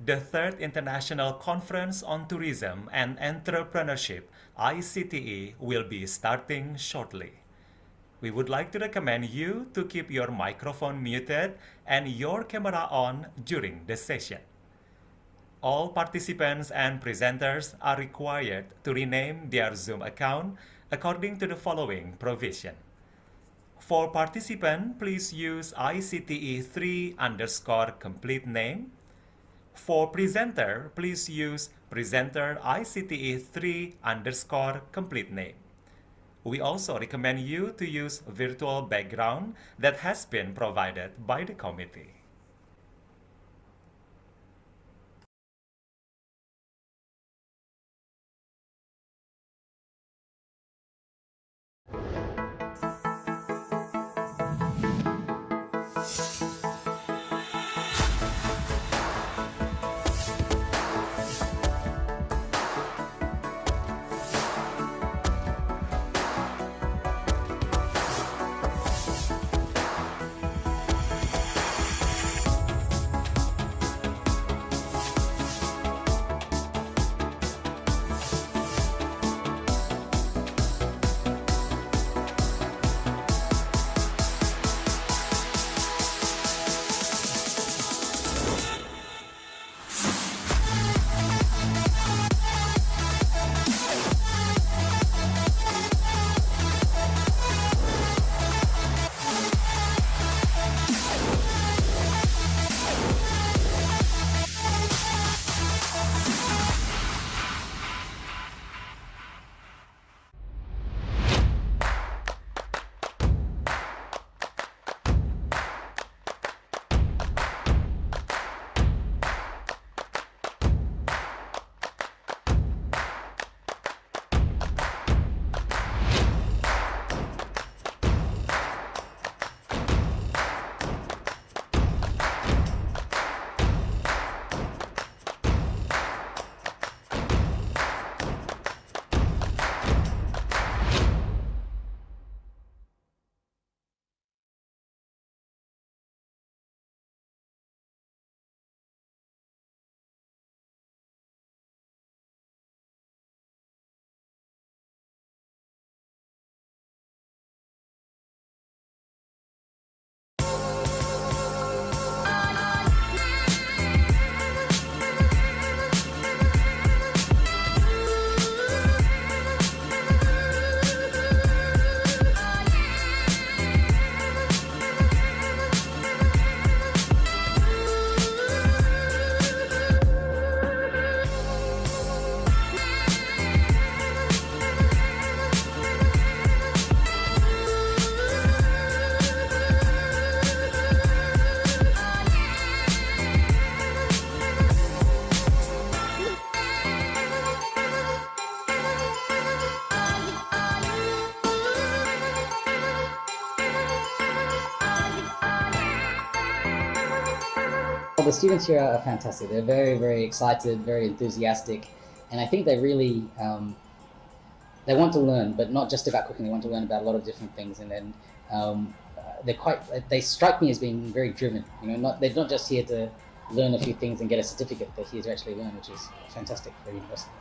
The third International Conference on Tourism and Entrepreneurship, ICTE, will be starting shortly. We would like to recommend you to keep your microphone muted and your camera on during the session. All participants and presenters are required to rename their Zoom account according to the following provision. For participant, please use ICTE3 underscore complete name. For presenter, please use presenter ICTE3 underscore complete name. We also recommend you to use virtual background that has been provided by the committee. Well, the students here are fantastic. They're very, very excited, very enthusiastic, and I think they really they want to learn, but not just about cooking. They want to learn about a lot of different things, and then they strike me as being very driven. They're not just here to learn a few things and get a certificate. They're here to actually learn, which is fantastic for a university.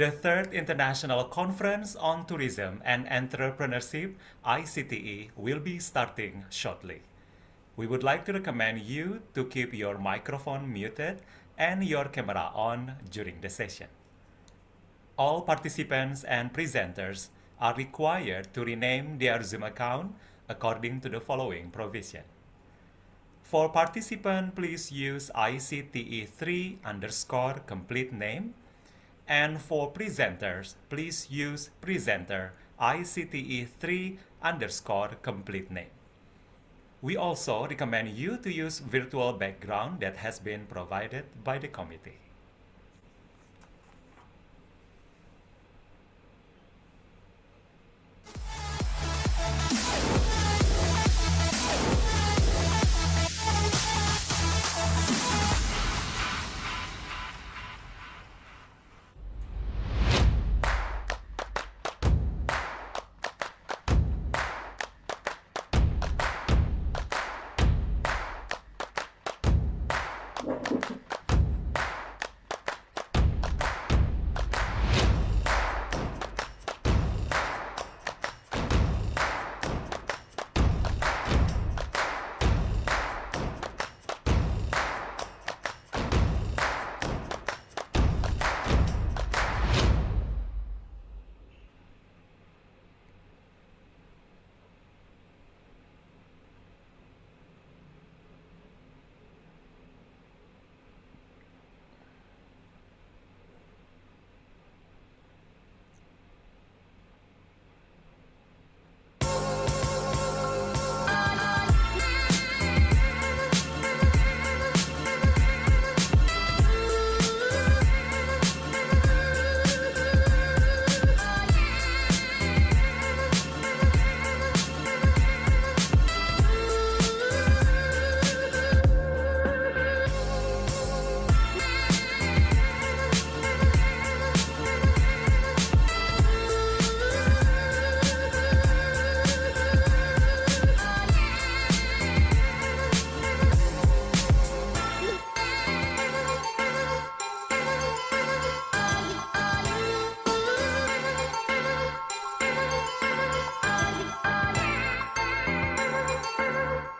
The third International Conference on Tourism and Entrepreneurship, ICTE, will be starting shortly. We would like to recommend you to keep your microphone muted and your camera on during the session. All participants and presenters are required to rename their Zoom account according to the following provision. For participant, please use ICTE3 underscore complete name. And for presenters, please use presenter ICTE3 underscore complete name. We also recommend you to use virtual background that has been provided by the committee.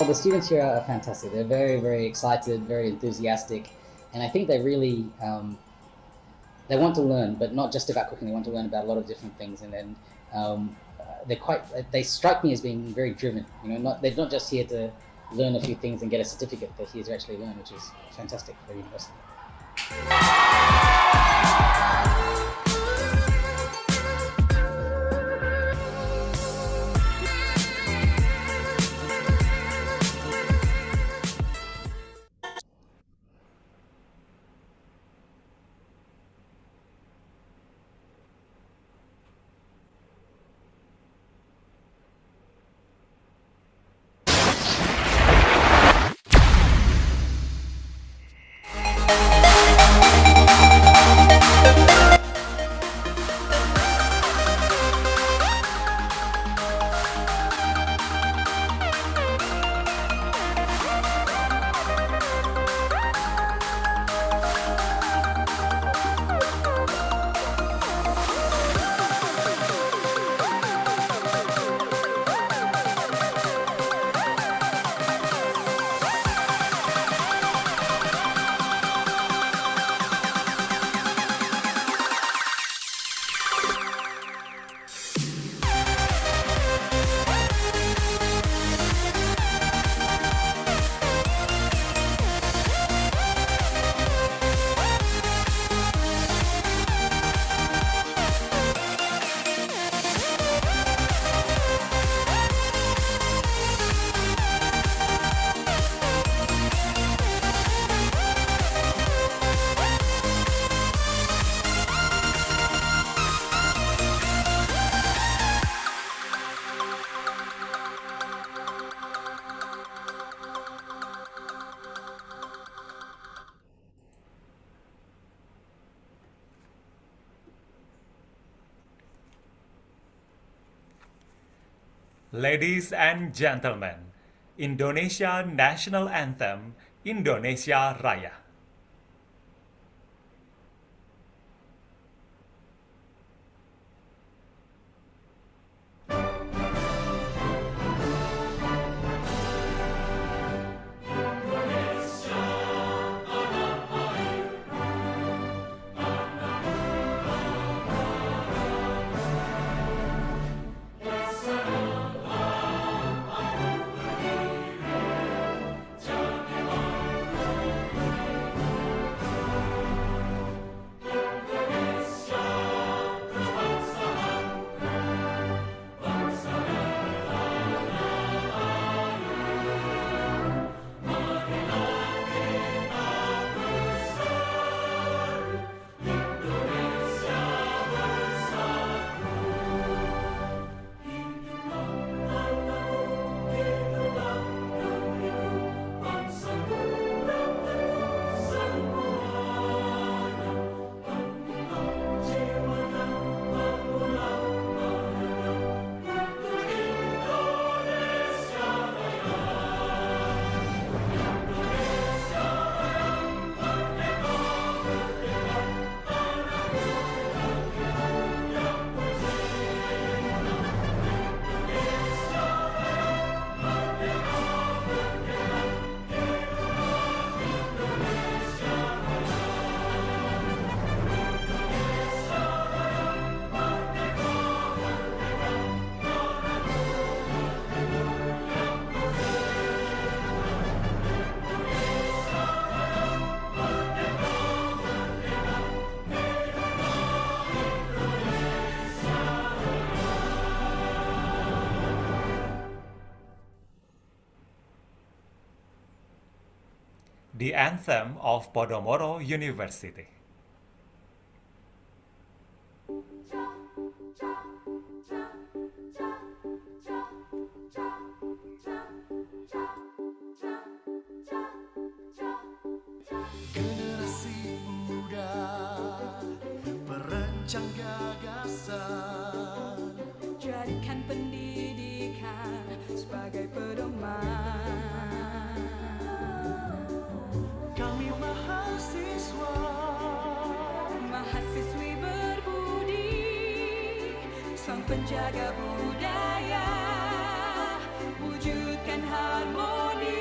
Well, the students here are fantastic. They're very, very excited, very enthusiastic, and I think they really they want to learn, but not just about cooking. They want to learn about a lot of different things, and then they strike me as being very driven. They're not just here to learn a few things and get a certificate. They're here to actually learn, which is fantastic for a university. Ladies and gentlemen, Indonesia National Anthem, Indonesia Raya. the anthem of Podomoro University. Generasi muda perancang gagasan, jadikan pendidikan sebagai pedoman. kami mahasiswa Mahasiswi berbudi, sang penjaga budaya, wujudkan harmoni.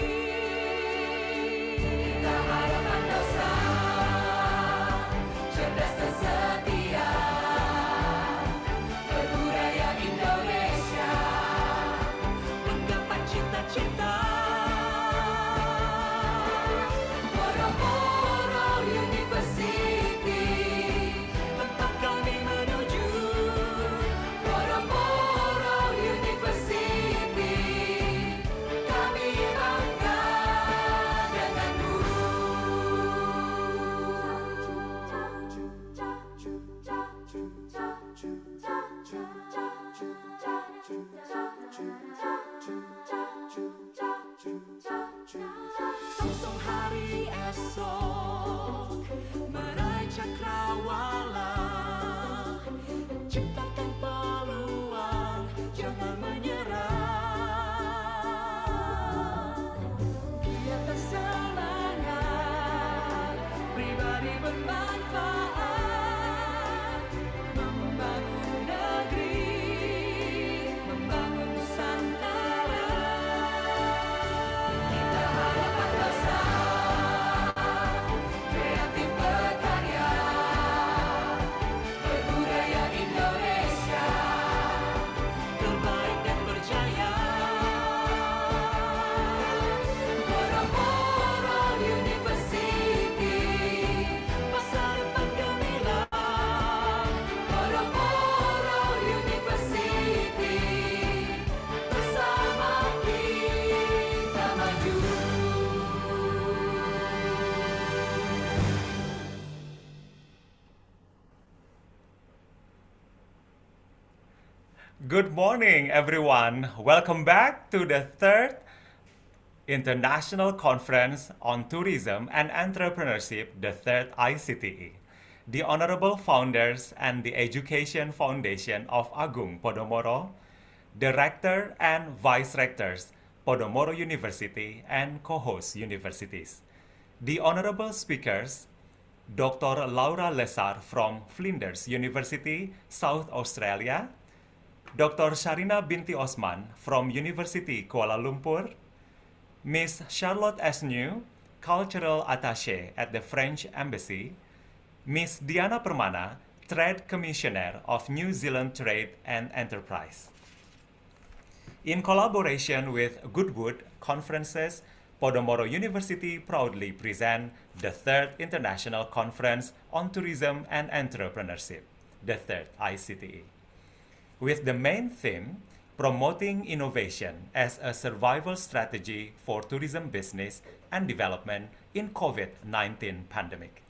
Kita harapan dosa, cerdas dan setia, berbudaya Indonesia, menggapai cita-cita. Boro-boro University, tempat kami menuju. Boro-boro University, kami bangga denganmu. Sosok hari esok meraih cakrawala, ciptakan peluang, jangan menyerah. Kita semangat, pribadi bermanfaat, membangun negeri, membangun Nusantara. Kita harapan dosa, kreatif berkarya, berbudaya Indonesia, Terbaik dan berjaya. Boro-boro University, Masa depan gemilang, Boro-boro University, bersama kita maju. Good morning, everyone. Welcome back to the third International Conference on Tourism and Entrepreneurship, the third ICTE. The honorable founders and the Education Foundation of Agung Podomoro, the rector and vice rectors, Podomoro University and co-host universities. The honorable speakers, Dr. Laura Lesar from Flinders University, South Australia, Dr. Sharina Binti Osman from University Kuala Lumpur, Miss Charlotte Esnew, Cultural Attaché at the French Embassy, Miss Diana Permana, Trade Commissioner of New Zealand Trade and Enterprise. In collaboration with Goodwood Conferences, Podomoro University proudly present the third International Conference on Tourism and Entrepreneurship, the third ICTE, with the main theme promoting innovation as a survival strategy for tourism business and development in COVID-19 pandemic.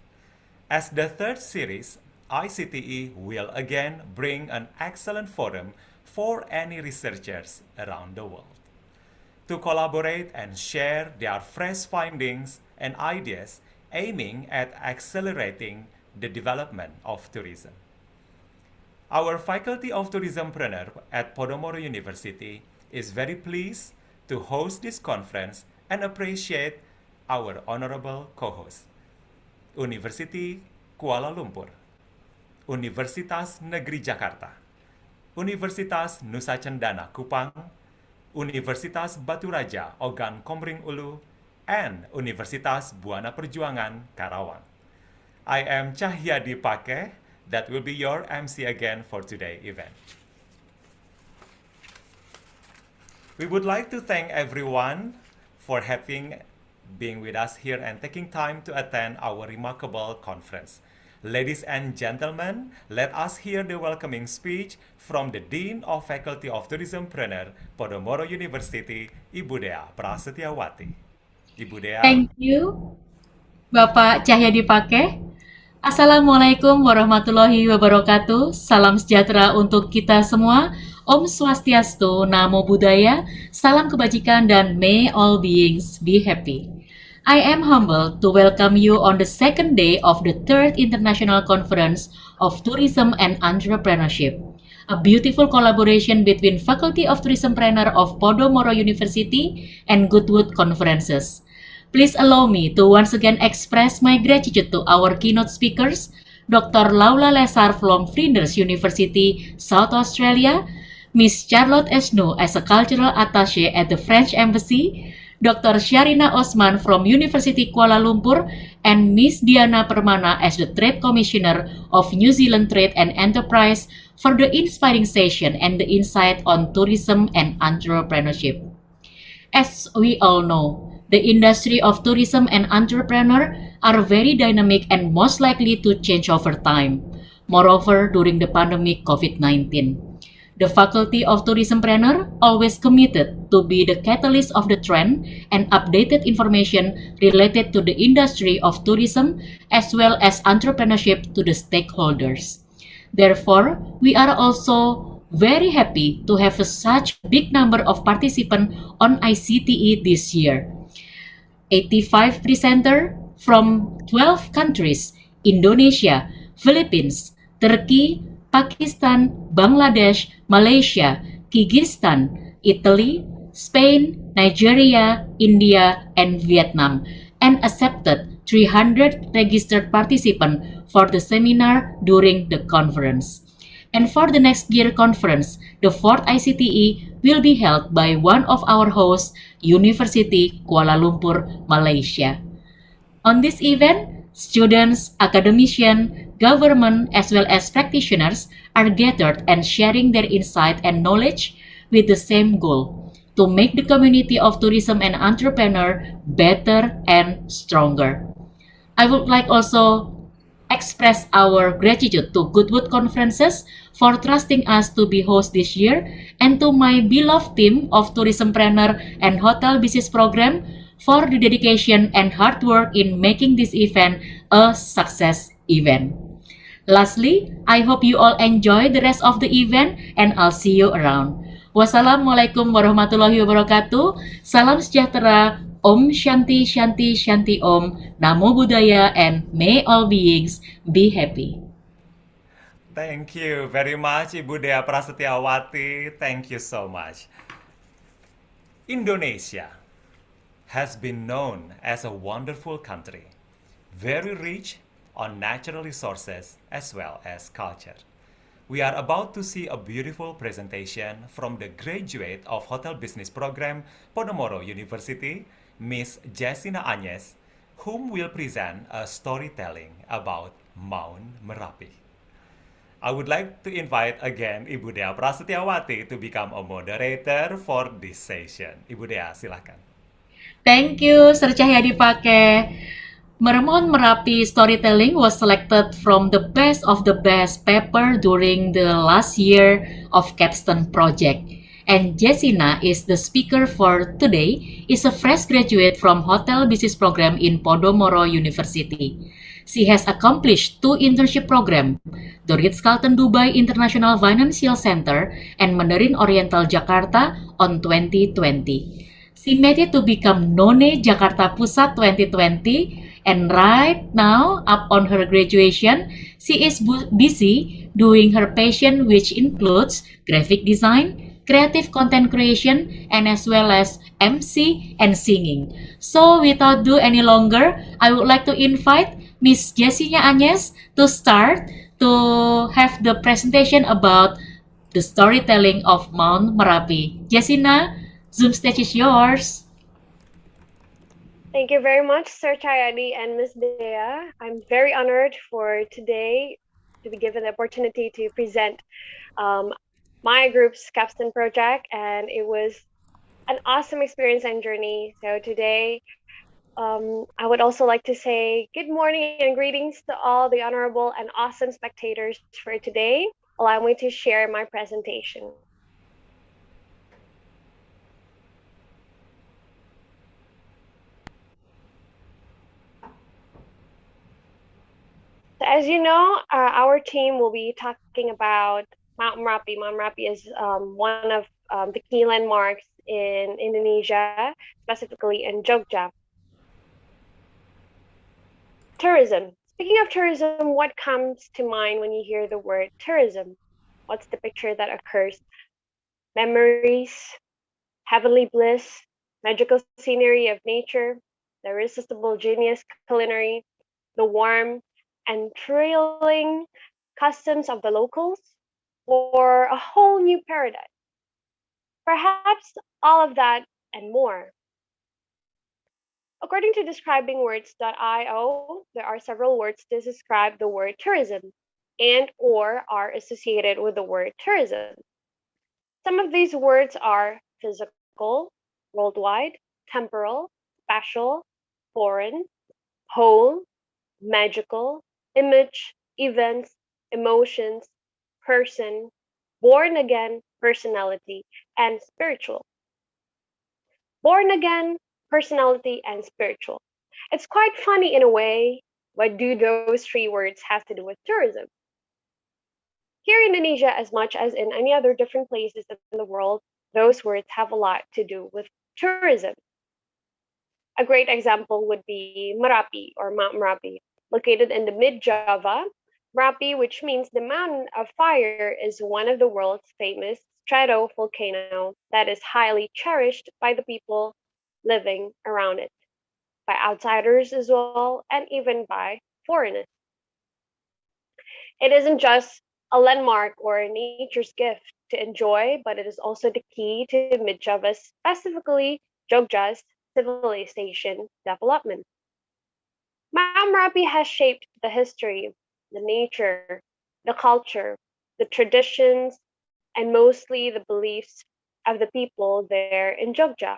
As the third series, ICTE will again bring an excellent forum for any researchers around the world to collaborate and share their fresh findings and ideas aiming at accelerating the development of tourism. Our Faculty of Tourismpreneur at Podomoro University is very pleased to host this conference and appreciate our honorable co-host. University Kuala Lumpur, Universitas Negeri Jakarta, Universitas Nusa Cendana Kupang, Universitas Batu Raja Ogan Komering Ulu, and Universitas Buana Perjuangan Karawang. I am Cahyadi Pake, that will be your MC again for today's event. We would like to thank everyone for being with us here and taking time to attend our remarkable conference. Ladies and gentlemen, let us hear the welcoming speech from the Dean of Faculty of Tourismpreneur, Podomoro University, Ibu Dea Prasetyawati. Ibu Dea. Thank you. Bapak Cahyadi Pake. Assalamualaikum warahmatullahi wabarakatuh. Salam sejahtera untuk kita semua. Om Swastiastu, Namo Buddhaya, salam kebajikan dan may all beings be happy. I am humbled to welcome you on the second day of the third International Conference of Tourism and Entrepreneurship, a beautiful collaboration between Faculty of Tourism Planner of Podomoro University and Goodwood Conferences. Please allow me to once again express my gratitude to our keynote speakers, Dr. Laula Lesar from Flinders University, South Australia, Miss Charlotte Esno as a cultural attaché at the French Embassy, Dr. Sharina Osman from University Kuala Lumpur, and Miss Diana Permana as the Trade Commissioner of New Zealand Trade and Enterprise for the inspiring session and the insight on tourism and entrepreneurship. As we all know, the industry of tourism and entrepreneur are very dynamic and most likely to change over time. Moreover, during the pandemic COVID-19, the Faculty of Tourism Planner always committed to be the catalyst of the trend and updated information related to the industry of tourism as well as entrepreneurship to the stakeholders. Therefore, we are also very happy to have such a big number of participants on ICTE this year. 85 presenters from 12 countries, Indonesia, Philippines, Turkey, Pakistan, Bangladesh, Malaysia, Kyrgyzstan, Italy, Spain, Nigeria, India, and Vietnam, and accepted 300 registered participants for the seminar during the conference. And for the next year conference, the fourth ICTE will be held by one of our hosts, University Kuala Lumpur, Malaysia. On this event, students, academicians, government, as well as practitioners are gathered and sharing their insight and knowledge with the same goal, to make the community of tourism and entrepreneur better and stronger. I would like also express our gratitude to Goodwood Conferences for trusting us to be host this year, and to my beloved team of Tourism Planner and Hotel Business Program for the dedication and hard work in making this event a success event. Lastly, I hope you all enjoy the rest of the event and I'll see you around. Wassalamualaikum warahmatullahi wabarakatuh. Salam sejahtera. Om Shanti Shanti Shanti Om. Namo Buddhaya and may all beings be happy. Thank you very much, Ibu Dea Prasetyawati. Thank you so much. Indonesia has been known as a wonderful country, very rich on natural resources as well as culture. We are about to see a beautiful presentation from the graduate of Hotel Business Program, Podomoro University, Miss Jessina Agnes, whom will present a storytelling about Mount Merapi. I would like to invite again Ibu Dea Prasetyawati to become a moderator for this session. Ibu Dea, silakan. Thank you, Sir Cahyadi Pake. Mount Merapi storytelling was selected from the best paper during the last year of capstone project. And Jessina is the speaker for today, is a fresh graduate from Hotel Business Program in Podomoro University. She has accomplished 2 internship programs, the Ritz-Carlton Dubai International Financial Center and Mandarin Oriental Jakarta on 2020. She made it to become None Jakarta Pusat 2020, and right now, upon her graduation, she is busy doing her passion, which includes graphic design, creative content creation, and as well as MC and singing. So without do any longer, I would like to invite Miss Jessica Agnes to start to have the presentation about the storytelling of Mount Merapi. Jessina, Zoom stage is yours. Thank you very much, Sir Chayadi and Ms. Dea. I'm very honored for today to be given the opportunity to present my group's capstone project, and it was an awesome experience and journey. So today, I would also like to say good morning and greetings to all the honorable and awesome spectators for today. Allow me to share my presentation. So as you know, our team will be talking about Mount Merapi. Mount Merapi is one of the key landmarks in Indonesia, specifically in Jogja. Tourism. Speaking of tourism, what comes to mind when you hear the word tourism? What's the picture that occurs? Memories, heavenly bliss, magical scenery of nature, the irresistible genius culinary, the warm and thrilling customs of the locals, or a whole new paradise. Perhaps all of that and more. According to describingwords.io, there are several words to describe the word tourism and or are associated with the word tourism. Some of these words are physical, worldwide, temporal, spatial, foreign, whole, magical, image, events, emotions, person, born again, personality, and spiritual. Born again, personality, and spiritual. It's quite funny in a way. What do those three words have to do with tourism? Here in Indonesia, as much as in any other different places in the world, those words have a lot to do with tourism. A great example would be Merapi or Mount Merapi, located in the mid Java. Merapi, which means the mountain of fire, is one of the world's famous stratovolcano that is highly cherished by the people living around it, by outsiders as well, and even by foreigners. It isn't just a landmark or a nature's gift to enjoy, but it is also the key to Mid Java's, specifically Jogja's, civilization development. Mount Merapi has shaped the history, the nature, the culture, the traditions, and mostly the beliefs of the people there in Jogja.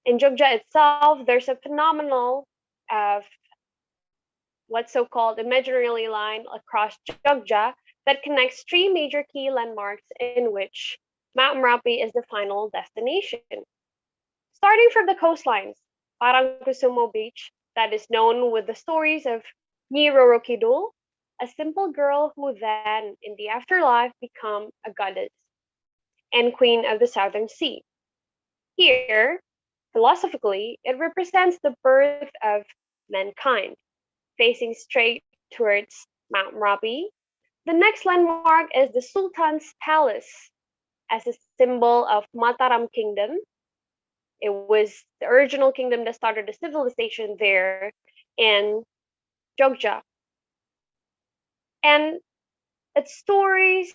In Jogja itself, there's a phenomenal of what's so-called imaginary line across Jogja that connects three major key landmarks in which Mount Merapi is the final destination. Starting from the coastlines, Parangkusumo Beach, that is known with the stories of Nyi Roro Kidul, a simple girl who then, in the afterlife, become a goddess and queen of the southern sea. Here, philosophically, it represents the birth of mankind, facing straight towards Mount Merapi. The next landmark is the Sultan's Palace as a symbol of Mataram Kingdom. It was the original kingdom that started the civilization there in Jogja. And its stories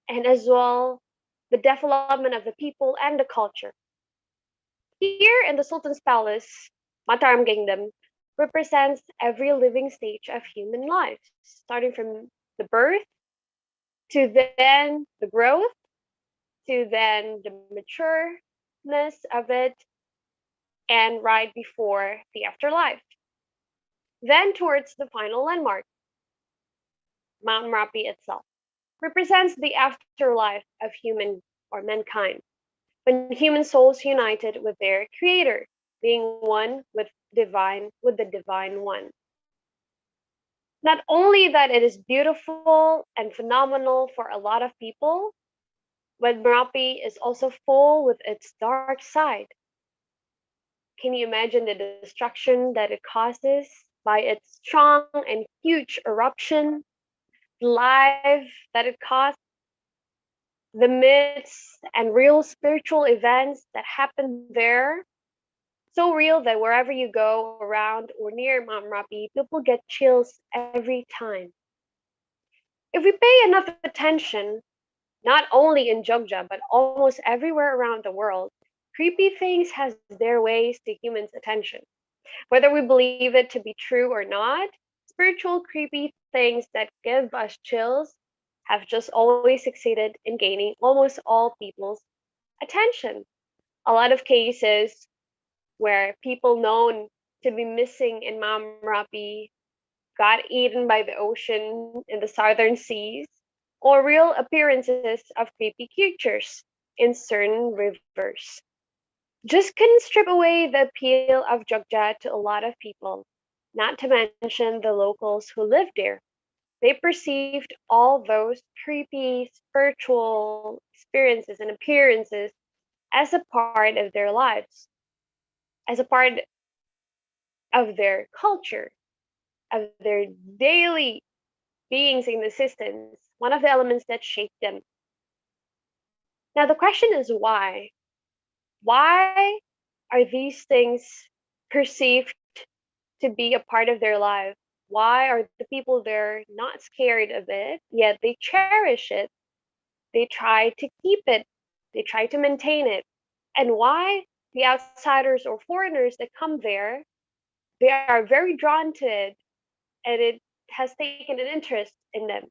and as well the development of the people and the culture. Here in the Sultan's Palace, Mataram Kingdom represents every living stage of human life, starting from the birth to then the growth to then the matureness of it and right before the afterlife. Then towards the final landmark, Mount Merapi itself represents the afterlife of human or mankind, when human souls united with their creator, being one with the divine one. Not only that it is beautiful and phenomenal for a lot of people, but Merapi is also full with its dark side. Can you imagine the destruction that it causes by its strong and huge eruption, the life that it caused, the myths and real spiritual events that happen there? So real that wherever you go around or near Mount Merapi, people get chills every time. If we pay enough attention, not only in Jogja, but almost everywhere around the world, creepy things has their ways to humans' attention. Whether we believe it to be true or not, spiritual creepy things that give us chills have just always succeeded in gaining almost all people's attention. A lot of cases where people known to be missing in Mount Merapi got eaten by the ocean in the southern seas, or real appearances of creepy creatures in certain rivers. Just couldn't strip away the appeal of Jogja to a lot of people. not to mention the locals who lived there. They perceived all those creepy spiritual experiences and appearances as a part of their lives, as a part of their culture, of their daily beings in existence, one of the elements that shaped them. Now, the question is why? Why are these things perceived to be a part of their life? Why are the people there not scared of it, yet they cherish it? They try to keep it, they try to maintain it. And why the outsiders or foreigners that come there, they are very drawn to it and it has taken an interest in them.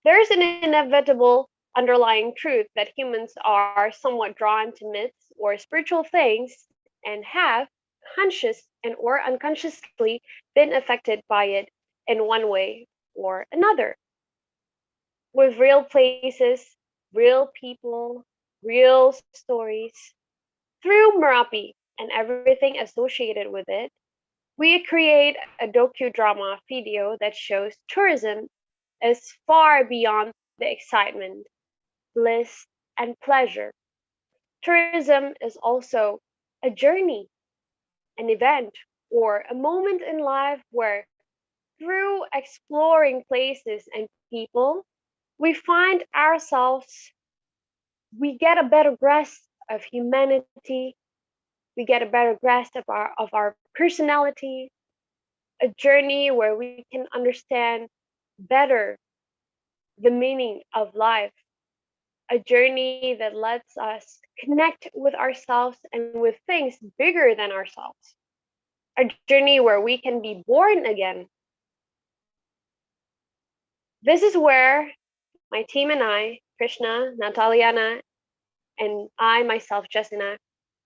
There is an inevitable underlying truth that humans are somewhat drawn to myths or spiritual things and have conscious and or unconsciously been affected by it in one way or another. With real places, real people, real stories, through Merapi and everything associated with it, we create a docudrama video that shows tourism is far beyond the excitement, bliss, and pleasure. Tourism is also a journey, an event, or a moment in life where, through exploring places and people, we find ourselves, we get a better grasp of humanity, we get a better grasp of our personality, a journey where we can understand better the meaning of life, a journey that lets us connect with ourselves and with things bigger than ourselves, a journey where we can be born again. This is where my team and I, Krishna, Nataliana, and I myself, Justina,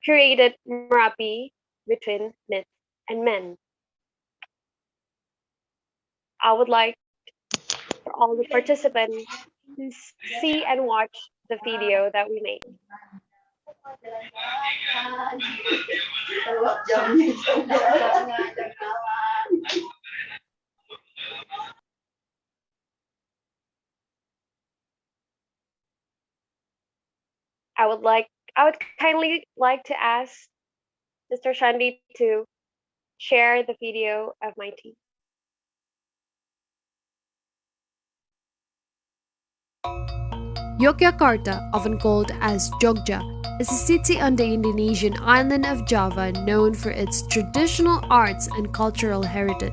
created Merapi Between Myth and Men. I would like for all the participants to see and watch the video that we made. I would kindly like to ask Mr. Shandi to share the video of my team. Yogyakarta, often called as Jogja, is a city on the Indonesian island of Java known for its traditional arts and cultural heritage.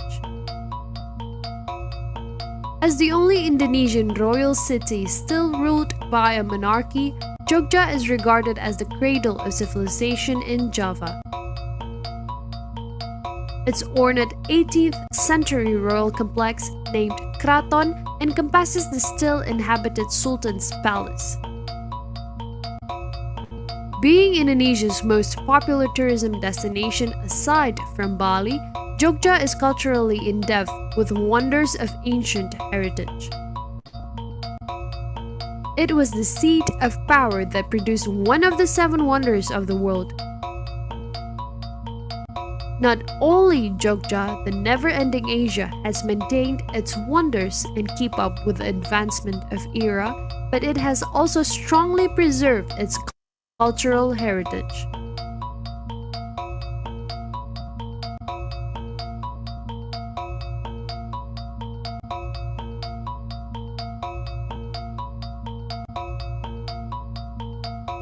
As the only Indonesian royal city still ruled by a monarchy, Jogja is regarded as the cradle of civilization in Java. Its ornate 18th century royal complex, named Kraton, encompasses the still inhabited Sultan's palace. Being Indonesia's most popular tourism destination aside from Bali, Jogja is culturally in depth with wonders of ancient heritage. It was the seat of power that produced one of the 7 wonders of the world. Not only Jogja, the never-ending Asia has maintained its wonders and keep up with the advancement of era, but it has also strongly preserved its cultural heritage.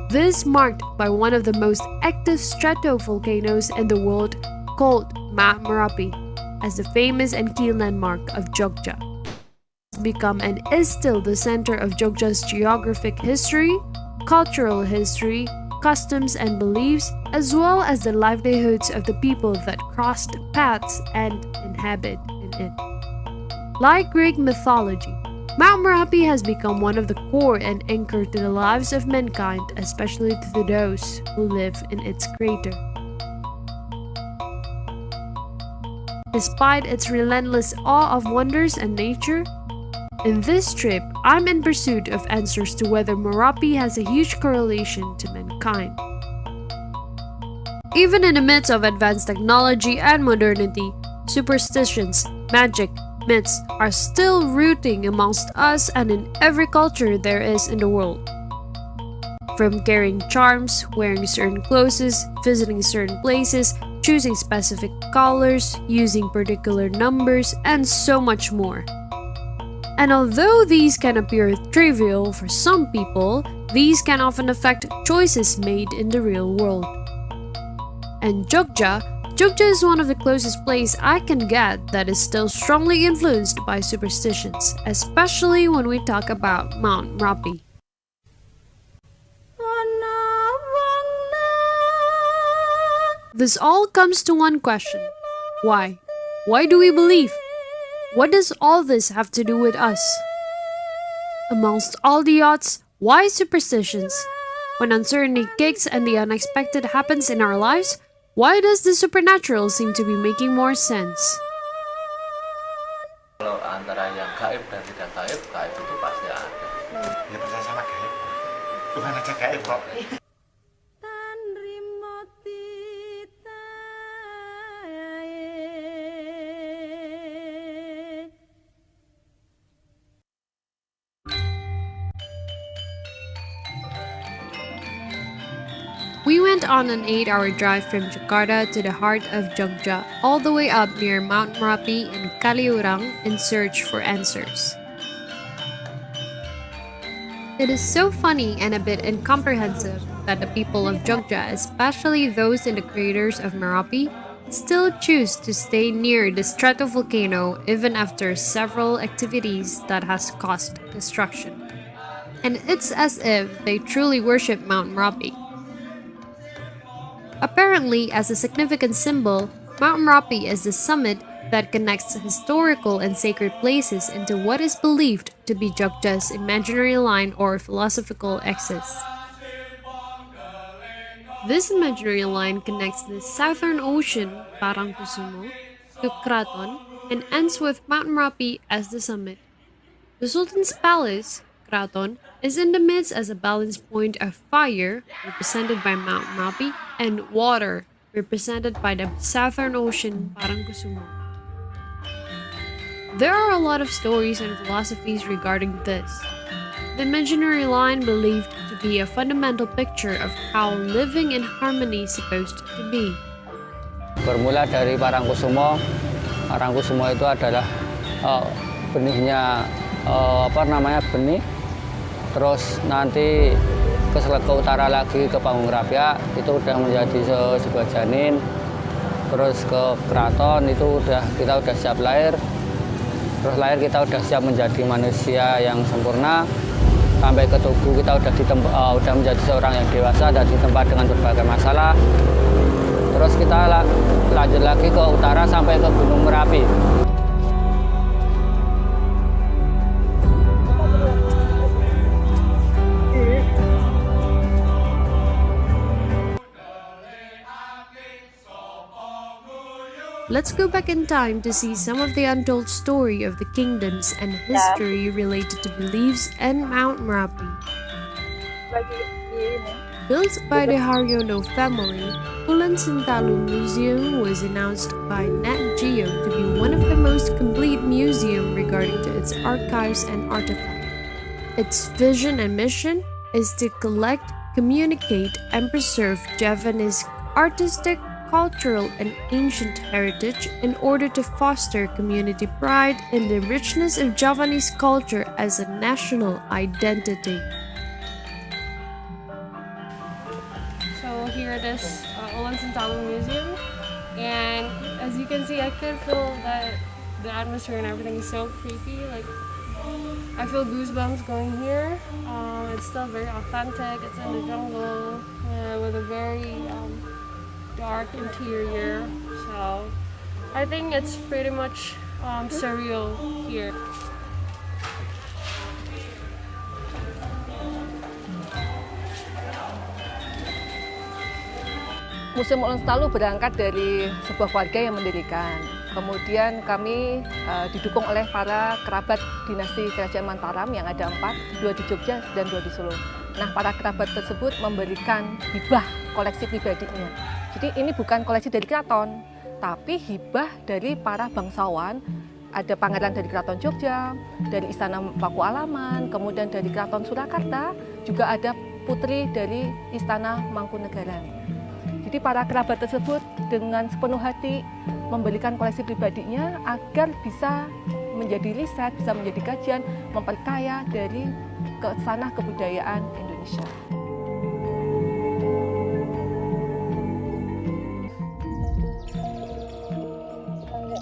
This marked by one of the most active stratovolcanoes in the world, called Mount Merapi, as the famous and key landmark of Jogja. It's become and is still the center of Jogja's geographic history, cultural history, customs and beliefs, as well as the livelihoods of the people that crossed paths and inhabit in it. Like Greek mythology, Mount Merapi has become one of the core and anchor to the lives of mankind, especially to those who live in its crater. Despite its relentless awe of wonders and nature, in this trip, I'm in pursuit of answers to whether Merapi has a huge correlation to mankind. Even in the midst of advanced technology and modernity, superstitions, magic, myths are still rooting amongst us and in every culture there is in the world. From carrying charms, wearing certain clothes, visiting certain places, choosing specific colors, using particular numbers, and so much more. And although these can appear trivial for some people, these can often affect choices made in the real world. And Jogja is one of the closest places I can get that is still strongly influenced by superstitions, especially when we talk about Mount Merapi. This all comes to one question. Why? Why do we believe? What does all this have to do with us? Amongst all the odds, why superstitions? When uncertainty kicks and the unexpected happens in our lives, why does the supernatural seem to be making more sense? Kalau antara yang gaib dan tidak gaib, gaib itu pasti ada. Ya percaya sama gaib. Tuhan aja gaib kok. We went on an 8-hour drive from Jakarta to the heart of Jogja, all the way up near Mount Merapi and Kaliurang in search for answers. It is so funny and a bit incomprehensive that the people of Jogja, especially those in the craters of Merapi, still choose to stay near the stratovolcano even after several activities that has caused destruction. And it's as if they truly worship Mount Merapi. Apparently, as a significant symbol, Mount Merapi is the summit that connects historical and sacred places into what is believed to be Jogja's imaginary line or philosophical axis. This imaginary line connects the Southern Ocean, Parangkusumo, to Kraton and ends with Mount Merapi as the summit. The Sultan's Palace, Kraton, is in the midst as a balance point of fire, represented by Mount Merapi, and water, represented by the Southern Ocean, Parangkusumo. There are a lot of stories and philosophies regarding this. The imaginary line believed to be a fundamental picture of how living in harmony is supposed to be. Bermula dari Parangkusumo. Parangkusumo itu adalah benihnya benih. Terus nanti ke utara lagi ke Panggung Rapia itu udah menjadi sebuah janin. Terus ke Kraton itu kita udah siap lahir. Terus lahir kita udah siap menjadi manusia yang sempurna. Sampai ke tubuh kita udah menjadi seorang yang dewasa dan ditempa dengan berbagai masalah. Terus kita lanjut lagi ke utara sampai ke Gunung Merapi. Let's go back in time to see some of the untold story of the kingdoms and history related to beliefs and Mount Merapi. Built by the Haryono family, Ulan Sentalu Museum was announced by Nat Geo to be one of the most complete museums regarding to its archives and artifacts. Its vision and mission is to collect, communicate, and preserve Javanese artistic, cultural, and ancient heritage in order to foster community pride in the richness of Javanese culture as a national identity. So here it is, Ulan Sentalu Museum, and as you can see, I can feel that the atmosphere and everything is so creepy. Like, I feel goosebumps going here. It's still very authentic. It's in the jungle with a very dark interior, so I think it's pretty much surreal here. Museum Ulan Sentalu berangkat dari sebuah keluarga yang mendirikan. Kemudian kami didukung oleh para kerabat dinasti Kerajaan Mataram yang ada 4, 2 di Jogja dan 2 di Solo. Nah, para kerabat tersebut memberikan hibah koleksi pribadinya. Jadi ini bukan koleksi dari keraton, tapi hibah dari para bangsawan. Ada pangeran dari Keraton Jogja, dari Istana Paku Alaman, kemudian dari Keraton Surakarta, juga ada putri dari Istana Mangkunegaran. Jadi para kerabat tersebut dengan sepenuh hati memberikan koleksi pribadinya agar bisa menjadi riset, bisa menjadi kajian, memperkaya dari kesanah kebudayaan Indonesia.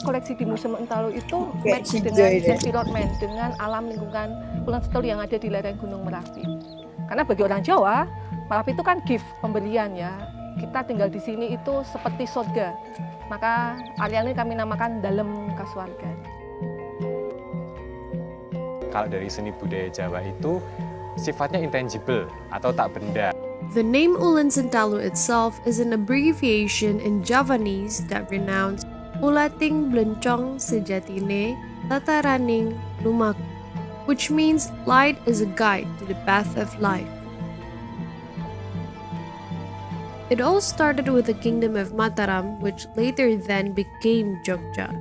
Koleksi di Museum Entalu itu match dengan environment, dengan alam lingkungan Pulau Setul yang ada di lereng Gunung Merapi. Karena bagi orang Jawa, Merapi itu kan gift, pemberian ya. Kita tinggal di sini itu seperti surga. Maka area ini kami namakan Dalem Kasuwargan. Kalau dari seni budaya Jawa itu sifatnya intangible atau tak benda. The name Ulen Sentalu itself is an abbreviation in Javanese that renounced Ulating Blencong Sejatine Tataraning Lumaku, which means light is a guide to the path of life. It all started with the kingdom of Mataram, which later then became Jogja.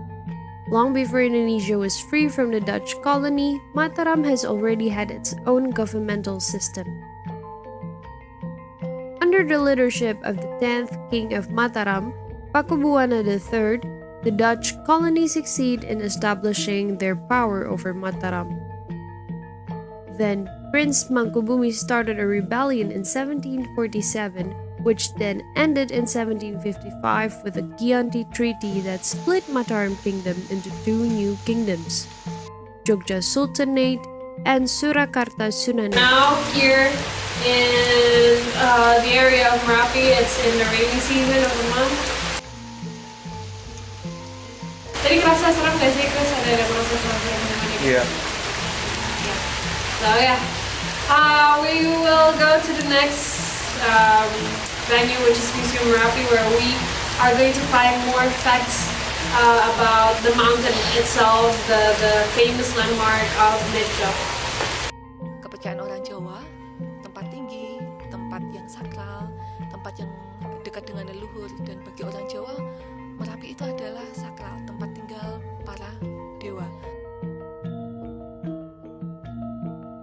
Long before Indonesia was free from the Dutch colony, Mataram has already had its own governmental system. Under the leadership of the 10th king of Mataram, Pakubuwana III, the Dutch colony succeed in establishing their power over Mataram. Then, Prince Mangkubumi started a rebellion in 1747, which then ended in 1755 with the Gianti Treaty that split Mataram Kingdom into two new kingdoms, Jogja Sultanate and Surakarta Sunanate. Now here in the area of Merapi, it's in the rainy season of the month. Tadi kerasa serem gak sih, Chris? Ada proses latihan yang ini? Iya. So yeah, we will go to the next venue, which is Museum Merapi, where we are going to find more facts about the mountain itself, the famous landmark of Jogja. Kepercayaan orang Jawa, tempat tinggi, tempat yang sakral, tempat yang dekat dengan leluhur, dan bagi orang Jawa, Merapi itu adalah sakral, tempat tinggal para dewa.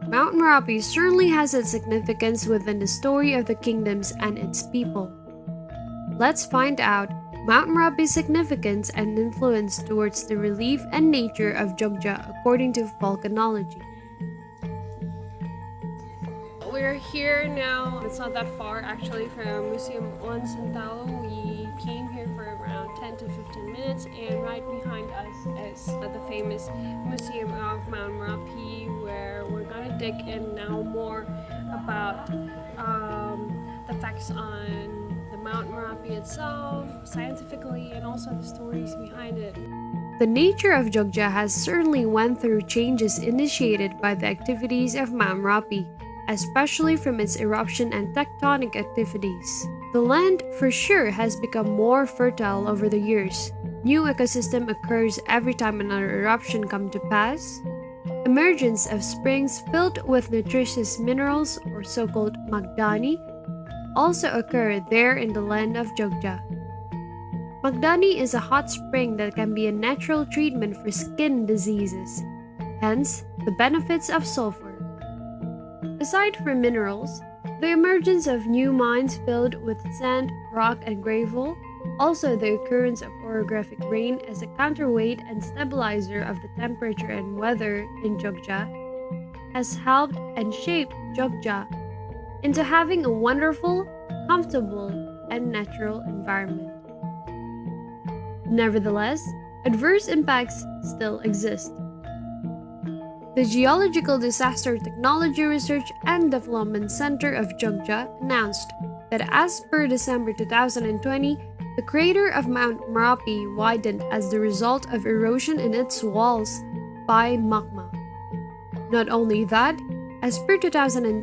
Mount Merapi certainly has its significance within the story of the kingdoms and its people. Let's find out Mount Merapi's significance and influence towards the relief and nature of Jogja according to volcanology. We're here now. It's not that far actually from Museum Ulen Sentalu. We came here for around 10 to 15 minutes, and right behind us is the famous Museum of Mount Merapi, where we're gonna dig in now more about the facts on the Mount Merapi itself, scientifically, and also the stories behind it. The nature of Jogja has certainly went through changes initiated by the activities of Mount Merapi, especially from its eruption and tectonic activities. The land for sure has become more fertile over the years. New ecosystem occurs every time another eruption comes to pass. Emergence of springs filled with nutritious minerals, or so-called Magdani, also occur there in the land of Jogja. Magdani is a hot spring that can be a natural treatment for skin diseases, hence the benefits of sulfur. Aside from minerals, the emergence of new mines filled with sand, rock, and gravel, also the occurrence of orographic rain as a counterweight and stabilizer of the temperature and weather in Jogja, has helped and shaped Jogja into having a wonderful, comfortable, and natural environment. Nevertheless, adverse impacts still exist. The Geological Disaster Technology Research and Development Center of Jogja announced that as per December 2020, the crater of Mount Merapi widened as the result of erosion in its walls by magma. Not only that, as per 2010,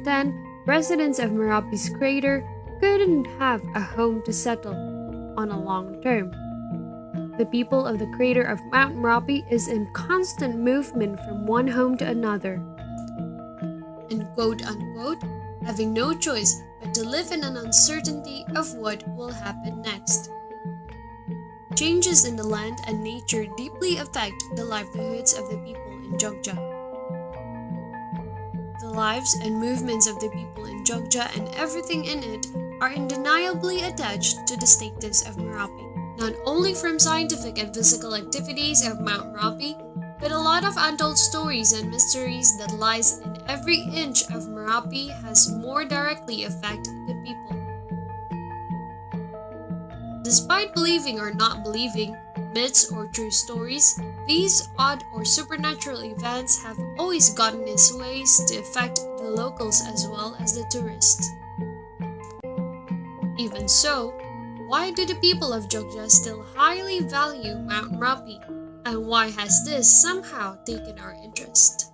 residents of Merapi's crater couldn't have a home to settle on a long term. The people of the crater of Mount Merapi is in constant movement from one home to another, and quote unquote, having no choice but to live in an uncertainty of what will happen next. changes in the land and nature deeply affect the livelihoods of the people in Jogja. The lives and movements of the people in Jogja and everything in it are undeniably attached to the status of Merapi, not only from scientific and physical activities of Mount Merapi, but a lot of untold stories and mysteries that lies in every inch of Merapi has more directly affect the people. Despite believing or not believing, myths or true stories, these odd or supernatural events have always gotten its ways to affect the locals as well as the tourists. Even so, why do the people of Jogja still highly value Mount Merapi? And why has this somehow taken our interest?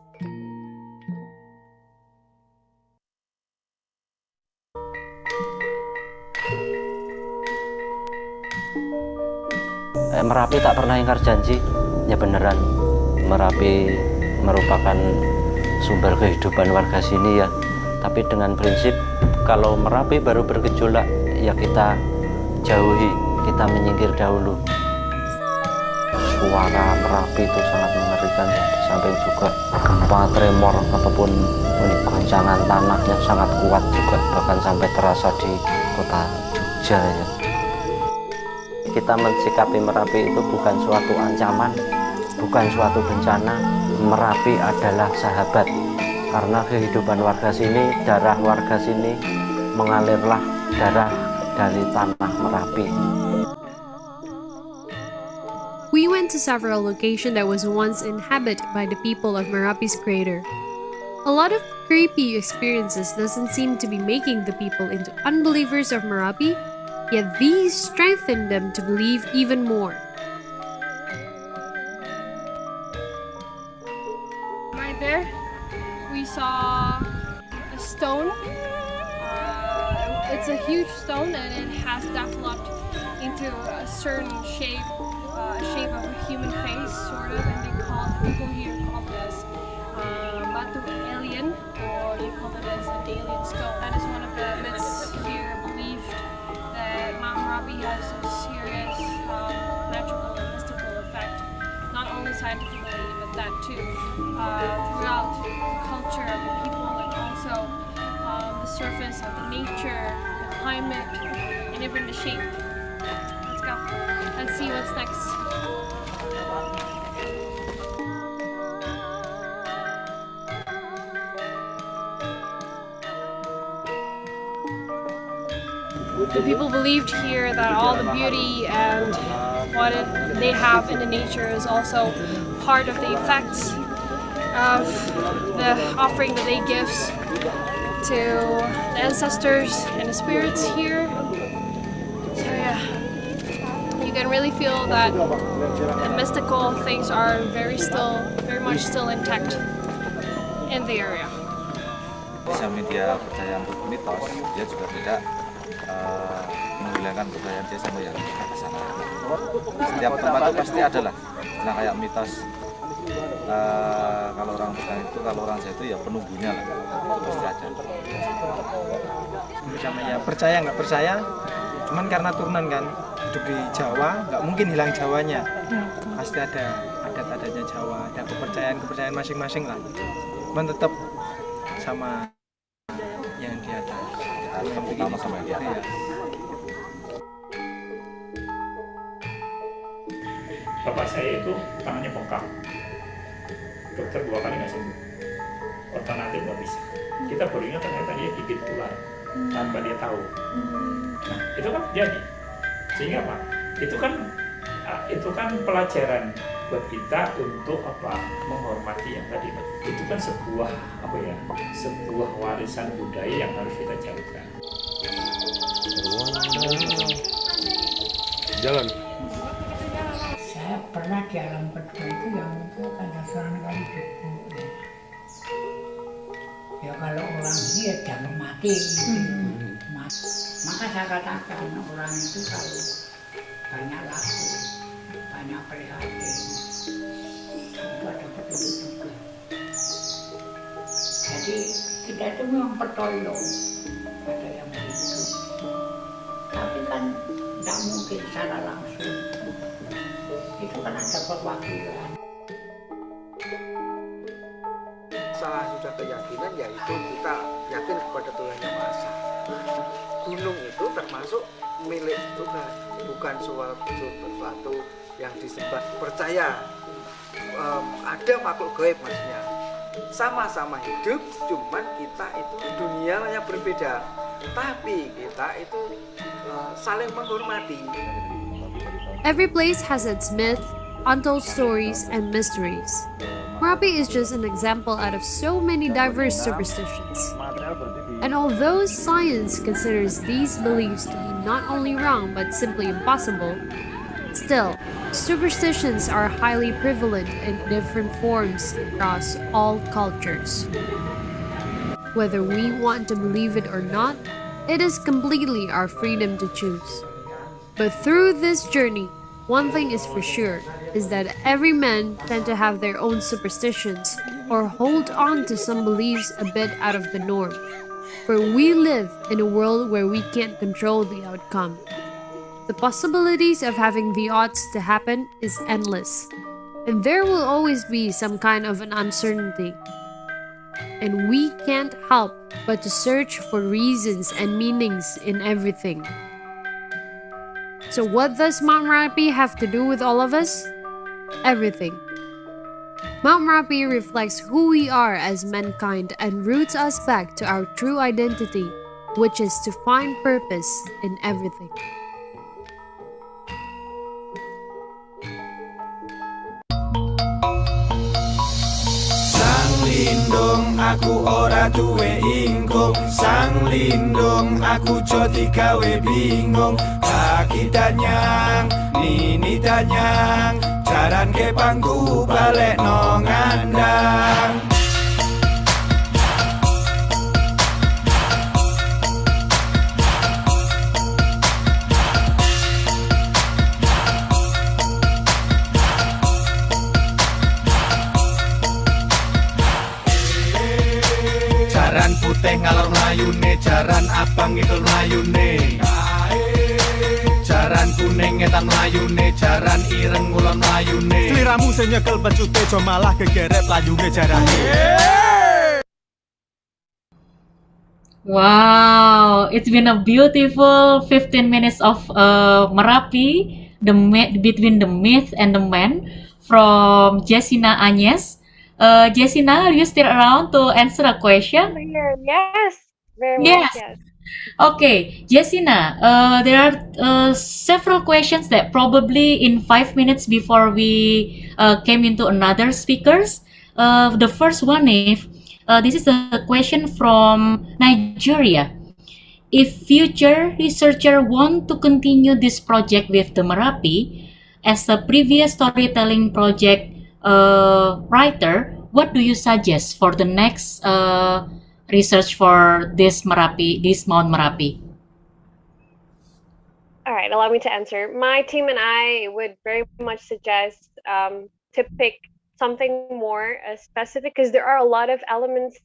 Merapi tak pernah ingkar janji, ya beneran. Merapi merupakan sumber kehidupan warga sini ya. Tapi dengan prinsip kalau Merapi baru bergejolak, ya kita jauhi, kita menyingkir dahulu. Suara Merapi itu sangat mengerikan ya. Di samping juga gempa, tremor ataupun goncangan tanahnya sangat kuat juga, bahkan sampai terasa di kota Jogja ya. Kita mensikapi Merapi itu bukan suatu ancaman, bukan suatu bencana. Merapi adalah sahabat, karena kehidupan warga sini, darah warga sini mengalirlah darah dari tanah Merapi. We went to several locations that was once inhabited by the people of Merapi's crater. A lot of creepy experiences doesn't seem to be making the people into unbelievers of Merapi, yet these strengthen them to believe even more. Right there, we saw a stone. It's a huge stone and it has developed into a certain shape, shape of a human face, sort of, and people here call it as batu alien, or you call it as an alien stone. That is one of the myths here believed that Mount Merapi has a serious magical and mystical effect, not only scientifically, but that too, throughout the culture of the people and also the surface of the nature, the climate, and even the shape. Let's go. Let's see what's next. The people believed here that all the beauty and what they have in the nature is also part of the effects of the offering that they give to the ancestors and the spirits here. So yeah, you can really feel that the mystical things are very much still intact in the area. Bisa media percaya untuk mitos, dia juga tidak menghilangkan kebudayaan dia sama yang ke sana. Setiap tempat itu pasti ada lah, nah kayak mitos. Kalau orang Bukan itu, kalau orang Jawa itu ya penunggunya lah, itu pasti ada. Sama ya percaya nggak percaya, cuman karena turunan kan hidup di Jawa, nggak mungkin hilang Jawanya. Pasti ada adat-adatnya Jawa, ada kepercayaan masing-masing lah. Cuman tetap sama yang di atas. Tetap utama sama yang di atas. Bapak saya itu tangannya bengkak, dokter 2 kali nggak sembuh, alternatif nggak bisa. Kita baru ingat ternyata dia gigit ular tanpa dia tahu. Nah itu kan jadi, sehingga apa? Itu kan pelajaran buat kita untuk apa? Menghormati yang tadi. Itu kan sebuah sebuah warisan budaya yang harus kita jaga. Jalan. Saya pernah di alam kedua itu yang itu ada seorang kali cukup ya kalau orang ini ya jangan mati gitu. Maka saya katakan orang itu kalau banyak laku, banyak prihatin, itu ada petunjuk juga. Jadi kita itu memang pertolong pada yang begitu, tapi kan tidak mungkin secara langsung. Itu kan ada perwakilan. Salah sudah keyakinan yaitu kita yakin kepada Tuhan Yang Maha Esa. Gunung itu termasuk milik Tuhan, bukan sesuatu yang disembah. Percaya ada makhluk gaib maksudnya. Sama-sama hidup, cuman kita itu dunianya berbeda. Tapi kita itu saling menghormati. Every place has its myth, untold stories, and mysteries. Merapi is just an example out of so many diverse superstitions. And although science considers these beliefs to be not only wrong but simply impossible, still, superstitions are highly prevalent in different forms across all cultures. Whether we want to believe it or not, it is completely our freedom to choose. But through this journey, one thing is for sure, is that every man tend to have their own superstitions or hold on to some beliefs a bit out of the norm. For we live in a world where we can't control the outcome. The possibilities of having the odds to happen is endless, and there will always be some kind of an uncertainty. And we can't help but to search for reasons and meanings in everything. So what does Mount Merapi have to do with all of us? Everything. Mount Merapi reflects who we are as mankind and roots us back to our true identity, which is to find purpose in everything. Sang lindung aku ora duwe ingkung, sang lindung aku jodi gawe bingung. Kaki danyang, nini danyang, jaran ke pangku balik no ngandang. Jaran putih ngalor mlayune, jaran abang ngidul mlayune. Jaran kuning ngetan mlayune, jaran ireng ngulon mlayune. Sliramu sing nyekel becute aja malah gegeret layune jarane. Wow, it's been a beautiful 15 minutes of Merapi, between the myth and the man from Jessina Agnes. Jessina, are you still around to answer a question? Yes, very much. Yes. Yes. Okay, Jessina, there are several questions that probably in 5 minutes before we came into another speakers. The first one is, this is a question from Nigeria. If future researcher want to continue this project with the Merapi, as a previous storytelling project writer, what do you suggest for the next research for this Merapi, this Mount Merapi? All right, allow me to answer. My team and I would very much suggest to pick something more specific, because there are a lot of elements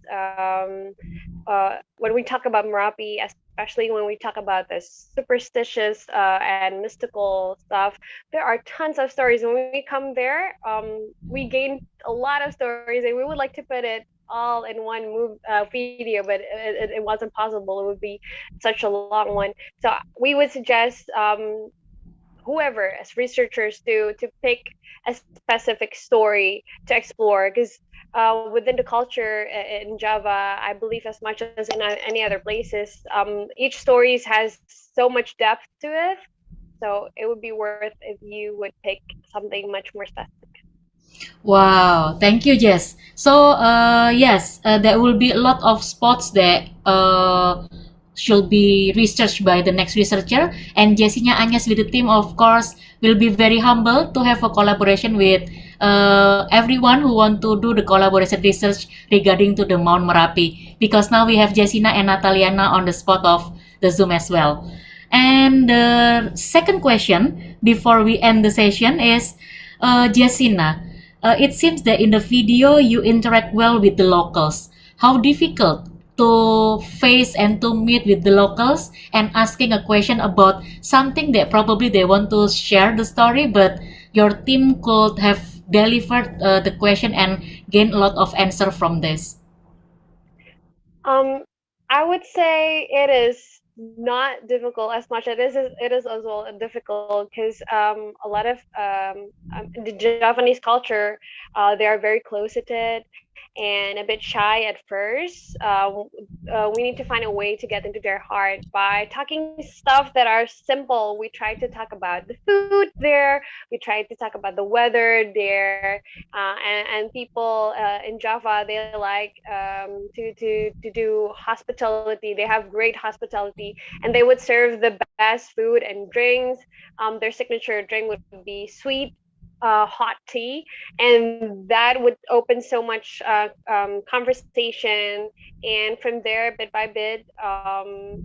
when we talk about Merapi, especially when we talk about the superstitious and mystical stuff. There are tons of stories. When we come there, we gain a lot of stories, and we would like to put it all in one video, but it wasn't possible. It would be such a long one. So we would suggest whoever as researchers to pick a specific story to explore, because within the culture in Java, I believe as much as in any other places, each story has so much depth to it. So it would be worth if you would pick something much more specific. Wow, thank you, Jess. So, yes, there will be a lot of spots that should be researched by the next researcher. And Jessica Agnes with the team, of course, will be very humble to have a collaboration with everyone who want to do the collaboration research regarding to the Mount Merapi. Because now we have Jessina and Nataliana on the spot of the Zoom as well. And the second question before we end the session is, Jessina, it seems that in the video you interact well with the locals. How difficult to face and to meet with the locals and asking a question about something that probably they want to share the story, but your team could have delivered the question and gain a lot of answer from this? Um, I would say it is not difficult as much. It is as well difficult because a lot of the Japanese culture, they are very closeted and a bit shy at first. We need to find a way to get into their heart by talking stuff that are simple. We try to talk about the food there. We try to talk about the weather there, and people in Java, they like to do hospitality. They have great hospitality, and they would serve the best food and drinks. Their signature drink would be sweet hot tea, and that would open so much conversation. And from there, bit by bit,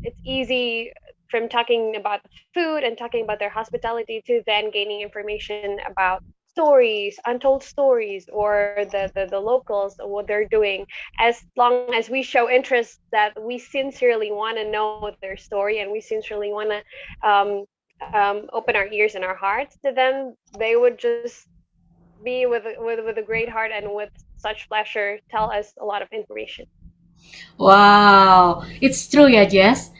it's easy from talking about the food and talking about their hospitality to then gaining information about stories, untold stories, or the locals, what they're doing. As long as we show interest that we sincerely want to know their story and we sincerely want to open our ears and our hearts to them, they would just be with a great heart and with such pleasure tell us a lot of information. Wow, it's true ya, Jess.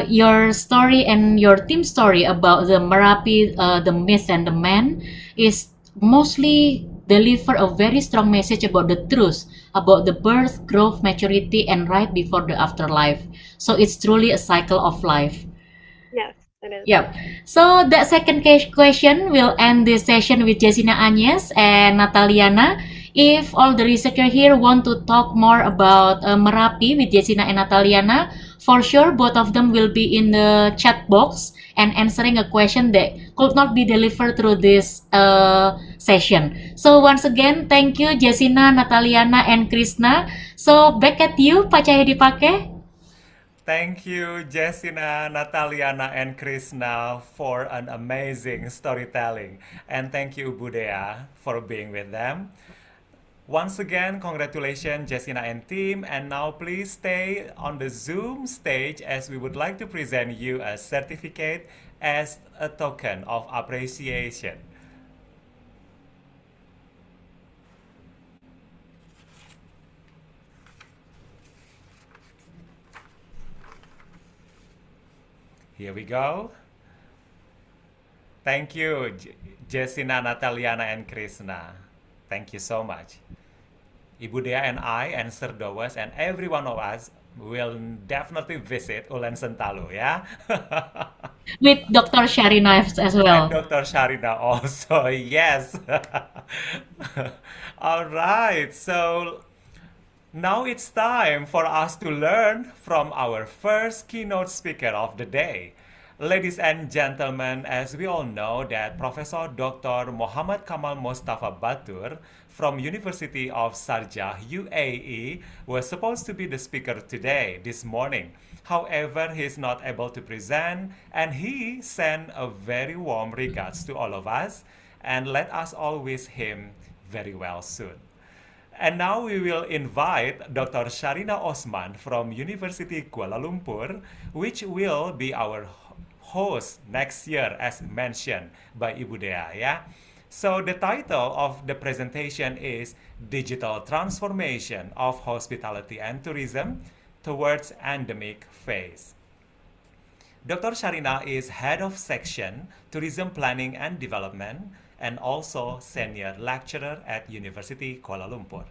Your story and your team story about the Merapi, the myth and the man, is mostly deliver a very strong message about the truth, about the birth, growth, maturity, and right before the afterlife. So it's truly a cycle of life. Yes, it is. Yep. So that second question will end this session with Jessina Agnes and Nataliana. If all the researcher here want to talk more about Merapi with Jessina and Nataliana, for sure both of them will be in the chat box and answering a question that could not be delivered through this session. So once again, thank you Jessina, Nataliana, and Krishna. So back at you, Pak Cahaya Dipake. Thank you, Jessina, Nataliana, and Krishna for an amazing storytelling. And thank you, Budaya, for being with them. Once again, congratulations, Jessina and team. And now please stay on the Zoom stage as we would like to present you a certificate as a token of appreciation. Here we go. Thank you, Jessina, Nataliana, and Krishna. Thank you so much. Ibu Dea and I and Sir Dowas and every one of us will definitely visit Ulen Sentalu, ya. With Dr. Sharina as And well. Dr. Sharina also, yes. All right, so now it's time for us to learn from our first keynote speaker of the day. Ladies and gentlemen, as we all know that Professor Dr. Muhammad Kamal Mustafa Batur from University of Sharjah, UAE, was supposed to be the speaker today, this morning. However, he is not able to present, and he sent a very warm regards to all of us, and let us all wish him very well soon. And now we will invite Dr. Sharina Osman from University Kuala Lumpur, which will be our host next year as mentioned by Ibu Dea, ya. So the title of the presentation is Digital Transformation of Hospitality and Tourism Towards Endemic Phase. Dr. Sharina is Head of Section Tourism Planning and Development and also Senior Lecturer at University Kuala Lumpur.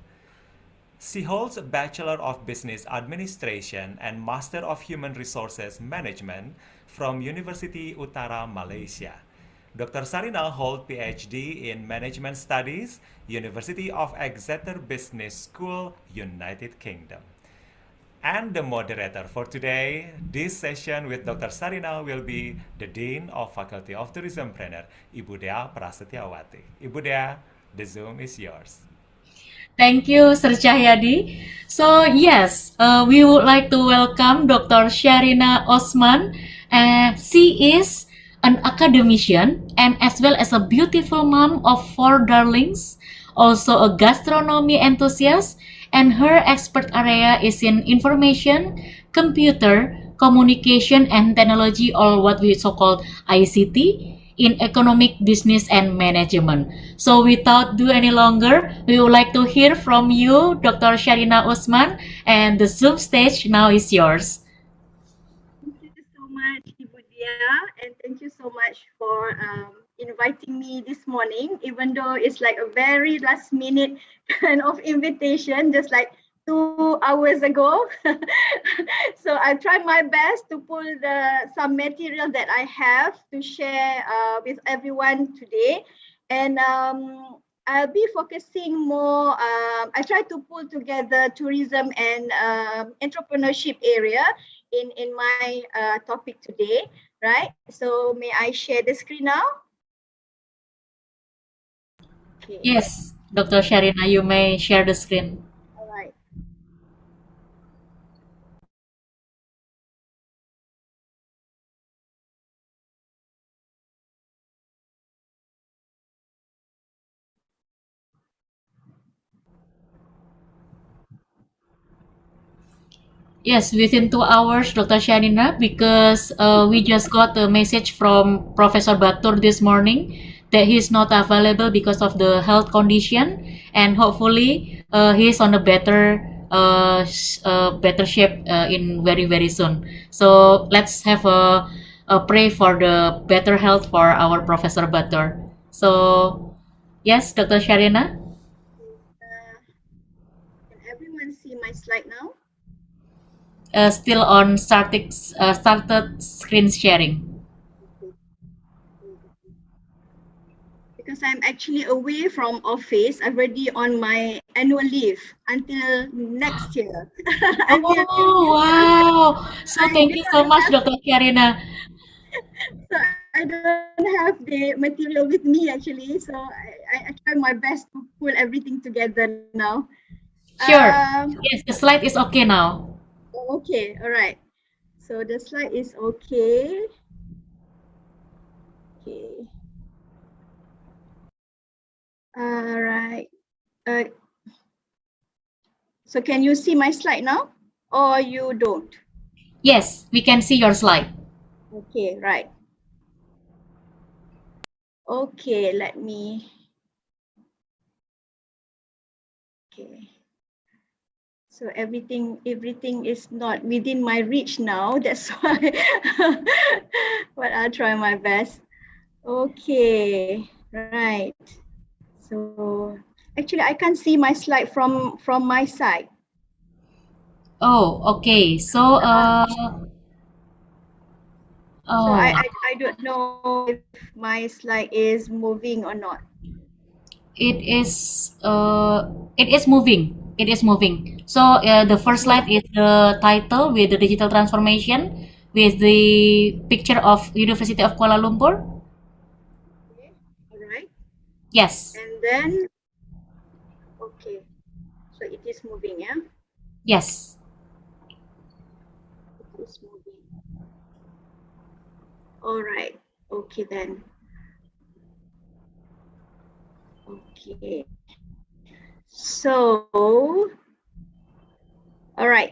She holds a Bachelor of Business Administration and Master of Human Resources Management from University Utara, Malaysia. Dr. Sharina holds PhD in Management Studies, University of Exeter Business School, United Kingdom. And the moderator for today, this session with Dr. Sharina will be the Dean of Faculty of Tourism Planner, Ibu Dea Prasetyawati. Ibu Dea, the Zoom is yours. Thank you, Sir Cahyadi. So yes, we would like to welcome Dr. Sharina Osman. She is an academician and as well as a beautiful mom of 4 darlings, also a gastronomy enthusiast, and her expert area is in information, computer, communication, and technology, or what we so-called ICT. in economic, business, and management. So without do any longer, we would like to hear from you, Dr. Sharina Usman, and the Zoom stage now is yours. Thank you so much, Ibu Dia, and thank you so much for inviting me this morning, even though it's like a very last minute kind of invitation, just like 2 hours ago. So I try my best to pull some material that I have to share with everyone today. And I'll be focusing more, I try to pull together tourism and entrepreneurship area in my topic today, right? So may I share the screen now? Okay. Yes, Dr. Sharina, you may share the screen. All right. Yes, within 2 hours, Dr. Sharina, because we just got a message from Professor Batur this morning that he's not available because of the health condition, and hopefully he's on a better shape in very soon. So let's have a pray for the better health for our Professor Batur. So yes, Dr. Sharina. Can everyone see my slide now? Still on started screen sharing. Because I'm actually away from office, I'm already on my annual leave until next year. Until Oh, wow. So I thank do you not so much, have, Dr. Sharina. so I don't have the material with me actually. So I try my best to pull everything together now. Sure. Yes, the slide is okay now. Okay, all right. So the slide is okay. Okay. All right. So can you see my slide now or you don't? Yes, we can see your slide. Okay, right. Okay, let me. Okay. So everything is not within my reach now. That's why. But I'll try my best. Okay, right. So actually, I can't see my slide from my side. Oh, okay. So So oh, I don't know if my slide is moving or not. it is uh it is moving. It is moving. So the first slide is the title with the digital transformation with the picture of University of Kuala Lumpur. All right. Yes. And then, okay. So it is moving, yeah? Yes. It is moving. All right. Okay then. Okay. So, all right.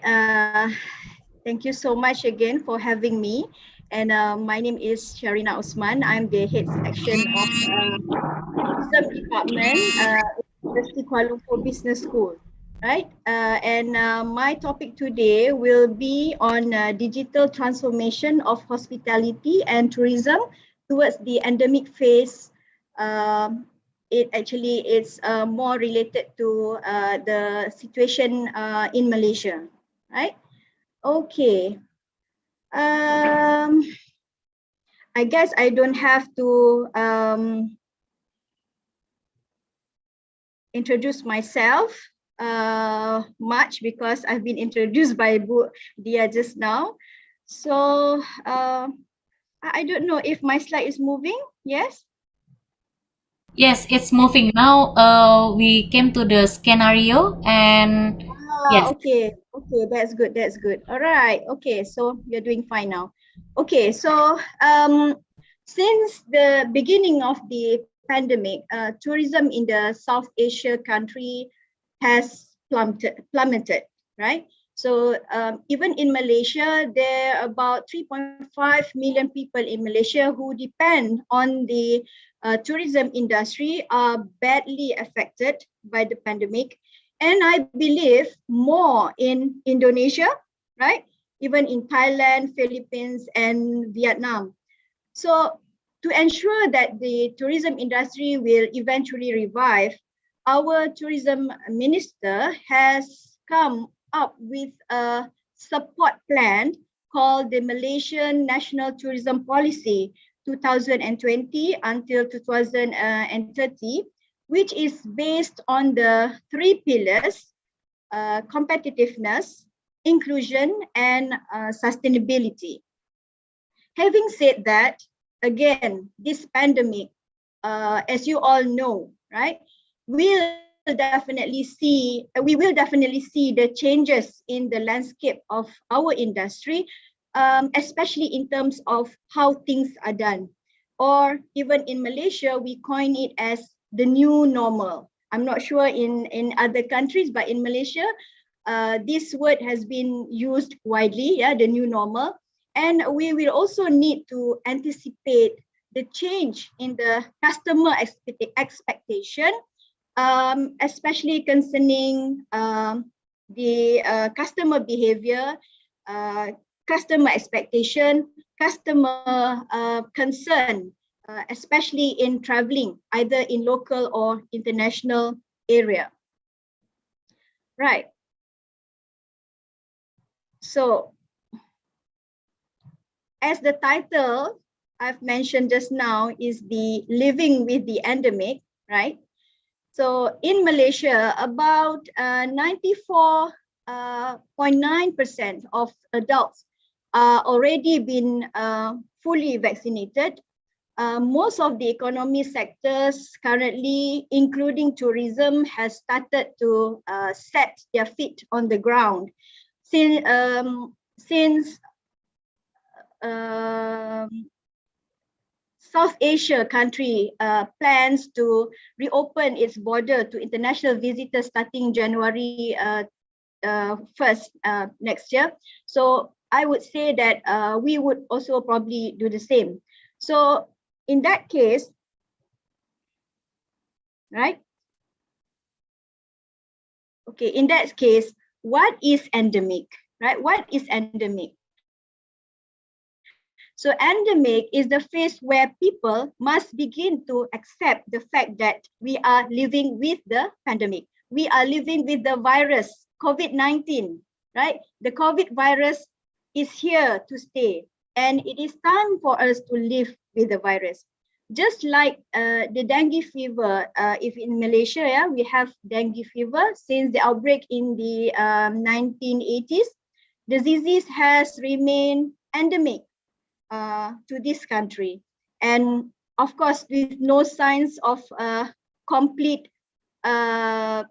Thank you so much again for having me. And my name is Sharina Usman. I'm the head section of tourism department, University Kuala Lumpur Business School. Right. And my topic today will be on digital transformation of hospitality and tourism towards the endemic phase. It actually is more related to the situation in Malaysia, right? Okay. I guess I don't have to introduce myself much because I've been introduced by Bu Dia just now. So I don't know if my slide is moving. Yes. Yes, it's moving now. We came to the scenario and yes. Okay. Okay, that's good. That's good. All right. Okay, so you're doing fine now. Okay, so since the beginning of the pandemic, tourism in the South Asia country has plummeted, right? So even in Malaysia, there are about 3.5 million people in Malaysia who depend on the tourism industry are badly affected by the pandemic. And I believe more in Indonesia, right? Even in Thailand, Philippines, and Vietnam. So to ensure that the tourism industry will eventually revive, our tourism minister has come up with a support plan called the Malaysian National Tourism Policy 2020 until 2030, which is based on the three pillars, competitiveness, inclusion, and sustainability. Having said that, again, this pandemic, as you all know, right, we will definitely see the changes in the landscape of our industry, especially in terms of how things are done. Or even in Malaysia, we coin it as the new normal. I'm not sure in other countries, but in Malaysia, this word has been used widely, yeah, the new normal. And we will also need to anticipate the change in the customer expectation, especially concerning the customer behavior, customer expectation, customer concern, especially in traveling, either in local or international area. Right. So, as the title I've mentioned just now is the living with the endemic, right? So in Malaysia, about 94.9% of adults are already been fully vaccinated. Most of the economy sectors currently, including tourism, has started to set their feet on the ground. Since South Asia country plans to reopen its border to international visitors starting January 1st next year. So I would say that we would also probably do the same. So in that case, right? Okay, in that case, what is endemic, right? What is endemic? So endemic is the phase where people must begin to accept the fact that we are living with the pandemic. We are living with the virus, COVID-19, right? The COVID virus is here to stay, and it is time for us to live with the virus. Just like the dengue fever, if in Malaysia, yeah, we have dengue fever since the outbreak in the 1980s, the disease has remained endemic to this country, and of course with no signs of complete what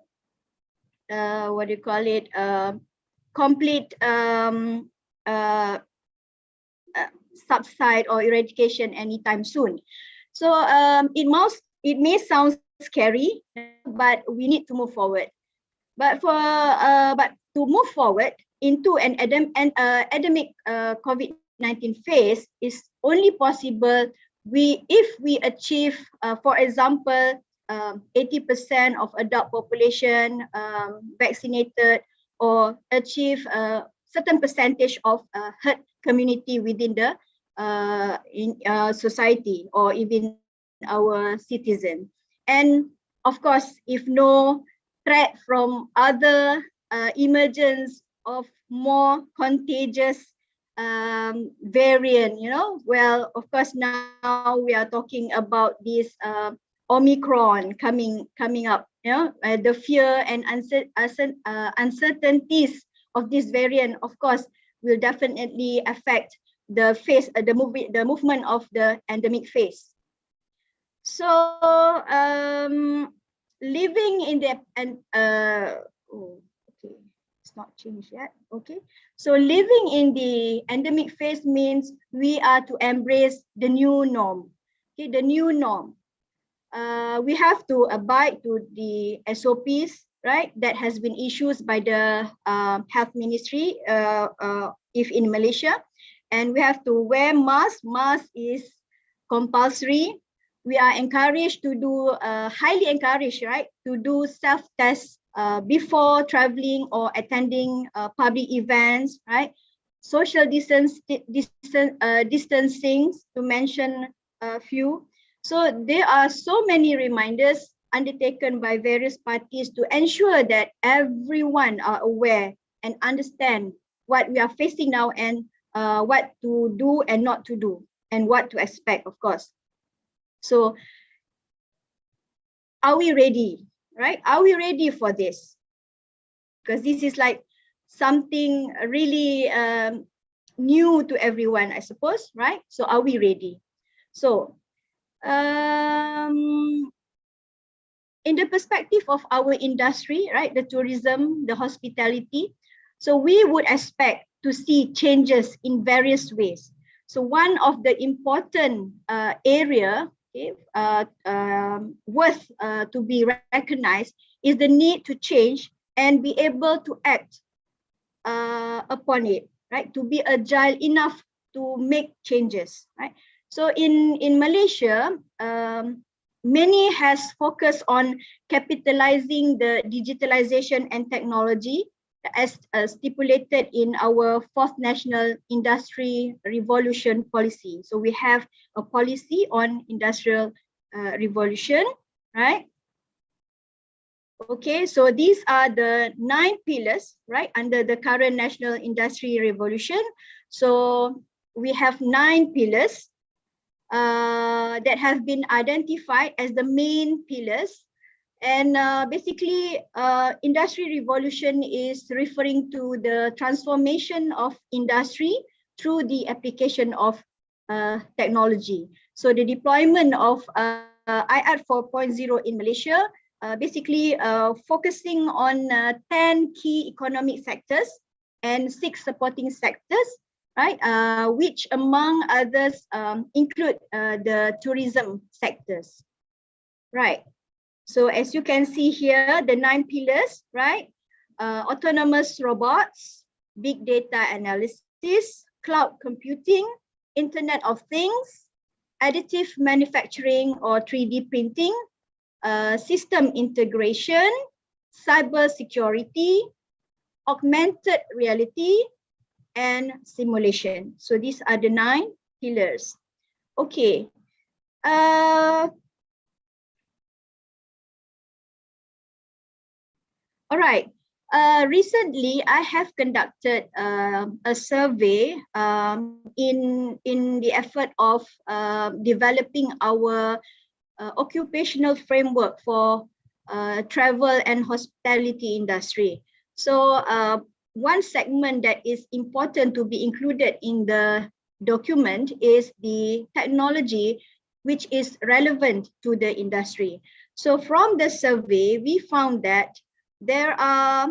do you call it, complete subside or eradication anytime soon. So it may sound scary, but we need to move forward. But to move forward into an endemic COVID-19 phase is only possible if we achieve, for example, 80% of adult population vaccinated, or achieve a certain percentage of herd community within the society or even our citizen. And of course, if no threat from other emergence of more contagious variant, well, of course, now we are talking about this Omicron coming up, the fear and uncertainties of this variant, of course, will definitely affect the phase, the movement of the endemic phase. So living in the okay, it's not changed yet. Okay, so living in the endemic phase means we are to embrace the new norm. Okay, the new norm. We have to abide to the SOPs, right, that has been issued by the Health Ministry if in Malaysia. And we have to wear mask. Mask is compulsory. We are encouraged to do, highly encouraged, right, to do self-test before traveling or attending public events, right? Social distancing, to mention a few. So there are so many reminders undertaken by various parties to ensure that everyone are aware and understand what we are facing now and what to do and not to do and what to expect, of course. So are we ready, right? Are we ready for this? Because this is like something really new to everyone, I suppose, right? So are we ready? So in the perspective of our industry, right, the tourism, the hospitality, so we would expect to see changes in various ways. So one of the important area, okay, worth to be recognized is the need to change and be able to act upon it, right? To be agile enough to make changes, right? So in Malaysia, many has focused on capitalizing the digitalization and technology as stipulated in our fourth national industry revolution policy. So we have a policy on industrial revolution, right? Okay, so these are the 9 pillars, right, under the current national industry revolution. So we have 9 pillars that have been identified as the main pillars. And basically, industry revolution is referring to the transformation of industry through the application of technology. So the deployment of IR 4.0 in Malaysia, basically focusing on 10 key economic sectors and 6 supporting sectors, right? Which among others include the tourism sectors, right? So as you can see here, the 9 pillars, right? Autonomous robots, big data analysis, cloud computing, Internet of Things, additive manufacturing or 3D printing, system integration, cyber security, augmented reality, and simulation. So these are the 9 pillars. Okay. All right. Recently, I have conducted a survey in the effort of developing our occupational framework for travel and hospitality industry. So one segment that is important to be included in the document is the technology which is relevant to the industry. So from the survey, we found that there are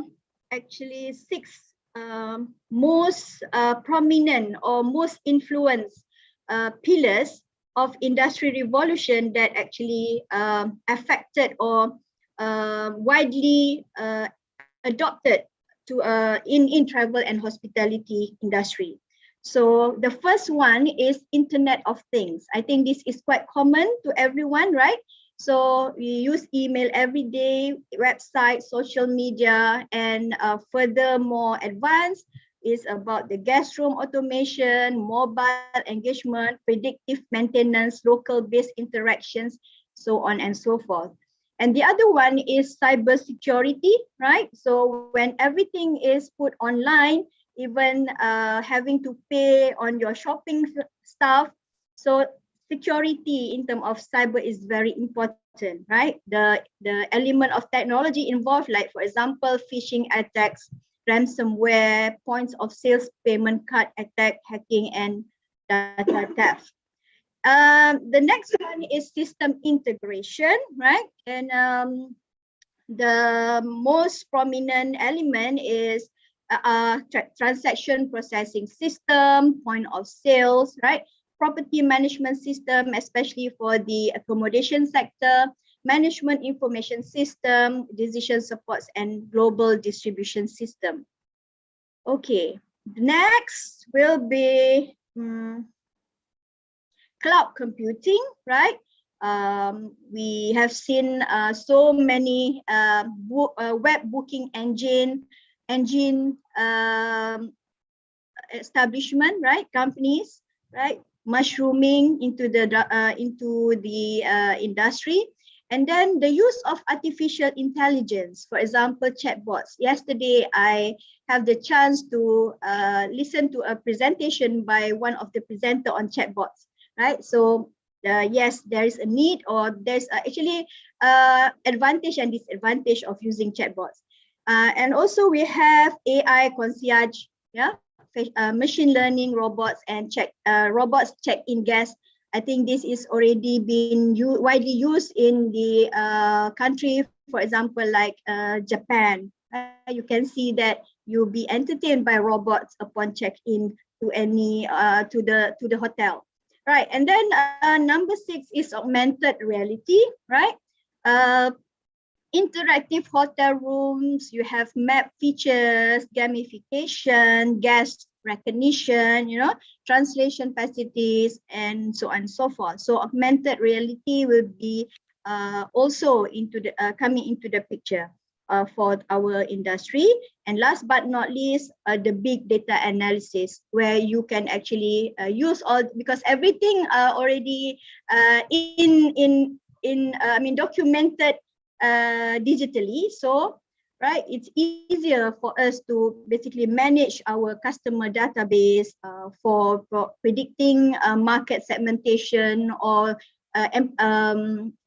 actually 6 most prominent or most influenced pillars of industry revolution that actually affected or widely adopted to in travel and hospitality industry. So the first one is Internet of Things. I think this is quite common to everyone, right? So we use email every day, website, social media, and furthermore advanced is about the guest room automation, mobile engagement, predictive maintenance, local-based interactions, so on and so forth. And the other one is cybersecurity, right? So when everything is put online, even having to pay on your shopping stuff, so security in terms of cyber is very important, right? The element of technology involved, like for example, phishing attacks, ransomware, points of sales, payment card attack, hacking, and data theft. The next one is system integration, right? And the most prominent element is transaction processing system, point of sales, right? Property management system, especially for the accommodation sector, management information system, decision supports, and global distribution system. Okay, next will be cloud computing, right? We have seen so many web booking engine establishment, right? Companies, right? Mushrooming into the industry. And then the use of artificial intelligence, for example, chatbots. Yesterday, I have the chance to listen to a presentation by one of the presenter on chatbots, right? So yes, there is a need, or there's actually advantage and disadvantage of using chatbots. And also we have AI concierge, yeah, machine learning robots and robots check-in guests. I think this is already been widely used in the country, for example, like Japan. You can see that you'll be entertained by robots upon check-in to any to the hotel, right? And then number 6 is augmented reality, right? Interactive hotel rooms, you have map features, gamification, guest recognition, translation facilities, and so on and so forth. So augmented reality will be also into the coming into the picture for our industry. And last but not least, the big data analysis, where you can actually use all, because everything already documented digitally. So right, it's easier for us to basically manage our customer database for predicting market segmentation or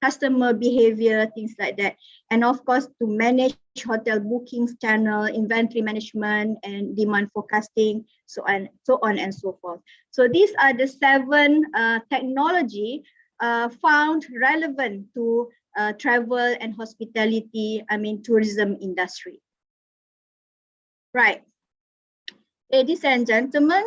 customer behavior, things like that. And of course, to manage hotel bookings channel, inventory management, and demand forecasting, so on and so forth. So these are the 7 technology found relevant to travel and hospitality, tourism industry. Right, ladies and gentlemen,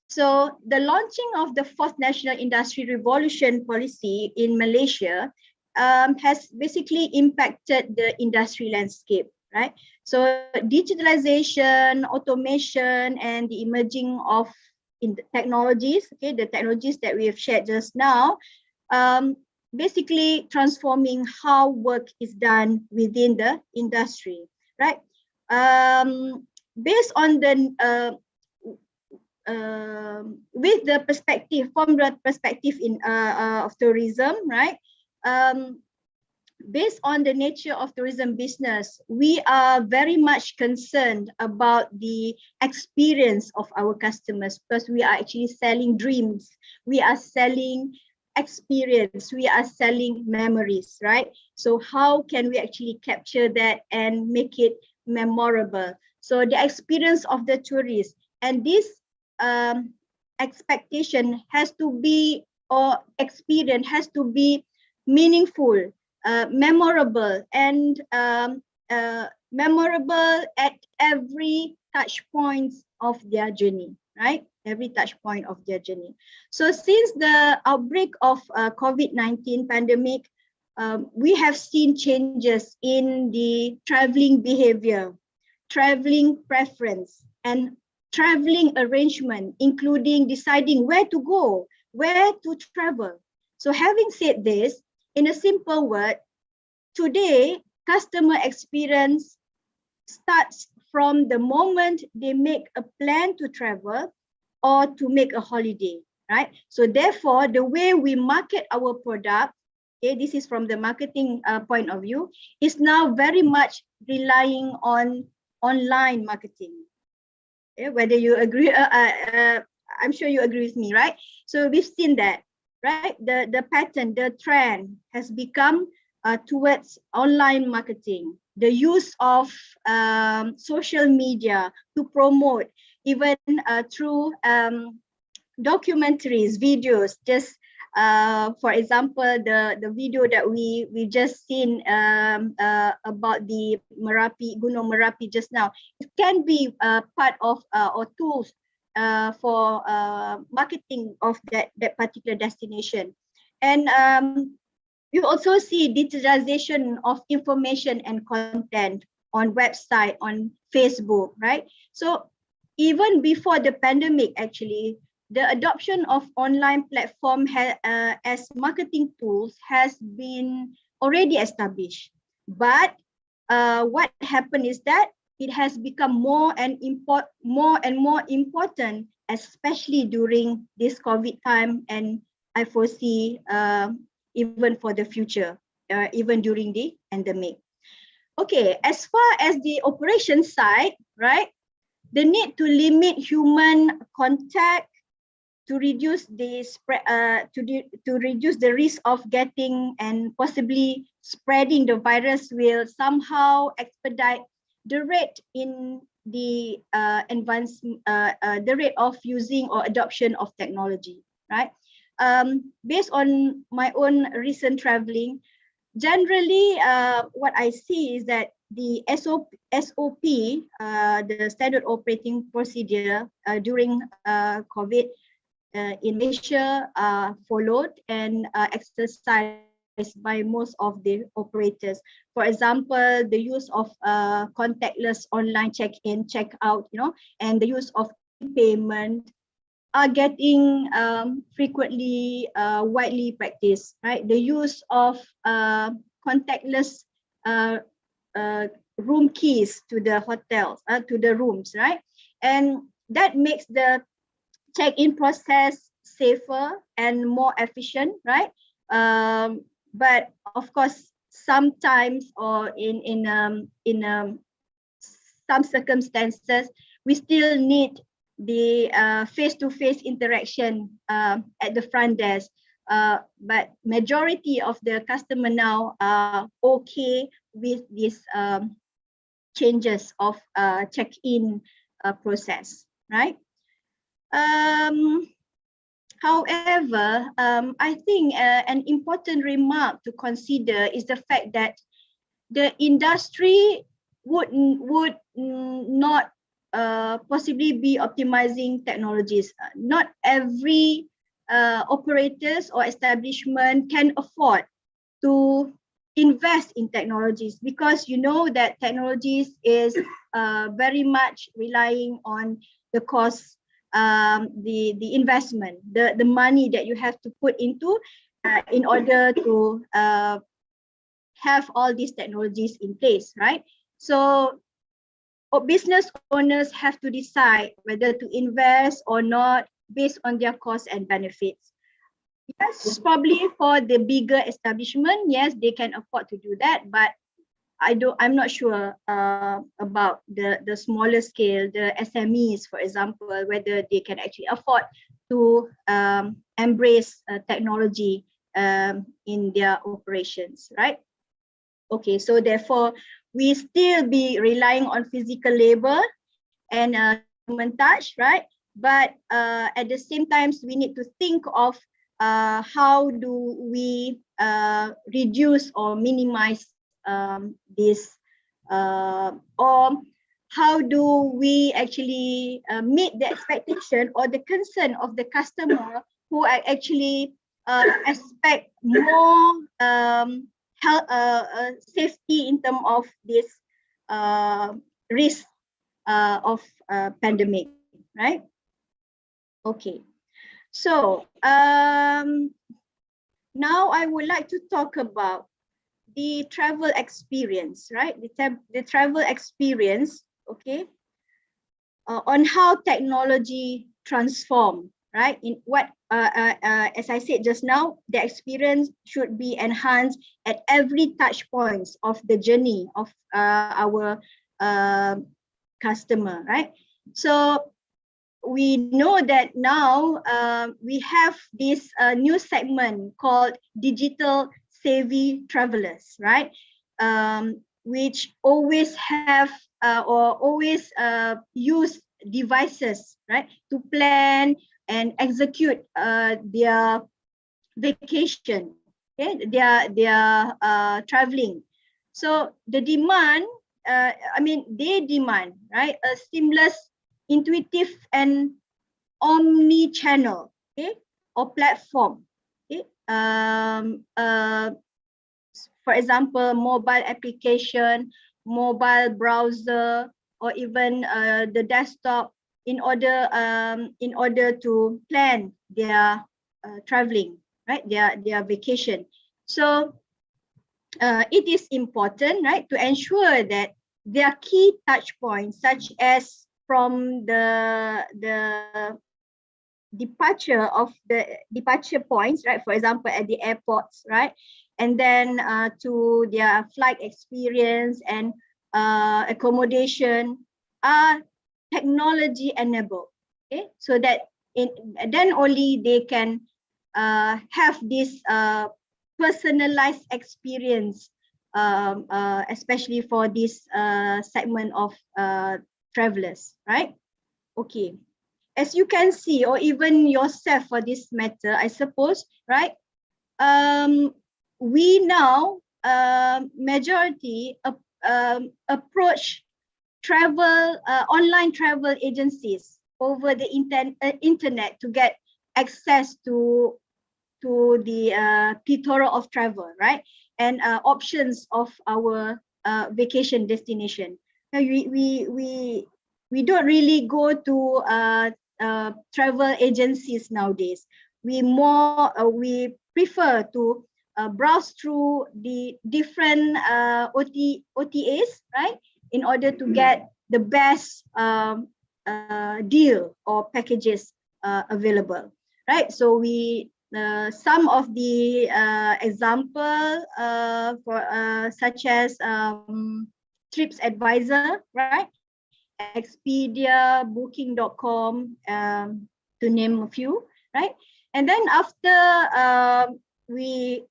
so the launching of the 4th National Industry Revolution policy in Malaysia has basically impacted the industry landscape, right? So digitalization, automation, and the emerging of technologies, okay, the technologies that we have shared just now, basically transforming how work is done within the industry, right? Based on the with the perspective, from the perspective of tourism, right? Based on the nature of tourism business, we are very much concerned about the experience of our customers, because we are actually selling dreams. We are selling experience, we are selling memories, right? So how can we actually capture that and make it memorable? So the experience of the tourist, and this expectation has to be, or experience has to be meaningful, memorable, and memorable at every touch points of their journey, right? Every touch point of their journey. So since the outbreak of COVID-19 pandemic, we have seen changes in the traveling behavior, traveling preference, and traveling arrangement, including deciding where to go, where to travel. So having said this, in a simple word, today, customer experience starts from the moment they make a plan to travel or to make a holiday, right? So therefore, the way we market our product, okay, this is from the marketing point of view, is now very much relying on online marketing. Okay, whether you agree, I'm sure you agree with me, right? So we've seen that, right? The pattern, the trend has become towards online marketing, the use of social media to promote, even through documentaries, videos. Just for example, the video that we just seen about the Gunung Merapi just now, it can be part of or tools for marketing of that particular destination. And you also see digitalization of information and content on website, on Facebook, right? So even before the pandemic, actually, the adoption of online platform as marketing tools has been already established. But what happened is that it has become more and more important, especially during this COVID time, and I foresee even for the future, even during the pandemic. Okay, as far as the operation side, right, the need to limit human contact to reduce the spread, to reduce the risk of getting and possibly spreading the virus will somehow expedite the rate in the the rate of using or adoption of technology, right? Based on my own recent traveling, generally, what I see is that the SOP, the standard operating procedure during COVID in Malaysia followed and exercised by most of the operators. For example, the use of contactless online check-in, check-out, and the use of payment are getting frequently widely practiced, right? The use of contactless room keys to the hotels, to the rooms, right? And that makes the check-in process safer and more efficient, right? But of course, sometimes or in some circumstances, we still need the face-to-face interaction at the front desk. But majority of the customer now are okay with these changes of check-in process, right? However, I think an important remark to consider is the fact that the industry would not possibly be optimizing technologies. Not every operators or establishment can afford to invest in technologies, because you know that technologies is very much relying on the cost, the investment, the money that you have to put into in order to have all these technologies in place, right? So business owners have to decide whether to invest or not based on their costs and benefits. Yes, probably for the bigger establishment, yes, they can afford to do that, but I'm not sure about the smaller scale, the SMEs, for example, whether they can actually afford to embrace technology in their operations, right? Okay, so therefore, we still be relying on physical labor and human touch, right? But at the same time, we need to think of how do we reduce or minimize this, or how do we actually meet the expectation or the concern of the customer who actually expect more health, safety in terms of this risk of pandemic, right? Okay, so now I would like to talk about the travel experience, right? The travel experience, okay, on how technology transform, right? In what, as I said just now, the experience should be enhanced at every touch points of the journey of our customer, right? So we know that now we have this new segment called digital savvy travelers, right? Which always have or always use devices, right, to plan and execute their vacation, okay, their traveling. So the demand, they demand, right, a seamless, intuitive, and omni-channel, okay, or platform, okay, for example, mobile application, mobile browser, or even the desktop in order to plan their traveling, right? Their vacation. So it is important, right, to ensure that their key touch points, such as from the departure points, right? For example, at the airports, right? And then to their flight experience and accommodation are technology enabled. Okay, so that then only they can have this personalized experience, especially for this segment of travelers, right? Okay. As you can see, or even yourself for this matter, I suppose, right? We now majority approach online travel agencies over the internet to get access to the plethora of travel, right? And options of our vacation destination. Now we don't really go to travel agencies nowadays. We prefer to browse through the different OTAs, right, in order to get the best deal or packages available, right? So we some of the example for such as Trips Advisor, right? Expedia, Booking.com, to name a few, right? And then after we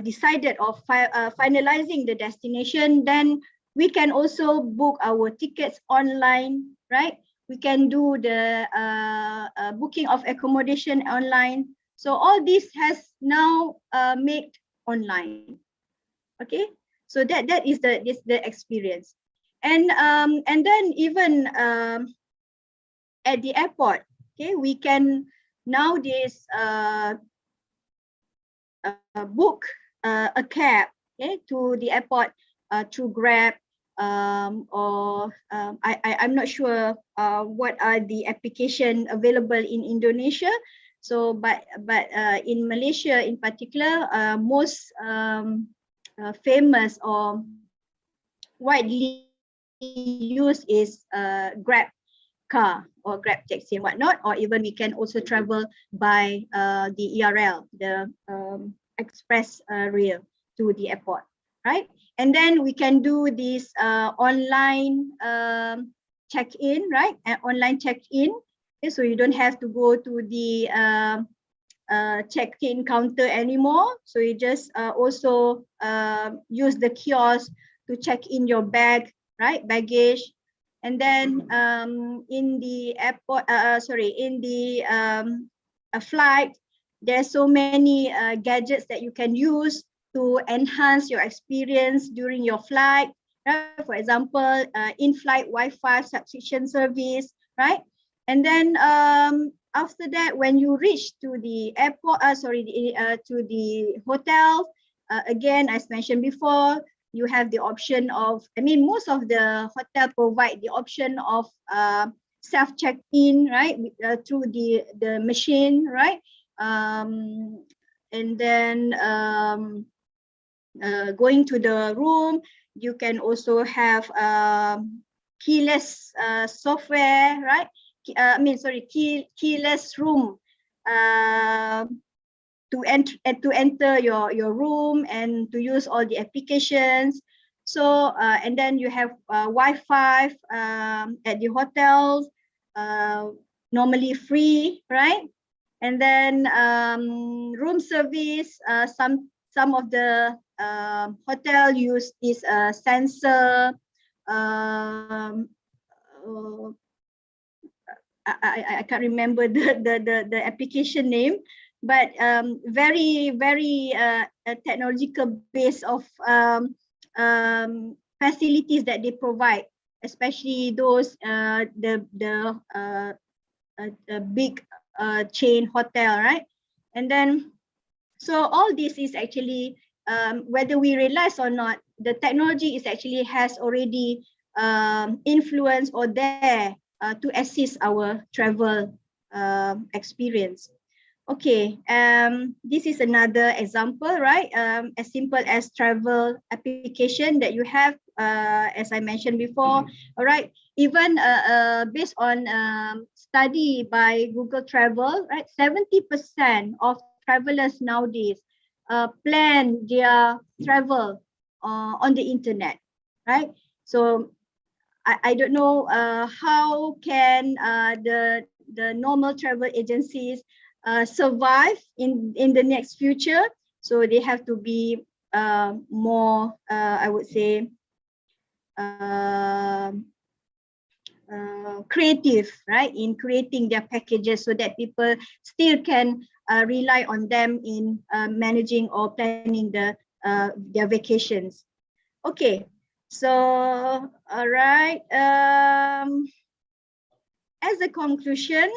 decided of finalizing the destination, then we can also book our tickets online, right? We can do the booking of accommodation online. So all this has now made online. Okay, so that is the experience. And then even at the airport, okay, we can nowadays book a cab, okay, to the airport through Grab, or I'm not sure what are the application available in Indonesia. So but in Malaysia in particular, most famous or widely used is Grab car or Grab taxi and whatnot, or even we can also travel by the ERL, the express rail to the airport, right? And then we can do this online check-in, right? Online check-in. Okay, so you don't have to go to the check-in counter anymore. So you just also use the kiosk to check in your bag, right? Baggage. And then in the airport, in the flight, there's so many gadgets that you can use to enhance your experience during your flight, right? For example, in-flight Wi-Fi subscription service, right? And then after that, when you reach to the airport, to the hotel, again, as mentioned before, you have the option of, most of the hotel provide the option of self check-in, right, through the machine, right? And then going to the room, you can also have keyless software, right? Keyless room to enter your room and to use all the applications. So and then you have Wi-Fi at the hotels, normally free, right? And then room service. Some of the hotel use this sensor. I can't remember the application name, but very technological base of facilities that they provide, especially those the big chain hotel, right? And then so all this is actually whether we realize or not, the technology is actually has already influence or there to assist our travel experience. Okay, this is another example, right? As simple as travel application that you have, as I mentioned before. All right, even based on study by Google Travel, right? 70% of travelers nowadays plan their travel on the internet, right? So I don't know how can the normal travel agencies survive in the next future. So they have to be more, I would say, creative, right, in creating their packages so that people still can rely on them in managing or planning their vacations. Okay, so all right. As a conclusion,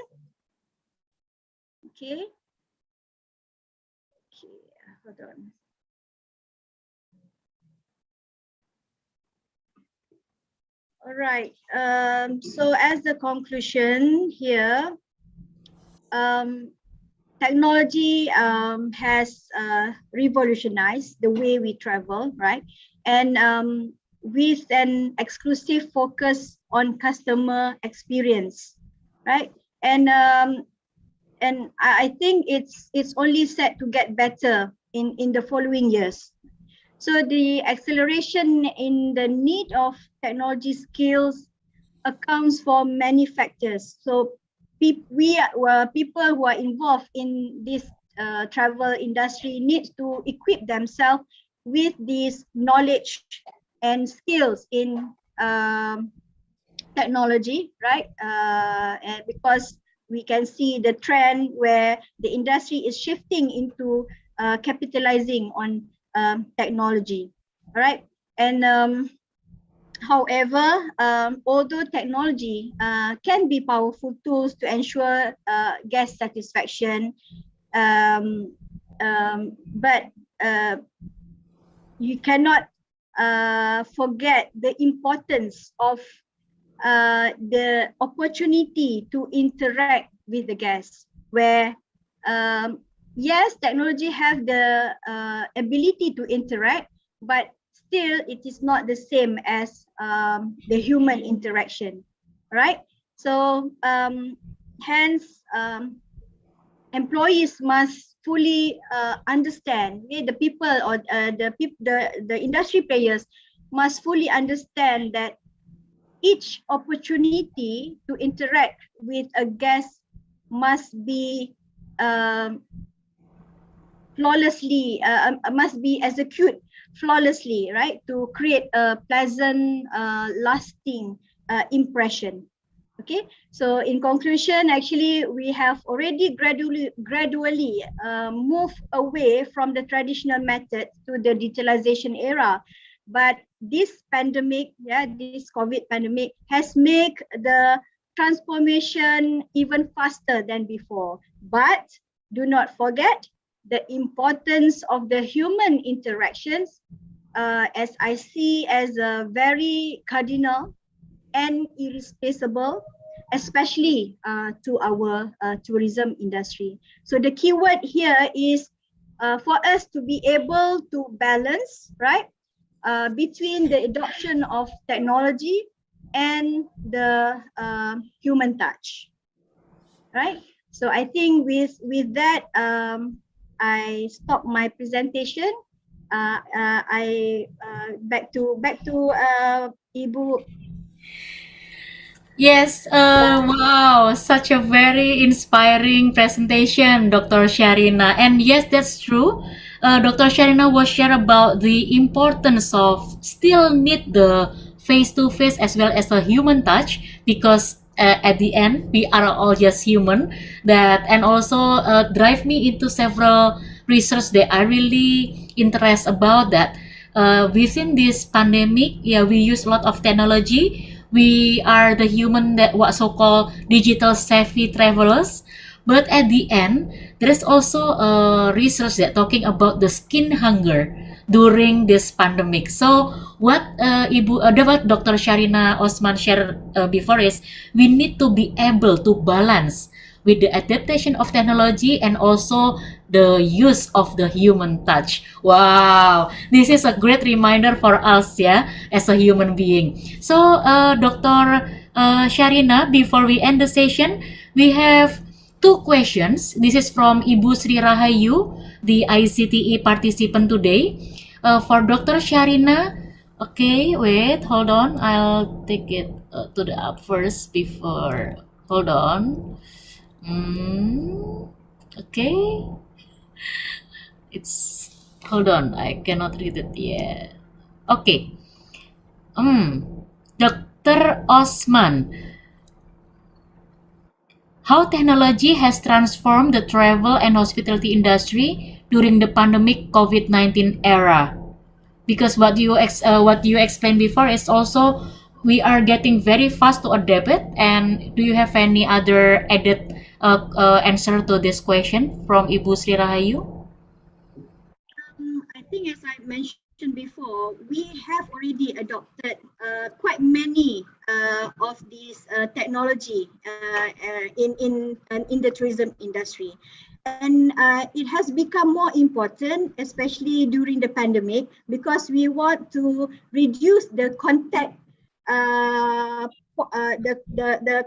okay, hold on. All right. So as the conclusion here, technology has revolutionized the way we travel, right? And with an exclusive focus on customer experience, right? And I think it's only set to get better in the following years. So the acceleration in the need of technology skills accounts for many factors. So people who are involved in this travel industry need to equip themselves with this knowledge and skills in technology, right? And because we can see the trend where the industry is shifting into capitalizing on technology, all right? And however, although technology can be powerful tools to ensure guest satisfaction, but you cannot forget the importance of the opportunity to interact with the guests, where yes, technology have the ability to interact, but still it is not the same as the human interaction, right? So hence employees must fully understand, the people or the industry players must fully understand that each opportunity to interact with a guest must be flawlessly, must be executed flawlessly, right, to create a pleasant, lasting impression. Okay, so in conclusion, actually, we have already gradually moved away from the traditional method to the digitalization era. But this pandemic, this COVID pandemic has made the transformation even faster than before. But do not forget the importance of the human interactions, as I see as a very cardinal and irreplaceable, especially to our tourism industry. So the keyword here is for us to be able to balance, right, between the adoption of technology and the human touch, right? So I think with that, I stop my presentation. I back to Ibu. Yes, wow, such a very inspiring presentation, Dr. Sharina. And yes, that's true. Dr. Sharina was share about the importance of still need the face-to-face as well as a human touch, because at the end we are all just human. That and also drive me into several research that I really interest about that. Within this pandemic, yeah, we use a lot of technology. We are the human that what so-called digital savvy travelers, but at the end there is also research that talking about the skin hunger, during this pandemic. So what what Dr. Sharina Osman shared before is we need to be able to balance with the adaptation of technology and also the use of the human touch. Wow, this is a great reminder for us, yeah, as a human being. So, Dr. Sharina, before we end the session, we have two questions. This is from Ibu Sri Rahayu, the ICTE participant today. For Dr. Sharina, okay, wait, hold on. I'll take it to the up first before. Hold on. Okay. It's hold on. I cannot read it yet. Okay. Dr. Osman, how technology has transformed the travel and hospitality industry during the pandemic COVID-19 era? Because what you explained before is also we are getting very fast to adapt it. And do you have any other added answer to this question from Ibu Sri Rahayu? I think as I mentioned before, we have already adopted quite many of these technology in the tourism industry. And it has become more important, especially during the pandemic, because we want to reduce the contact, the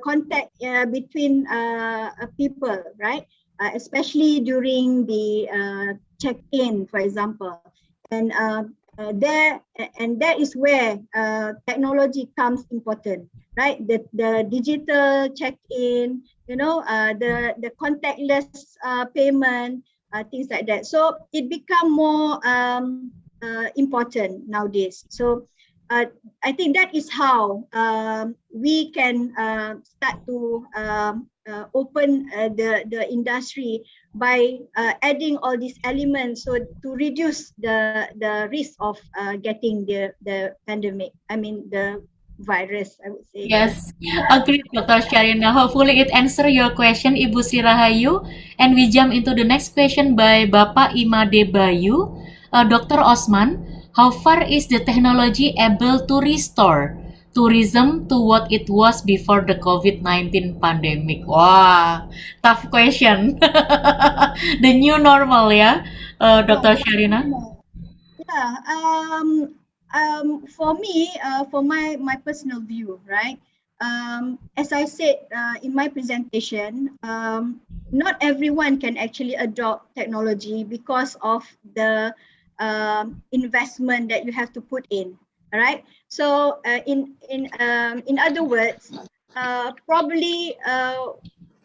contact between people, right? Especially during the check-in, for example, and that is where technology comes important, right? The digital check-in, the contactless payment, things like that. So it become more important nowadays. So I think that is how we can start to open the industry by adding all these elements, so to reduce the risk of getting the pandemic. I mean the virus, I would say. Yes, agreed, Dr. Sharina. Hopefully it answer your question, Ibu Sri Rahayu. And we jump into the next question by Bapak Imade Bayu. Dr. Osman, how far is the technology able to restore tourism to what it was before the COVID-19 pandemic? Wah, tough question. The new normal, ya, Dr. Sharina? Yeah, for me, for my personal view, right? As I said in my presentation, not everyone can actually adopt technology because of the investment that you have to put in. All right. So in other words, probably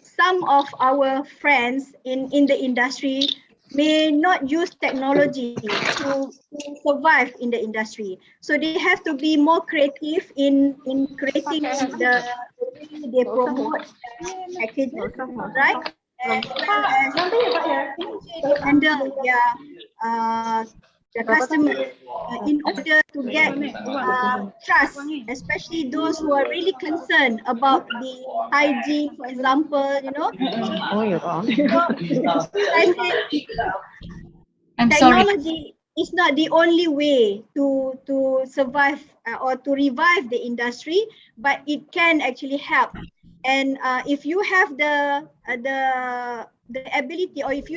some of our friends in the industry may not use technology to survive in the industry. So they have to be more creative in creating the way they promote packages, right? As well as handle the customer in order to get trust, especially those who are really concerned about the hygiene, for example, I'm sorry. technology is not the only way to survive or to revive the industry, but it can actually help. And if you have the ability, or if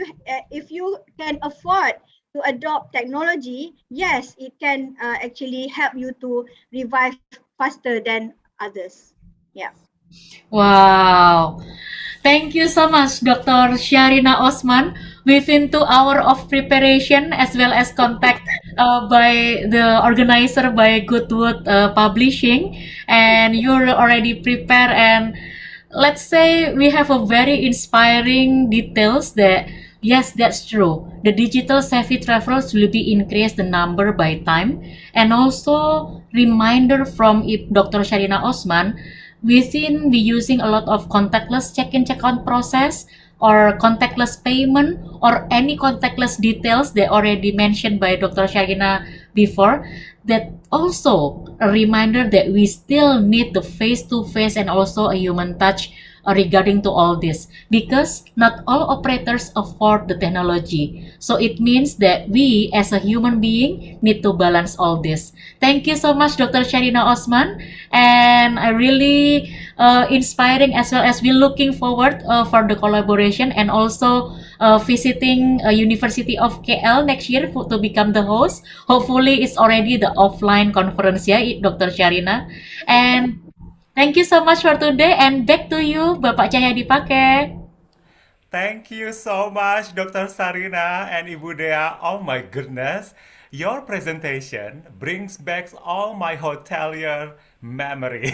you can afford to adopt technology, yes, it can actually help you to revive faster than others. Yeah. Wow. Thank you so much, Dr. Sharina Osman. Within 2 hours of preparation as well as contact by the organizer by Goodwood Publishing, and you're already prepared, and let's say we have a very inspiring details that yes, that's true. The digital savvy travelers will be increased the number by time, and also reminder from Dr. Sharina Osman, within we using a lot of contactless check-in check-out process or contactless payment or any contactless details they already mentioned by Dr. Sharina before, that also a reminder that we still need the face-to-face and also a human touch regarding to all this, because not all operators afford the technology. So it means that we as a human being need to balance all this. Thank you so much, Dr. Sharina Osman, and I really inspiring, as well as we looking forward for the collaboration, and also visiting University of KL next year to become the host. Hopefully it's already the offline conference, yeah, Dr. Sharina. And thank you so much for today, and back to you, Bapak Cahyadi Pake. Thank you so much, Dr. Sarina and Ibu Dea. Oh my goodness, your presentation brings back all my hotelier memory.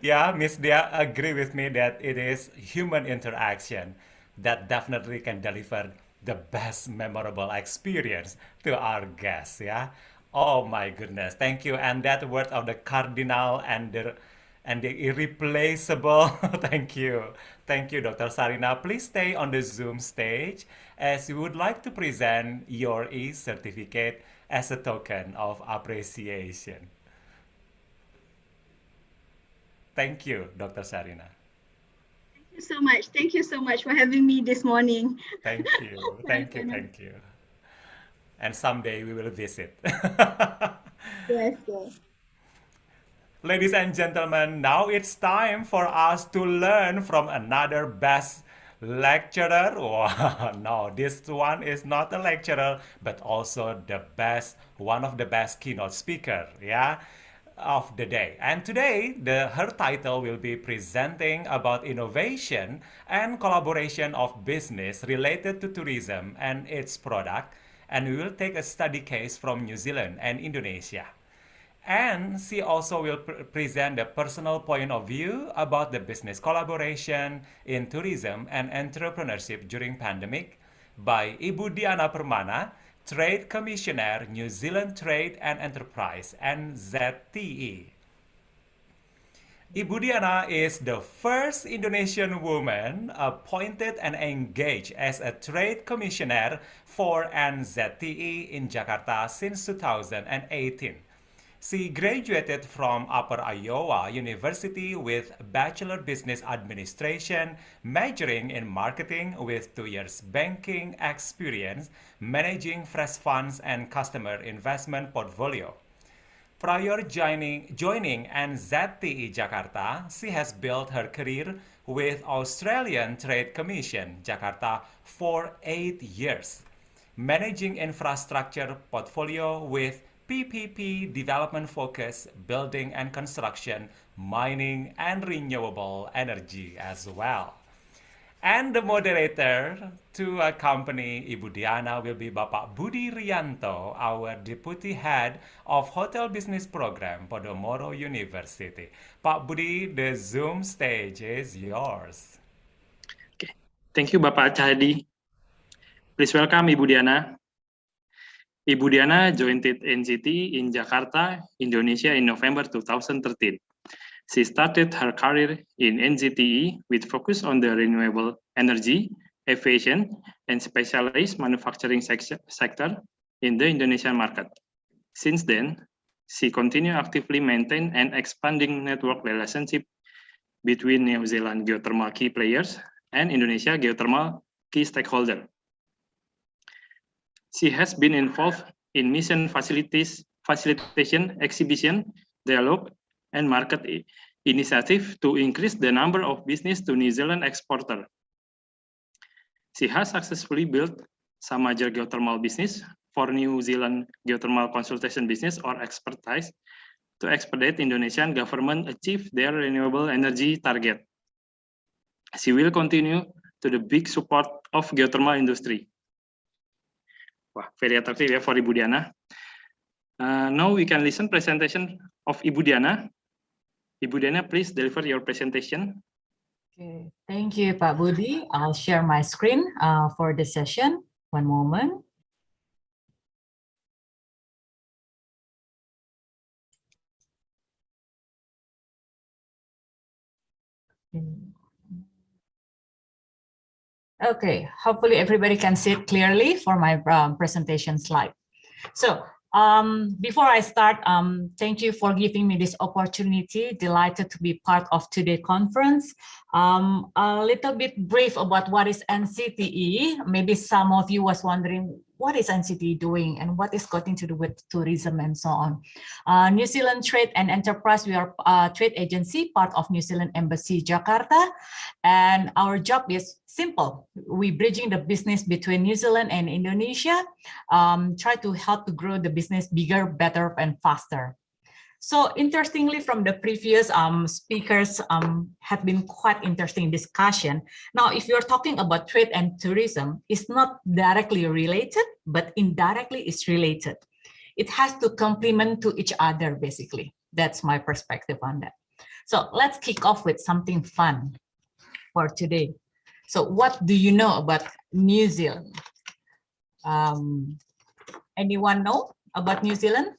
Yeah, Miss Dea agree with me that it is human interaction that definitely can deliver the best memorable experience to our guests. Yeah. Oh my goodness, thank you. And that word of the cardinal and the irreplaceable. Thank you, Dr. Sarina. Please stay on the Zoom stage as we would like to present your e-certificate as a token of appreciation. Thank you, Dr. Sarina. Thank you so much. Thank you so much for having me this morning. Thank you, thank you. And someday we will visit. Yes, yes. Ladies and gentlemen, now it's time for us to learn from another best lecturer. Oh, no, this one is not a lecturer, but also the best, one of the best keynote speaker, yeah, of the day. And today, her title will be presenting about innovation and collaboration of business related to tourism and its product. And we will take a study case from New Zealand and Indonesia. And she also will present the personal point of view about the business collaboration in tourism and entrepreneurship during pandemic by Ibu Diana Permana, Trade Commissioner, New Zealand Trade and Enterprise, NZTE. Ibu Diana is the first Indonesian woman appointed and engaged as a Trade Commissioner for NZTE in Jakarta since 2018. She graduated from Upper Iowa University with Bachelor Business Administration, majoring in marketing with 2 years banking experience, managing fresh funds and customer investment portfolio. Prior joining NZTE Jakarta, she has built her career with Australian Trade Commission Jakarta for 8 years, managing infrastructure portfolio with PPP development focus, building and construction, mining, and renewable energy as well. And the moderator to accompany Ibu Diana will be Bapak Budi Rianto, our Deputy Head of Hotel Business Program, Podomoro University. Pak Budi, the Zoom stage is yours. Okay. Thank you, Bapak Cahyadi. Please welcome Ibu Diana. Ibu Diana joined NCT in Jakarta, Indonesia in November 2013. She started her career in NCTE with focus on the renewable energy, aviation, and specialized manufacturing sector in the Indonesian market. Since then, she continued actively maintain and expanding network relationship between New Zealand geothermal key players and Indonesia geothermal key stakeholder. She has been involved in mission facilitation, exhibition, dialogue, and market initiative to increase the number of business to New Zealand exporter. She has successfully built some major geothermal business for New Zealand geothermal consultation business or expertise to expedite Indonesian government achieve their renewable energy target. She will continue to the big support of geothermal industry. Wow, very attractive for Ibu Diana. Now we can listen presentation of Ibu Diana. Ibu Diana, please deliver your presentation. Okay, thank you, Pak Budi. I'll share my screen for the session. One moment. Okay, hopefully everybody can see it clearly for my presentation slide. So Before I start, thank you for giving me this opportunity. Delighted to be part of today's conference. A little bit brief about what is NCTE. Maybe some of you was wondering, what is NCTE doing and what is got to do with tourism and so on. New Zealand Trade and Enterprise, we are a trade agency, part of New Zealand Embassy Jakarta. And our job is simple. We bridging the business between New Zealand and Indonesia, try to help to grow the business bigger, better, and faster. So interestingly, from the previous speakers have been quite interesting discussion. Now, if you're talking about trade and tourism, it's not directly related, but indirectly it's related. It has to complement to each other, basically. That's my perspective on that. So let's kick off with something fun for today. So what do you know about New Zealand? Anyone know about New Zealand?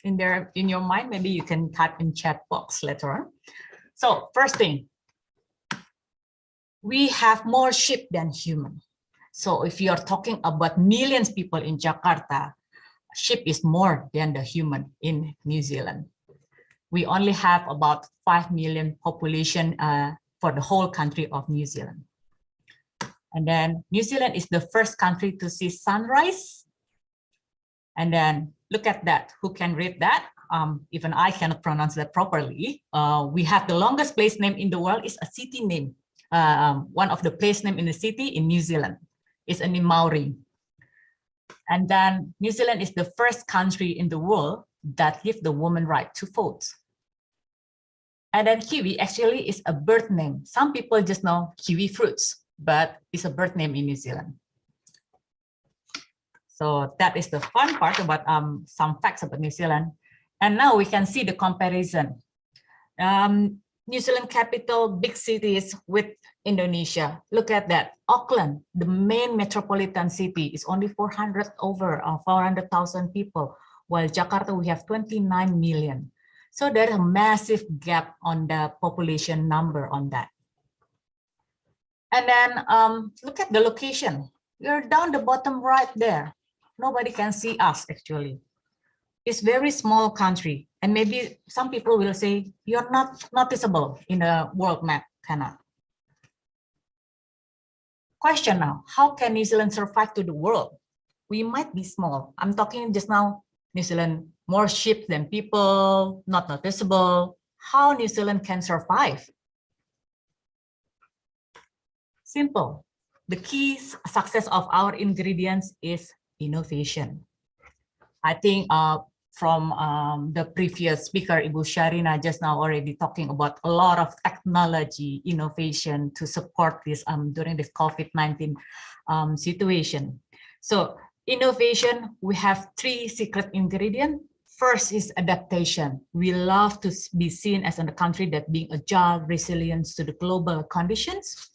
In your mind, maybe you can type in chat box later on. So first thing, we have more sheep than human. So if you are talking about millions of people in Jakarta, sheep is more than the human in New Zealand. We only have about 5 million population for the whole country of New Zealand. And then New Zealand is the first country to see sunrise. And then look at that. Who can read that? Even I cannot pronounce that properly. We have the longest place name in the world is a city name. One of the place name in the city in New Zealand is a Maori. And then New Zealand is the first country in the world that give the woman right to vote. And then kiwi actually is a bird name. Some people just know kiwi fruits, but it's a bird name in New Zealand. So that is the fun part about some facts about New Zealand. And now we can see the comparison. New Zealand capital, big cities with Indonesia. Look at that. Auckland, the main metropolitan city, is only 400,000 people, while Jakarta, we have 29 million. So there's a massive gap on the population number on that. And then look at the location. We're down the bottom right there. Nobody can see us actually. It's very small country. And maybe some people will say, you're not noticeable in a world map, cannot. Question now, how can New Zealand survive to the world? We might be small. I'm talking just now, New Zealand, more sheep than people, not noticeable. How New Zealand can survive? Simple. The key success of our ingredients is innovation. I think from the previous speaker, Ibu Sharina, just now already talking about a lot of technology innovation to support this during this COVID-19 situation. So innovation, we have 3 secret ingredients. First is adaptation. We love to be seen as a country that being agile, resilient to the global conditions.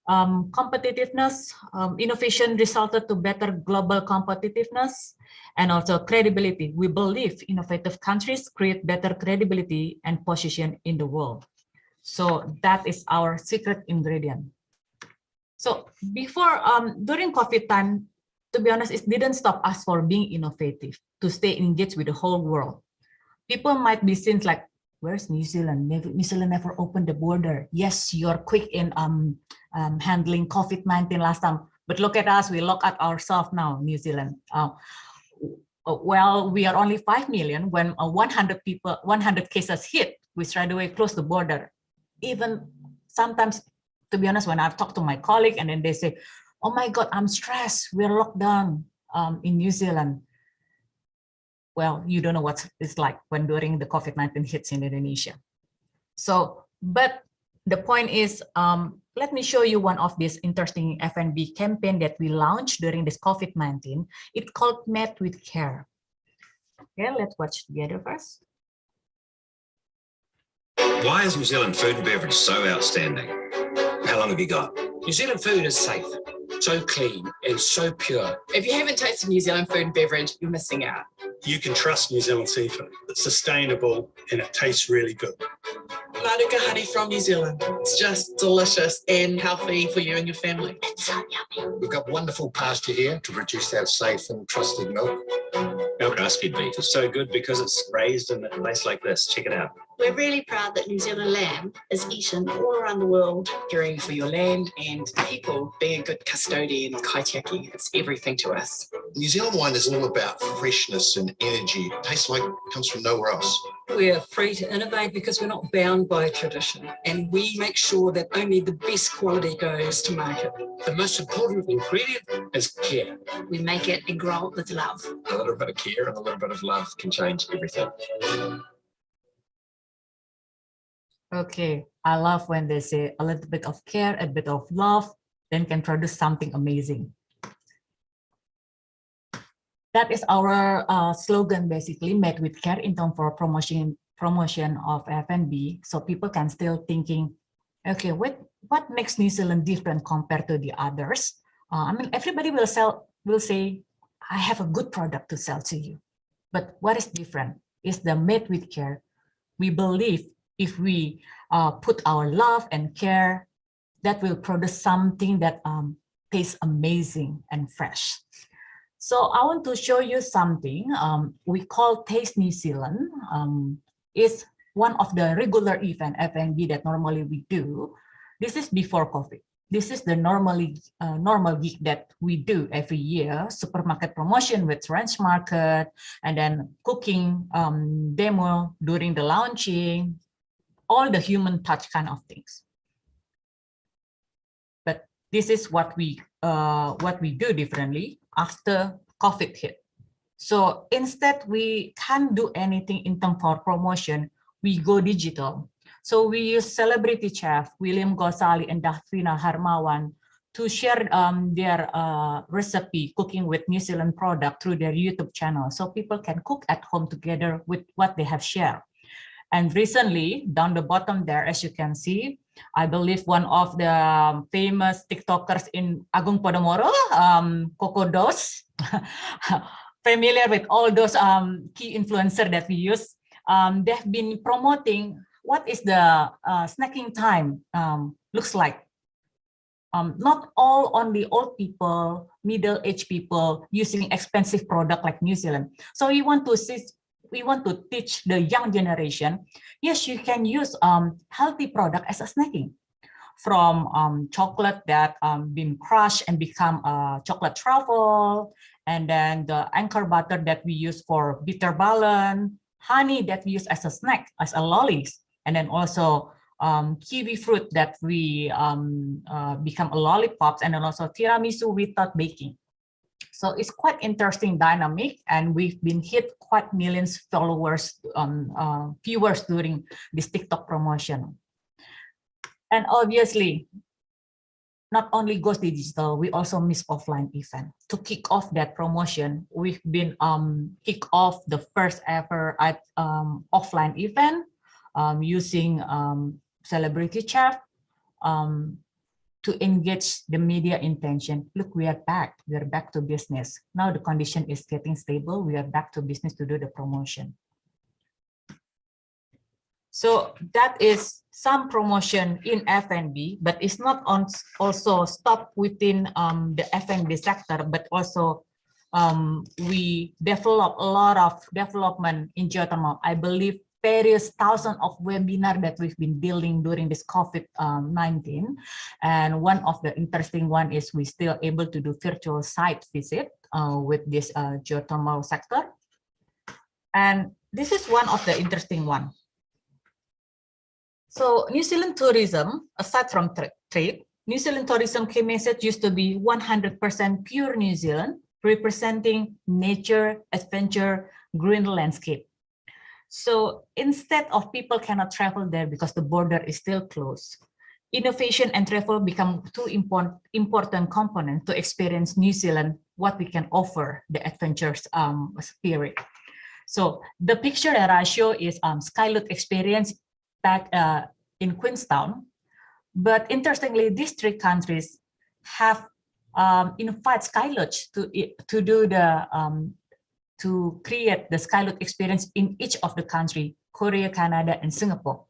Competitiveness, innovation resulted to better global competitiveness, and also credibility. We believe innovative countries create better credibility and position in the world. So that is our secret ingredient. So before, during COVID time, to be honest, it didn't stop us for being innovative, to stay engaged with the whole world. People might be seen like, where's New Zealand? New Zealand never opened the border. Yes, you're quick in handling COVID-19 last time, but look at us, we look at ourselves now, New Zealand. Well, we are only 5 million. When 100 cases hit, we straight away close the border. Even sometimes, to be honest, when I've talked to my colleague and then they say, oh my God, I'm stressed, we're locked down in New Zealand. Well, you don't know what it's like when during the COVID-19 hits in Indonesia. So, but the point is, let me show you one of these interesting F&B campaign that we launched during this COVID-19. It's called Met with Care. Okay, let's watch together first. Why is New Zealand food and beverage so outstanding? How long have you got? New Zealand food is safe, so clean and so pure. If you haven't tasted New Zealand food and beverage, you're missing out. You can trust New Zealand seafood. It's sustainable and it tastes really good. Manuka honey from New Zealand. It's just delicious and healthy for you and your family. It's so yummy. We've got wonderful pasture here to produce that safe and trusted milk. Our grass-fed beef is so good because it's raised in a place like this. Check it out. We're really proud that New Zealand lamb is eaten all around the world. Caring for your land and people, being a good custodian of kaitiaki, it's everything to us. New Zealand wine is all about freshness and energy. It tastes like it comes from nowhere else. We're free to innovate because we're not bound by tradition, and we make sure that only the best quality goes to market. The most important ingredient is care. We make it and grow it with love. A little bit of care and a little bit of love can change everything. Okay, I love when they say a little bit of care, a bit of love, then can produce something amazing. That is our slogan, basically, made with care in terms for promotion of F&B. So people can still thinking, okay, what makes New Zealand different compared to the others? I mean, everybody will say, I have a good product to sell to you. But what is different is the made with care. We believe if we put our love and care, that will produce something that tastes amazing and fresh. So I want to show you something we call Taste New Zealand. It's one of the regular event F&B that normally we do. This is before COVID. This is the normal gig that we do every year, supermarket promotion with ranch market, and then cooking demo during the launching, all the human touch kind of things. But this is what we do differently after COVID hit. So instead, we can't do anything in terms of promotion. We go digital. So we use celebrity chef William Gosali and Davina Harmawan to share their recipe cooking with New Zealand product through their YouTube channel, so people can cook at home together with what they have shared. And recently, down the bottom there, as you can see, I believe one of the famous TikTokers in Agung Podomoro, Coco Dos, familiar with all those key influencers that we use. They've been promoting what is the snacking time looks like. Not only old people, middle-aged people using expensive product like New Zealand. So we want to teach the young generation, yes, you can use healthy product as a snacking. From chocolate that been crushed and become chocolate truffle, and then the anchor butter that we use for bitter balance, honey that we use as a snack, as a lollies, and then also kiwi fruit that we become a lollipops, and then also tiramisu without baking. So it's quite interesting dynamic, and we've been hit quite millions followers, viewers during this TikTok promotion. And obviously, not only goes digital, we also miss offline event. To kick off that promotion, we've been kick off the first ever offline event using celebrity chef to engage the media intention. Look, we are back. We are back to business. Now the condition is getting stable. We are back to business to do the promotion. So that is some promotion in F&B, but it's not also stop within the F&B sector, but also we develop a lot of development in geothermal. I believe various thousands of webinars that we've been building during this COVID-19. And one of the interesting one is we still able to do virtual site visit with this geothermal sector. And this is one of the interesting one. So New Zealand tourism, aside from trade, New Zealand tourism key message used to be 100% pure New Zealand, representing nature, adventure, green landscape. So instead of people cannot travel there because the border is still closed, innovation and travel become two important components to experience New Zealand, what we can offer the adventures spirit. So the picture that I show is Skyloot experience back in Queenstown. But interestingly, these three countries have invited Skyloot to do the to create the Skyloot experience in each of the country, Korea, Canada, and Singapore.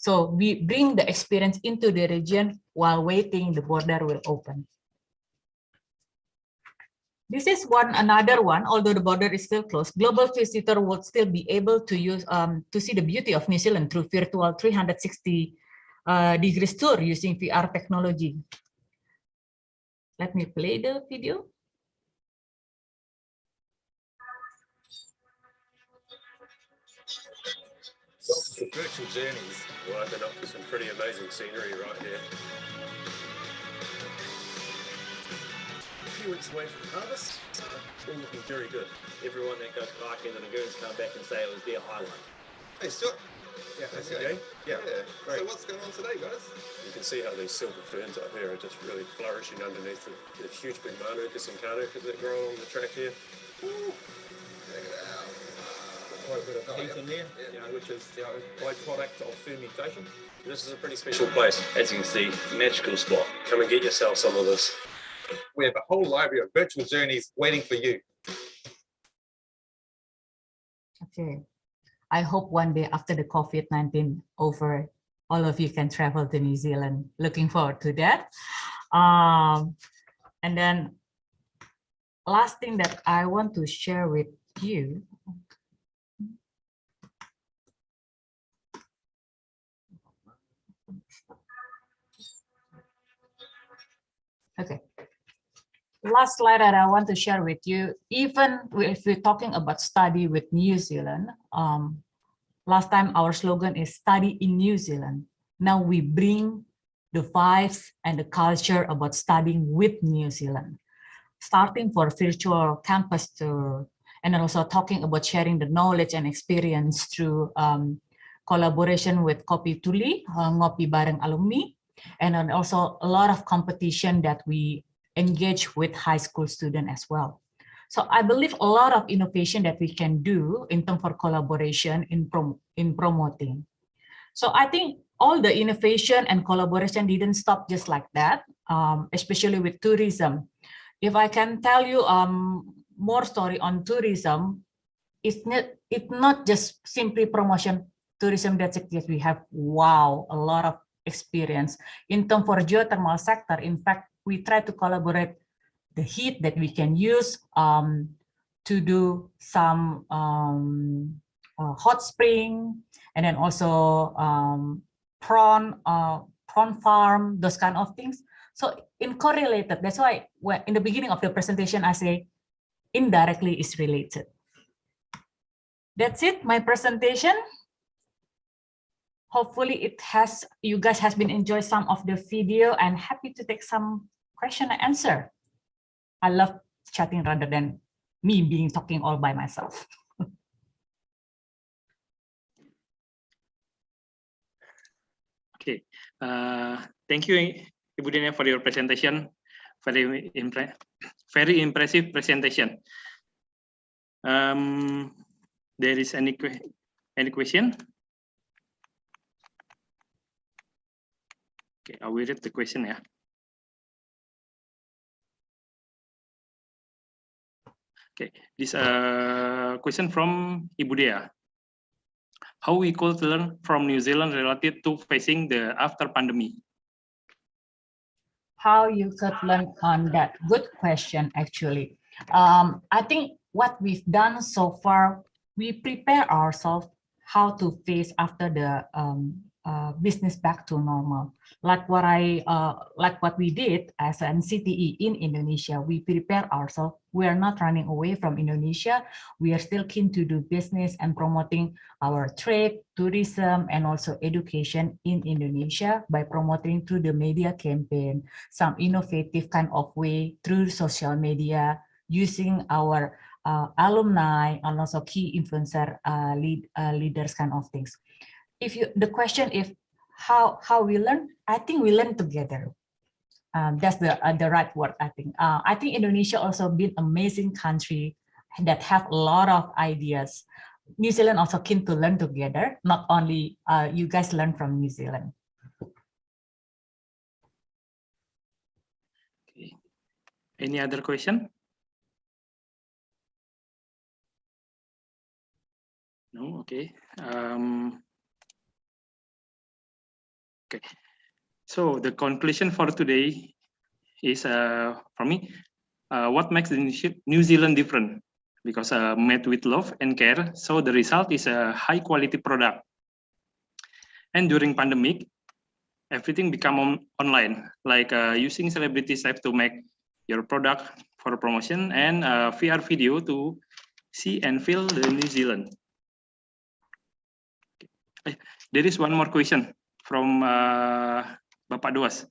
So we bring the experience into the region while waiting the border will open. This is another one, although the border is still closed, global visitor would still be able to use to see the beauty of New Zealand through virtual 360 degrees tour using VR technology. Let me play the video. The virtual journeys will open up to some pretty amazing scenery right here. A few weeks away from harvest, all looking very good. Everyone that goes kayaking to the lagoons come back and say it was their highlight. Hey Stuart. Yeah, that's okay. okay. Yeah. So what's going on today, guys? You can see how these silver ferns up here are just really flourishing underneath the huge big manukas and kanukas that grow along the track here. Ooh. Check it out. Quite a bit of heat in there, which is the byproduct of fermentation. This is a pretty special place, as you can see, magical spot. Come and get yourself some of this. We have a whole library of virtual journeys waiting for you. Okay. I hope one day after the COVID-19 over, all of you can travel to New Zealand. Looking forward to that. And then last thing that I want to share with you. Okay. Last slide that I want to share with you, even if we're talking about study with New Zealand, last time our slogan is study in New Zealand. Now we bring the vibes and the culture about studying with New Zealand, starting for virtual campus tour, and then also talking about sharing the knowledge and experience through collaboration with Kopi Tuli, Ngopi Bareng Alumni, and then also a lot of competition that we engage with high school students as well. So I believe a lot of innovation that we can do in terms of collaboration in promoting. So I think all the innovation and collaboration didn't stop just like that, especially with tourism. If I can tell you more story on tourism, it's not just simply promotion tourism that's it. Yes, we have a lot of experience in terms for geothermal sector. In fact, we try to collaborate the heat that we can use to do some hot spring, and then also prawn farm, those kind of things. So in correlated, that's why when in the beginning of the presentation I say indirectly is related. That's it, my presentation. Hopefully you guys has been enjoy some of the video, and happy to take some question and answer. I love chatting rather than me talking all by myself. Okay, thank you, Ibu Dina, for your presentation. Very impressive presentation. There is any question? Okay, I will read the question. Yeah. Okay, this question from Ibu Dea. How we could learn from New Zealand related to facing the after pandemic? How you could learn on that? Good question, actually. I think what we've done so far, we prepare ourselves how to face after the business back to normal. Like what we did as an ICTE in Indonesia, we prepare ourselves. We are not running away from Indonesia. We are still keen to do business and promoting our trade, tourism, and also education in Indonesia by promoting through the media campaign, some innovative kind of way through social media, using our alumni and also key influencer leaders kind of things. The question is how we learn, I think we learn together. That's the right word, I think. I think Indonesia also been amazing country that have a lot of ideas. New Zealand also keen to learn together, not only you guys learn from New Zealand. Okay. Any other question? No, okay. Okay, so the conclusion for today is for me, what makes New Zealand different? Because made with love and care, so the result is a high quality product. And during pandemic, everything become online, like using celebrity site to make your product for promotion and VR video to see and feel the New Zealand. There is one more question from Bapak Duas.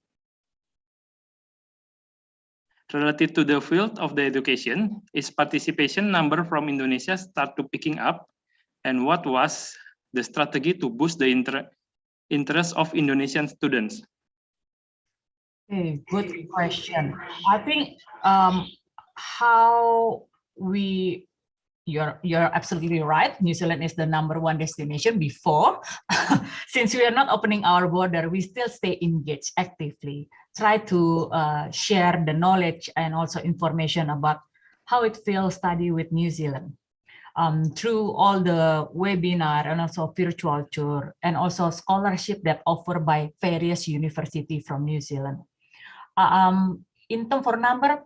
Related to the field of the education, is participation number from Indonesia start to picking up? And what was the strategy to boost the interest of Indonesian students? Okay, good question. I think how you're absolutely right. New Zealand is the #1 destination before. Since we are not opening our border, we still stay engaged actively. Try to share the knowledge and also information about how it feels study with New Zealand. Through all the webinar and also virtual tour and also scholarship that offered by various universities from New Zealand. In terms for number,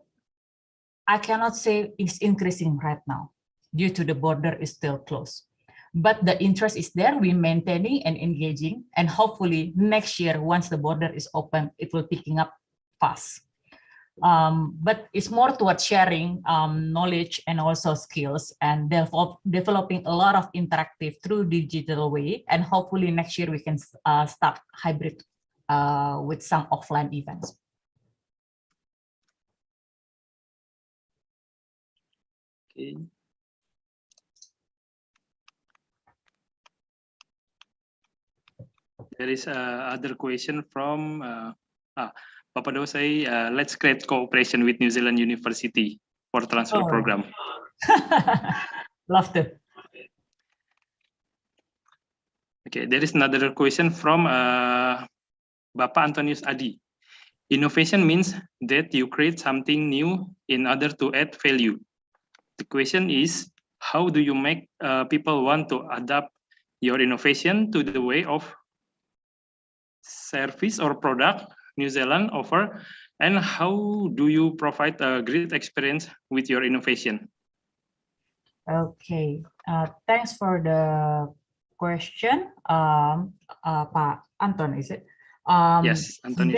I cannot say it's increasing right now due to the border is still closed. But the interest is there, we're maintaining and engaging, and hopefully next year, once the border is open, it will picking up fast. But it's more towards sharing knowledge and also skills and developing a lot of interactive through digital way. And hopefully next year we can start hybrid with some offline events. Okay. There is other question from Papa Do say, let's create cooperation with New Zealand University for transfer program. Love to. Okay, there is another question from Bapak Antonius Adi. Innovation means that you create something new in order to add value. The question is, how do you make people want to adapt your innovation to the way of service or product New Zealand offer, and how do you provide a great experience with your innovation? Okay, thanks for the question, Pak Anton, is it? Yes, Anton.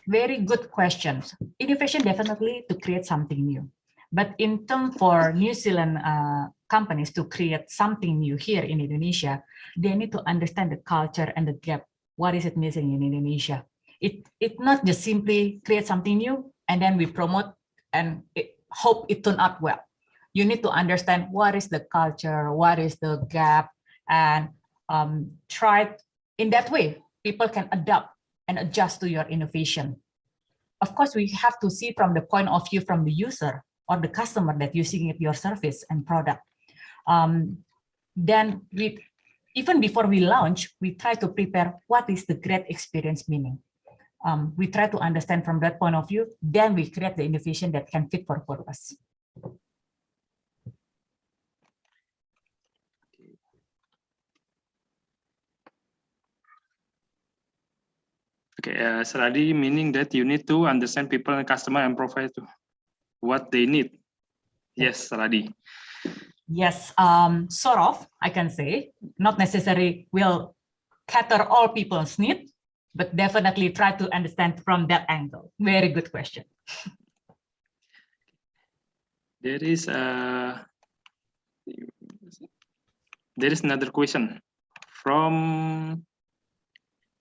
Very good questions. Innovation definitely to create something new. But in terms for New Zealand companies to create something new here in Indonesia, they need to understand the culture and the gap. What is it missing in Indonesia? It not just simply create something new and then we promote and hope it turn out well. You need to understand what is the culture, what is the gap, and try in that way people can adapt and adjust to your innovation. Of course, we have to see from the point of view from the user or the customer that using your service and product. Then even before we launch, we try to prepare what is the great experience meaning. We try to understand from that point of view, then we create the innovation that can fit for purpose. Okay, Saradi, meaning that you need to understand people and customer and provide what they need. Yes, Saradi. Yes, sort of, I can say. Not necessarily will cater all people's needs, but definitely try to understand from that angle. Very good question. There is another question from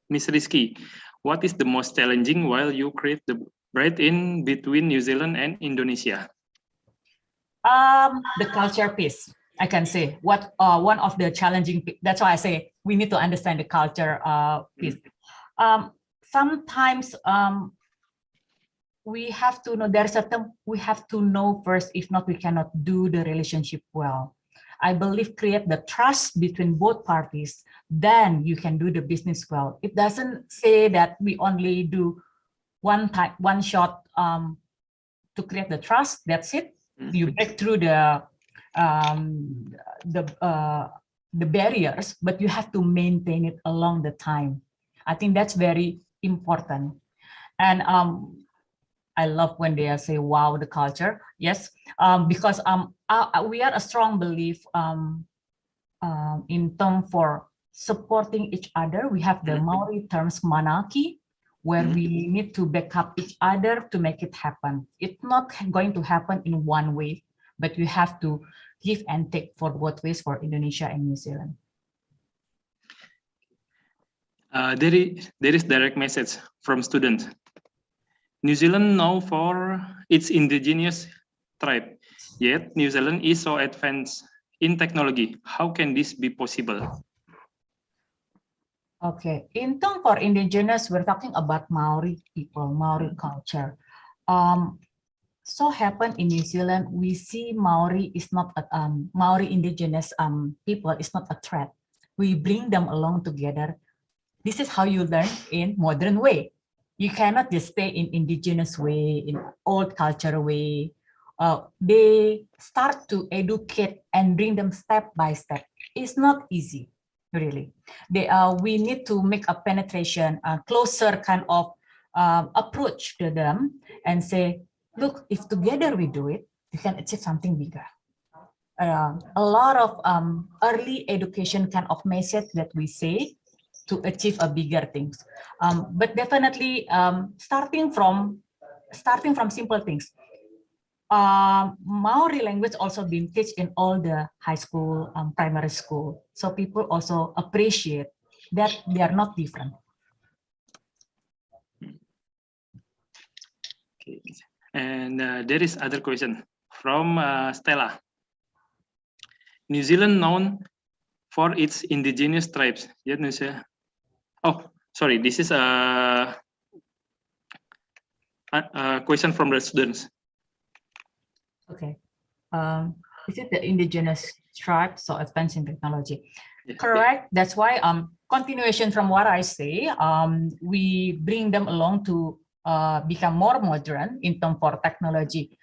Miss Rizky. What is the most challenging while you create the bridge in between New Zealand and Indonesia? The culture piece, I can say. What one of the challenging, that's why I say we need to understand the culture piece. Sometimes we have to know, there's a term we have to know first, if not, we cannot do the relationship well. I believe create the trust between both parties, then you can do the business well. It doesn't say that we only do one shot to create the trust, that's it. You break through the barriers, but you have to maintain it along the time. I think that's very important. And I love when they say, wow, the culture. Yes, because we are a strong belief in terms for supporting each other. We have the Maori terms manaki, where we need to back up each other to make it happen. It's not going to happen in one way, but we have to give and take for both ways for Indonesia and New Zealand. There is direct message from students. New Zealand known for its indigenous tribe, yet New Zealand is so advanced in technology. How can this be possible? Okay, in terms for indigenous, we're talking about Maori people, Maori culture. So happen in New Zealand, we see Maori is not a, Maori indigenous people is not a threat. We bring them along together. This is how you learn in modern way. You cannot just stay in indigenous way, in old culture way. They start to educate and bring them step by step. It's not easy, really. We need to make a penetration, a closer kind of approach to them and say, look, if together we do it, we can achieve something bigger. A lot of early education kind of message that we say to achieve a bigger things, but definitely starting from simple things. Maori language also being taught in all the high school, primary school, so people also appreciate that they are not different. Okay. And there is other question from Stella. New Zealand known for its indigenous tribes. Yet New Zealand. Oh, sorry. This is a question from the students. Okay. Is it the indigenous tribe, so advancing technology? Yeah. Correct. That's why continuation from what I say, we bring them along to become more modern in terms for technology.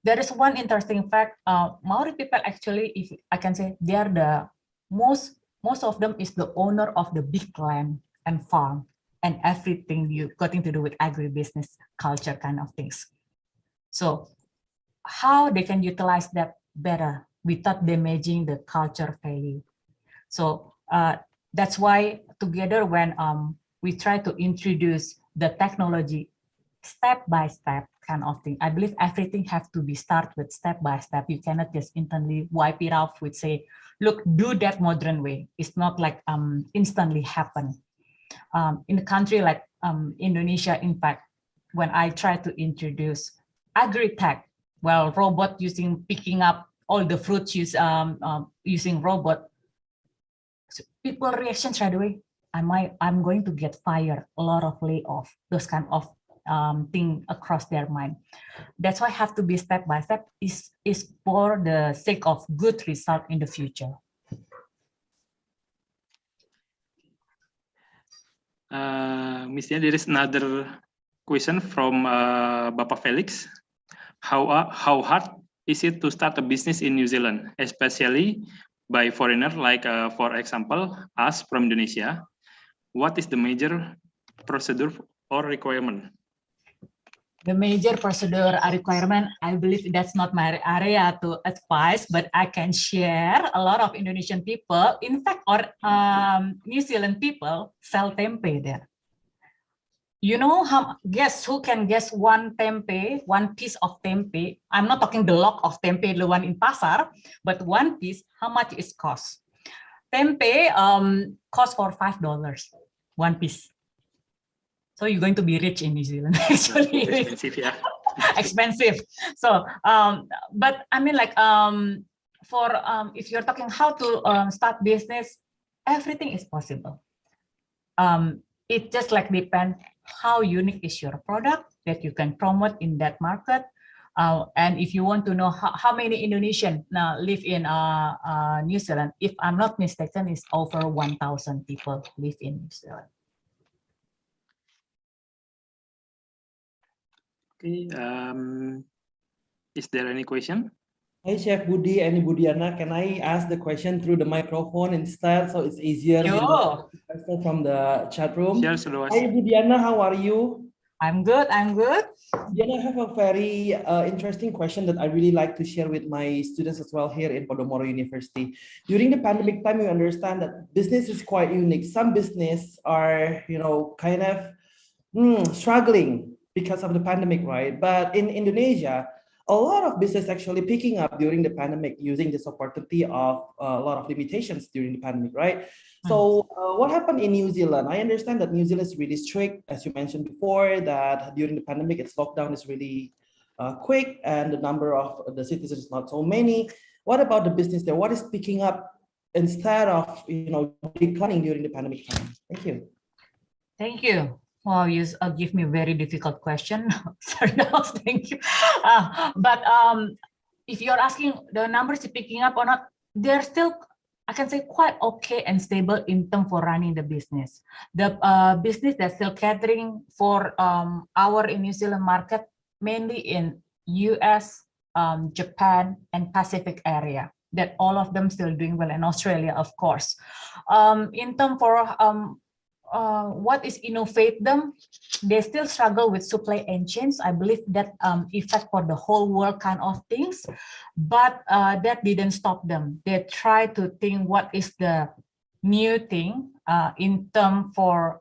There is one interesting fact. Maori people actually, if I can say, they are the most of them is the owner of the big land and farm and everything you got to do with agribusiness, culture kind of things. So how they can utilize that better without damaging the culture value. So that's why together when we try to introduce the technology step by step kind of thing, I believe everything has to be start with step by step. You cannot just instantly wipe it off with say, look, do that modern way. It's not like instantly happen. In a country like Indonesia, in fact, when I try to introduce agri-tech, well, robot picking up all the fruits using robot, so people reaction straight away. I'm going to get fired, a lot of layoff, those kind of thing across their mind. That's why I have to be step by step is for the sake of good result in the future. Miss Dia, there is another question from Bapak Felix. How hard is it to start a business in New Zealand, especially by foreigner, like for example, us from Indonesia? What is the major procedure or requirement? The major procedure requirement, I believe that's not my area to advise, but I can share a lot of Indonesian people, in fact, or New Zealand people sell tempe there. You know guess who can guess one piece of tempe? I'm not talking the log of tempe, the one in pasar, but one piece, how much it costs? Tempe costs for $5, one piece. So you're going to be rich in New Zealand, actually. Expensive, yeah. Expensive. So, but I mean, like, if you're talking how to start business, everything is possible. It just like depends how unique is your product that you can promote in that market. And if you want to know how many Indonesians now live in New Zealand, if I'm not mistaken, it's over 1,000 people live in New Zealand. Okay. Is there any question? Hi, Chef Budi and Ibu Diana. Can I ask the question through the microphone instead so it's easier, Sure. from the chat room? Share, Seluas. Hi, Ibu Diana. How are you? I'm good. I'm good. Diana, I have a very interesting question that I really like to share with my students as well here in Podomoro University. During the pandemic time, we understand that business is quite unique. Some business are, kind of struggling because of the pandemic, right? But in Indonesia, a lot of business actually picking up during the pandemic using this opportunity of a lot of limitations during the pandemic, right? So what happened in New Zealand? I understand that New Zealand is really strict, as you mentioned before, that during the pandemic, its lockdown is really quick and the number of the citizens is not so many. What about the business there? What is picking up instead of, declining during the pandemic time? Thank you. Thank you. Well, you give me a very difficult question. Sorry, thank you. But if you're asking the numbers picking up or not, they're still, I can say, quite okay and stable in terms for running the business. The business that's still catering for our in New Zealand market, mainly in US, Japan, and Pacific area. That all of them still doing well, and Australia, of course. In terms for what is innovate them, they still struggle with supply chains. I believe that effect for the whole world kind of things, but that didn't stop them. They try to think what is the new thing in term for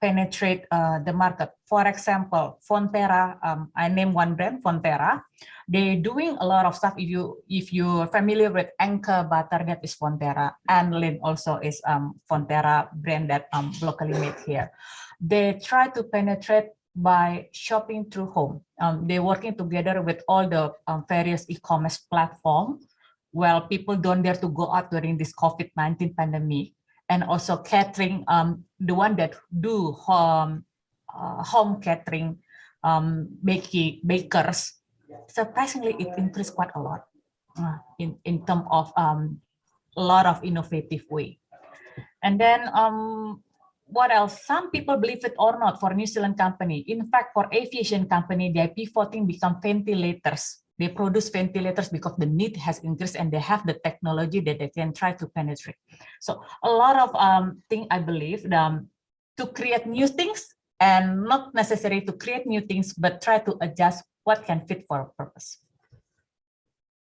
penetrate the market. For example, Fonterra, I name one brand, Fonterra. They're doing a lot of stuff. If you're familiar with Anchor butter, that is Fonterra, and Lin also is Fonterra brand that locally made here. They try to penetrate by shopping through home. They're working together with all the various e-commerce platform. Well, people don't dare to go out during this COVID-19 pandemic, and also catering, the one that do home catering, bakers. Surprisingly, it increased quite a lot in terms of a lot of innovative way. And then what else? Some people believe it or not, for New Zealand company. In fact, for aviation company, they're pivoting become ventilators. They produce ventilators because the need has increased and they have the technology that they can try to penetrate. So a lot of things, I believe, to create new things, and not necessary to create new things, but try to adjust what can fit for a purpose.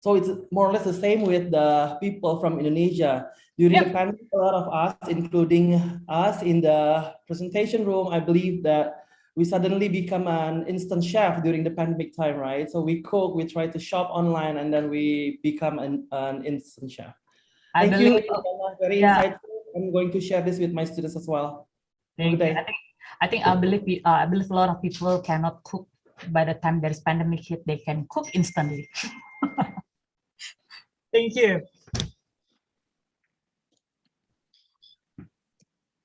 So it's more or less the same with the people from Indonesia. During the pandemic, a lot of us, including us in the presentation room, I believe that we suddenly become an instant chef during the pandemic time, right? So we cook, we try to shop online, and then we become an instant chef. Thank you. Very insightful. I'm going to share this with my students as well. Thank you. I believe a lot of people cannot cook. By the time there's pandemic hit, they can cook instantly. Thank you.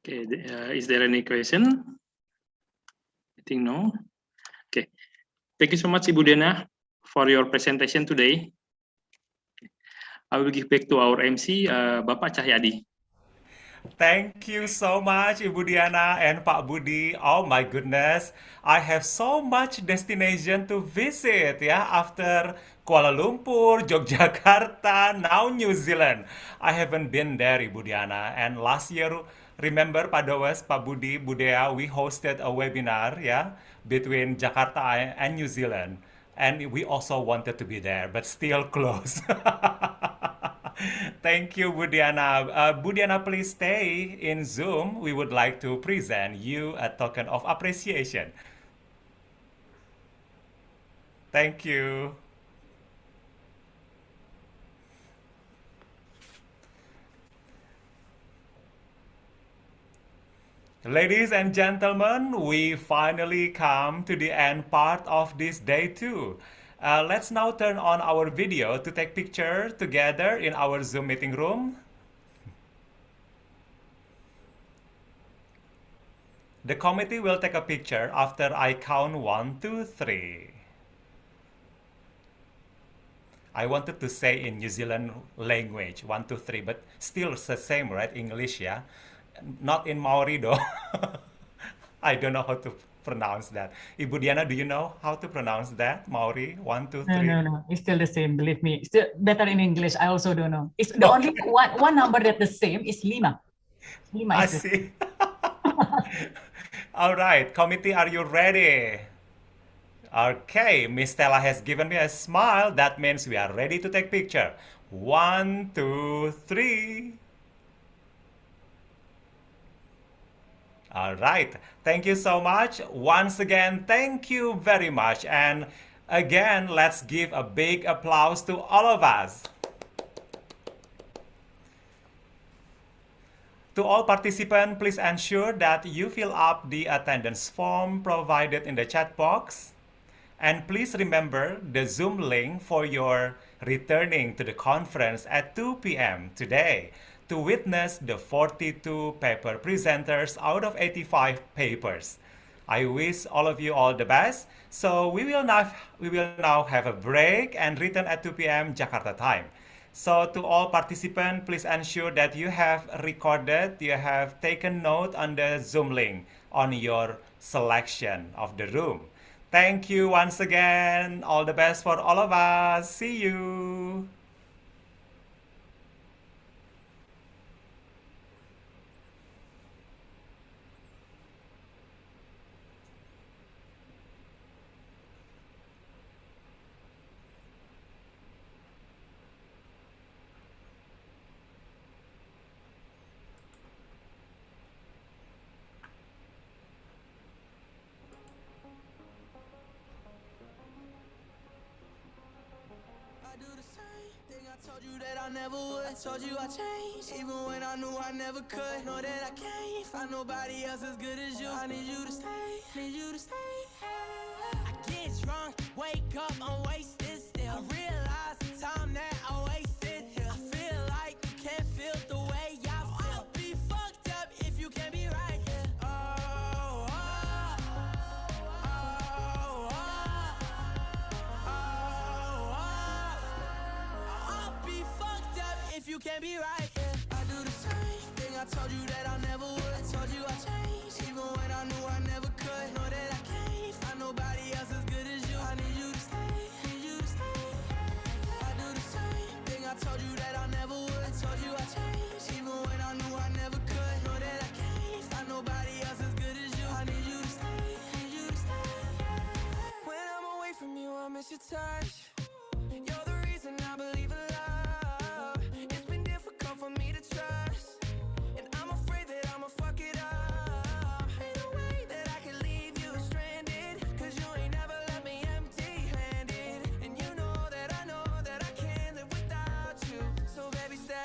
Okay, is there any question? I think no. Okay, thank you so much, Ibu Diana, for your presentation today. I will give back to our MC, Bapak Cahyadi. Thank you so much, Ibu Diana and Pak Budi. Oh my goodness, I have so much destination to visit after Kuala Lumpur, Yogyakarta, now New Zealand. I haven't been there, Ibu Diana. And last year, remember Pak Dawes, Pak Budi, Budaya, we hosted a webinar between Jakarta and New Zealand. And we also wanted to be there, but still closed. Thank you, Budiana. Budiana, please stay in Zoom. We would like to present you a token of appreciation. Thank you. Ladies and gentlemen, we finally come to the end part of this day 2. Let's now turn on our video to take picture together in our Zoom meeting room. The committee will take a picture after I count 1, 2, 3. I wanted to say in New Zealand language 1, 2, 3, but still it's the same, right? English, Not in Maori though. I don't know how to pronounce that. Ibu Diana, do you know how to pronounce that? Maori, 1, 2, 3. No. It's still the same. Believe me. It's still better in English. I also don't know. It's the only one number that the same is lima. Lima I is the see. All right, committee, are you ready? Okay, Miss Stella has given me a smile. That means we are ready to take picture. 1, 2, 3. All right. Thank you so much. Once again, thank you very much. And again, let's give a big applause to all of us. To all participants, please ensure that you fill up the attendance form provided in the chat box. And please remember the Zoom link for your returning to the conference at 2 p.m. today to witness the 42 paper presenters out of 85 papers. I wish all of you all the best. So we will now have a break and return at 2 p.m. Jakarta time. So to all participants, please ensure that you have taken note on the Zoom link on your selection of the room. Thank you once again. All the best for all of us. See you. I never would. I told you I changed, even when I knew I never could. Know that I can't find nobody else as good as you. I need you to stay, need you to stay. I get drunk, wake up, I'm wasted still. I realize the time that I wasted here. I feel like you can't feel the way I feel. I'll be fucked up if you can't be right here. If you can't be right, yeah. I do the same thing. I told you that I never would. I told you I changed, even when I knew I never could. Know that I can't find nobody else as good as you. I need you to stay, need you to stay. I do the same thing. I told you that I never would. I told you I changed, even when I knew I never could. Know that I can't find nobody else as good as you. I need you to stay, need you to stay. When I'm away from you, I miss your touch. You're the reason I believe in love. For me to trust, and I'm afraid that I'ma fuck it up. Ain't no way that I can leave you stranded, cause you ain't never left me empty-handed. And you know that I can't live without you. So baby, stay.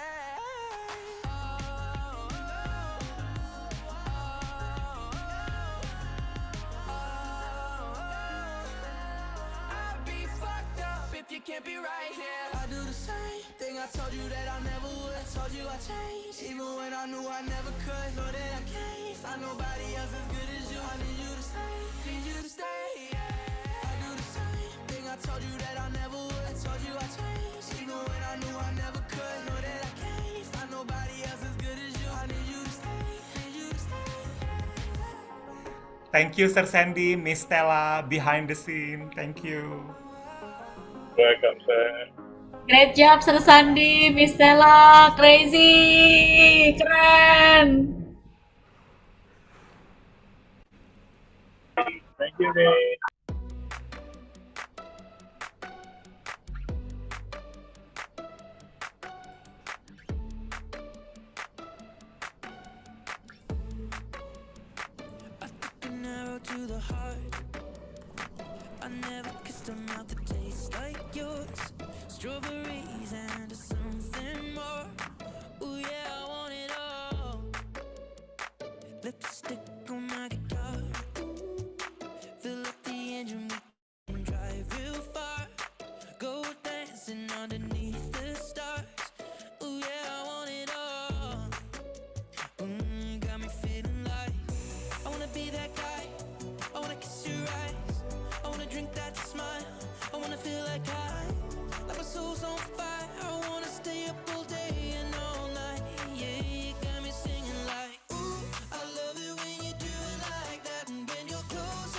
I'd be fucked up if you can't be right here. I do the same thing. I told you that I never would. I told you I changed, even when I knew I never could. Know that I can't find nobody else as good as you. I need you to stay, need you to stay. Yeah. I do the same thing. I told you that I never would. I told you I changed, even when I knew I never could. Know that I can't find nobody else as good as you. I need you to stay, need you to stay. Thank you, Sir Sandy, Miss Stella, behind the scene. Thank you. Welcome, sir. Great job, Sir Sandi, Miss Stella, crazy, keren. Thank you, Ray. I took an arrow to the heart. I never kissed a mouth that tastes like yours. Strawberries and something more. Ooh yeah, I want it all. Lipstick on my guitar. Fill up the engine, we can drive real far. Go dancing underneath the stars. Ooh yeah, I want it all. Got me feeling like I wanna be that guy. I wanna kiss your eyes. I wanna drink that smile. I wanna feel like like my soul's on fire. I wanna stay up all day and all night. Yeah, you got me singing like, ooh, I love it when you do it like that. And when you're close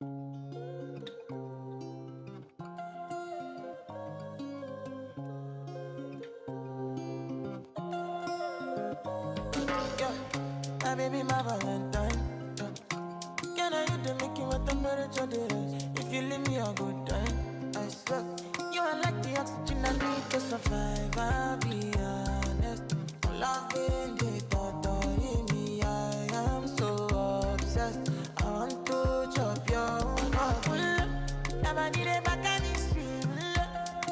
Yeah, my baby, my Valentine. Yeah. Can I hit the Mickey with temperature days? If you leave me a good time, I swear. You are like the oxygen I need to survive. I'll be honest. Loving the thought of me, I am so obsessed. I want to chop your heart. Never need a back and it's real.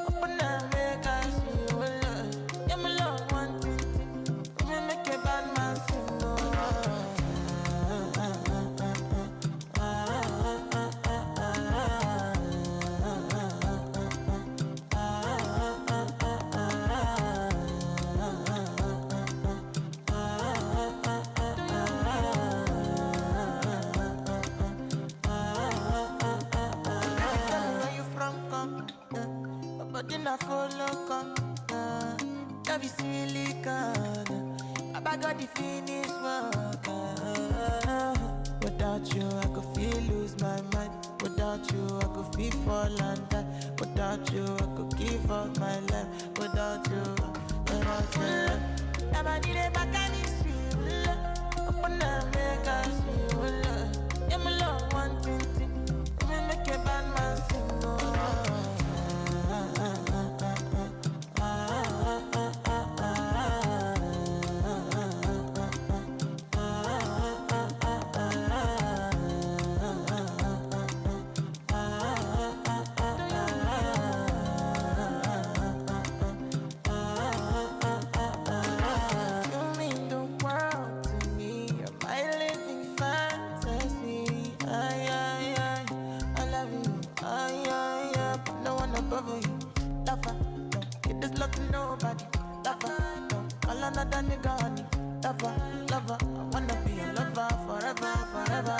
Open up, make us feel. Yeah, my love, one thing. We make a bad man sing. Where you from, come? But then I follow, come. Love is silicon. I got the finish work. Without you, I could feel lose my mind. Without you, I could feel fall and die. Without you, I could give up my life. Without you, without you. Never need a back and it's real. Open up, make us feel. Yeah, my love, one thing. We make a bad man sing. You mean the world to me. You're my living fantasy. I love you. But no one above you. Lover, don't get this love to nobody. Lover, don't call another nigga honey. Lover, I wanna be a lover forever, forever.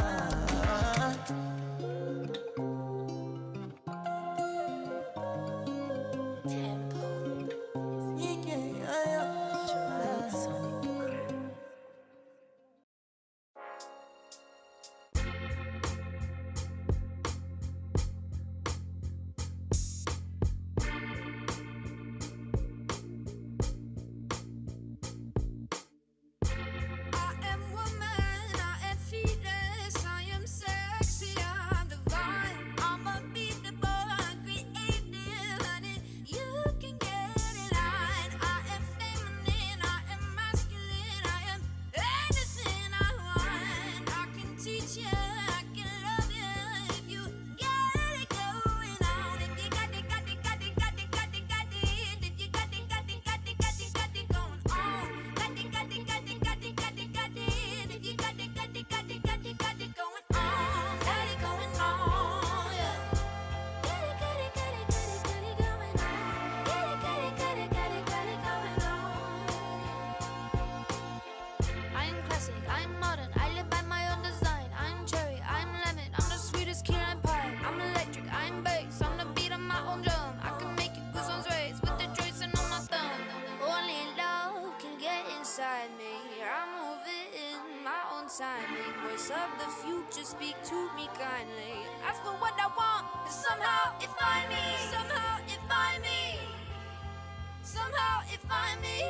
I am woman, I am fearless, I am sexy, I'm divine. I'm unbeatable, I'm creative, honey. You can get in line. I am feminine, I am masculine, I am anything I want. I can teach you, I can love you if you got it going on. If you got it, got it, got it, got it, got it, got it. If you got it, got it, got it, got it, got it going on. Got it, got it, got it, got it, got it, got it. If you got it, got it, got it, got it, got it going on. Got it going on, yeah. Got it, got it, got it, got it, got it going on. Got it, got it, got it, got it, got it going on. I'm classic, I'm modern, I live by my own design. I'm cherry, I'm lemon, I'm the sweetest key lime pie. I'm electric, I'm bass, I'm the beat of my own drum. I can make you goosebumps raise with the joysticks on my thumb. Only love can get inside me. I'm moving in my own timing. Voice of the future, speak to me kindly. Ask for what I want, and somehow it find me. Somehow it find me. Somehow it find me.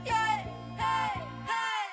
Yeah, hey, hey.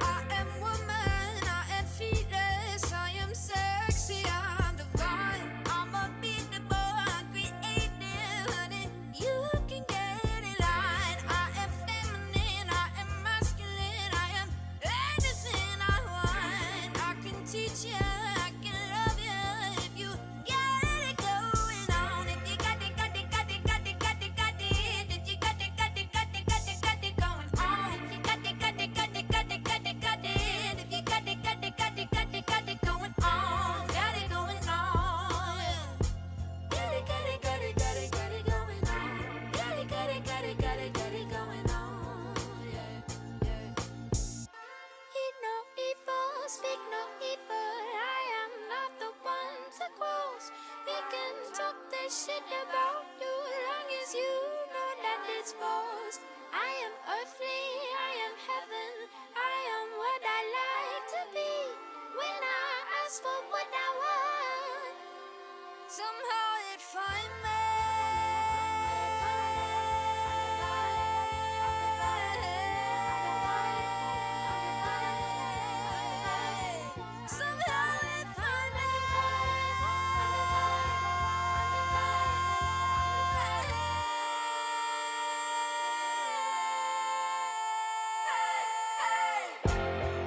I am woman, I am fearless, I am sexy, I'm divine. I'm unbeatable, I'm creative, honey. You can get in line. I am feminine, I am masculine, I am anything I want. I can teach you, I can love you if you got it going on. If you got it, got it, got it, got it, got it, got it. If you got it, got it, got it, got it, got it going on. If you got it, got it, got it, got it, got it, got it. If you got it, got it, got it, got it, got it going on. Got it going on, yeah. Got it, got it, got it, got it, got it going on. Got it, got it, got it, got it, got it going on, yeah, yeah. Eat no evil, speak no evil. I am not the one to cross. We can talk this shit about you long as you know that it's false. I am earthly, I am heaven, I am what I like. ask for what I want, somehow it find me. Somehow it find me.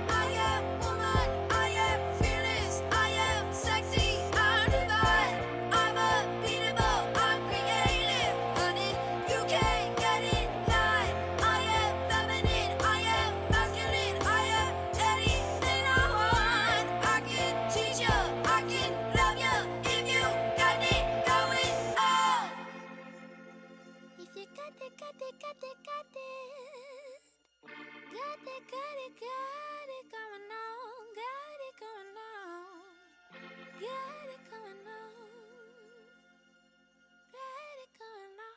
I am woman, I am fearless, I am sexy, I'm divine, I'm unbeatable, I'm creative, honey, you can't get in line. I am feminine, I am masculine, I am anything I want. I can teach you, I can love you, if you got it going on. If you got it, got it, got it, got it. Got it going on, got it going on, got it going on, got it going on.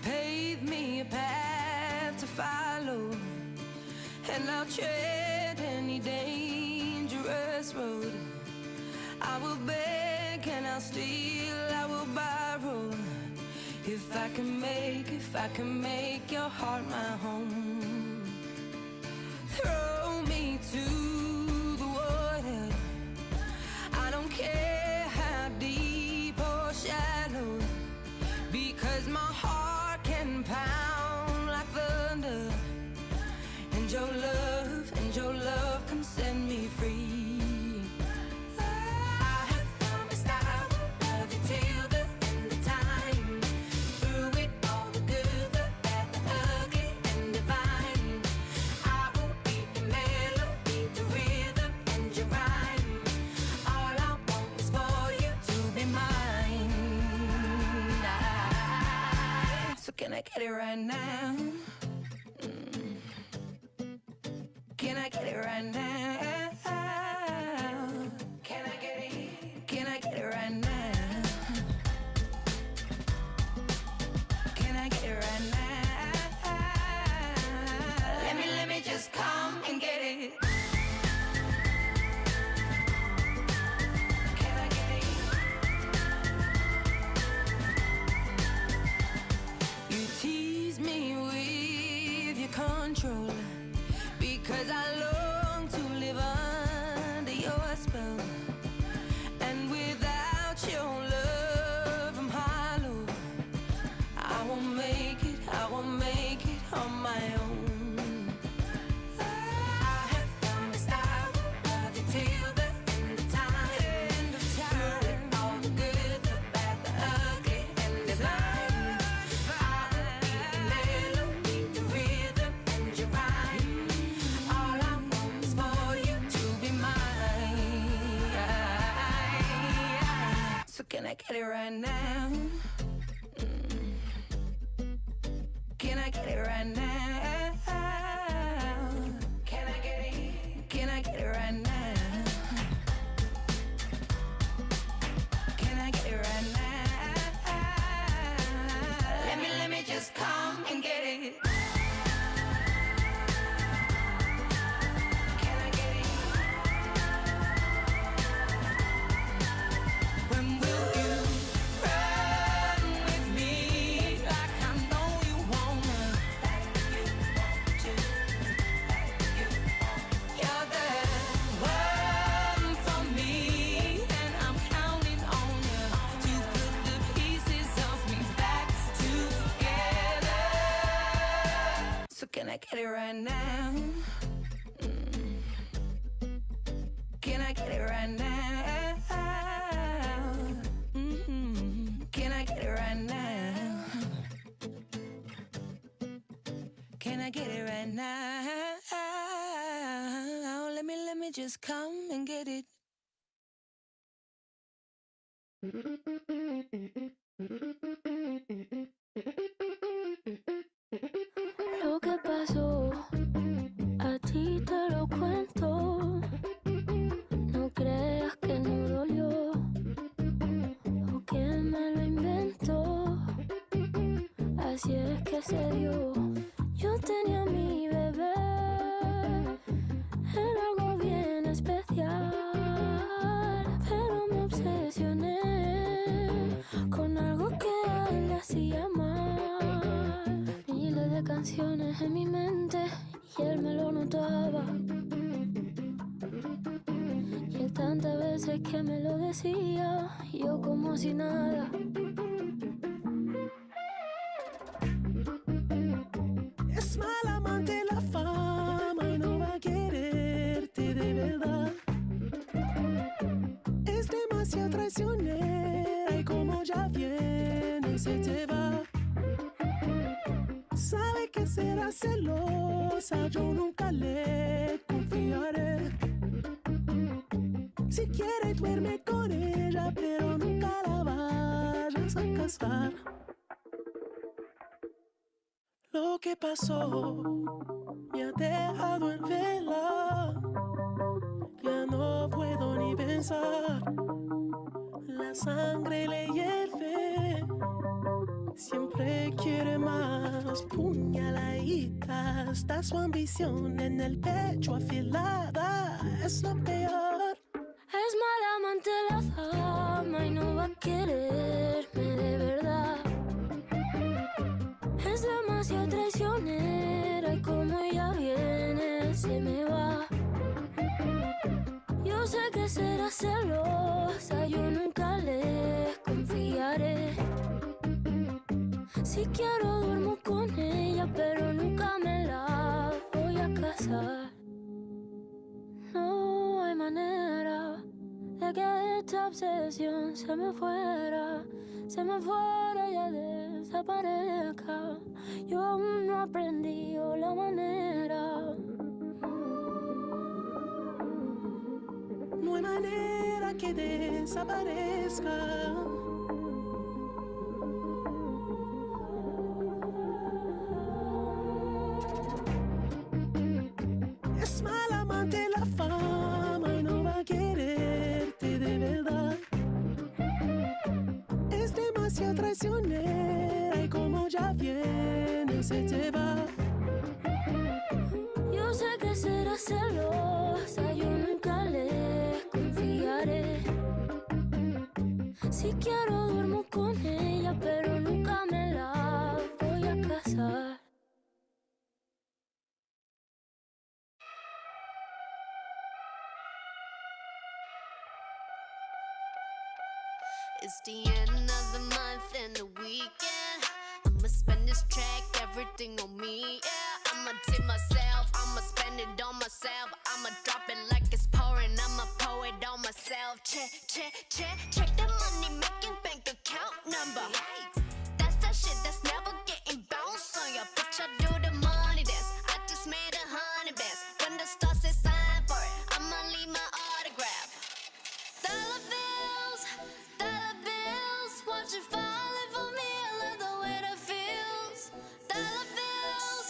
Pave me a path to follow, and I'll tread any dangerous road. I will beg and I'll steal, I will borrow, if I can make your heart my home. Throw me to the water, I don't care how deep or shallow, because my heart can pound like thunder, and your love can set me free. I have promised I will love you till the end of time, through it all, the good, the bad, the ugly, and divine. I will be your melody, the rhythm, and your rhyme. All I want is for you to be mine. So can I get it right now? Can I get it right now? Can I get it? Can I get it right now? Can I get it right now? Let me just come and get it. Can I get it? You tease me with your control, because I long to live under your spell, and without your love I'm hollow. I won't make it on my own. I have promised I will love you till the end of time, through it all, the good, the bad, the ugly, and divine. I will be the melody, the rhythm, and your rhyme. All I want is for you to be mine. So can I get it right now? Can I get it right now? Can I get it? Can I get it right now? Can I get it right now? Let me just come and get it. Can I get it? When will you run with me like I know you wanna? You're the one for me, and I'm counting on you to put the pieces of me back together. So can I get it right now? Can I get it right now? Can I get it right now? Can I get it right now? Let me just come and get it. Lo que pasó, a ti te lo cuento. así es que se dio. Yo tenía mi bebé, era algo bien especial, pero me obsesioné con algo que a él le hacía mal. Miles de canciones en mi mente y él me lo notaba. Y él tantas veces que me lo decía, yo como si nada. Es mal amante la fama y no va a quererte de verdad. Es demasiado traicionera y como ya viene se te va. Sabe que será celosa, yo nunca le confiaré. Si quiere duerme con ella, pero nunca la vayas a casar. Lo que pasó me ha dejado en vela. Ya no puedo ni pensar. La sangre le hierve. Siempre quiere más. Puñaladita. Está su ambición en el pecho afilada. Es lo peor. Es mala amante la fama y no va a quererme de verdad. Es demasiado traicionera y como ella viene se me va. Yo sé que será celosa, yo nunca le confiaré. Si quiero duermo con ella, pero nunca me la voy a casar. No hay manera de que esta obsesión se me fuera y ya desaparezca. Yo aún no aprendí la manera. No hay manera que desaparezca. Es mal amante la fama y no va a quererte de verdad. Es demasiado traicionera y como ya viene se te va. Yo sé que será celosa, yo nunca le confiaré. Si quiero duermo con ella, pero nunca me la voy a casar. It's the end of the month and the weekend. I'ma spend this track, everything on me, yeah. I'ma tip myself, I'ma spend it on myself. I'ma drop it like it's pouring, I'ma pour it on myself. Check, check, check, check the money making bank account number. That's that shit that's never getting bounced on your bitch. I do the money dance, I just made 100 bands. When the stars say sign for it, I'ma leave my autograph. Dollar bills, watch it falling for me. I love the way that feels. Dollar bills,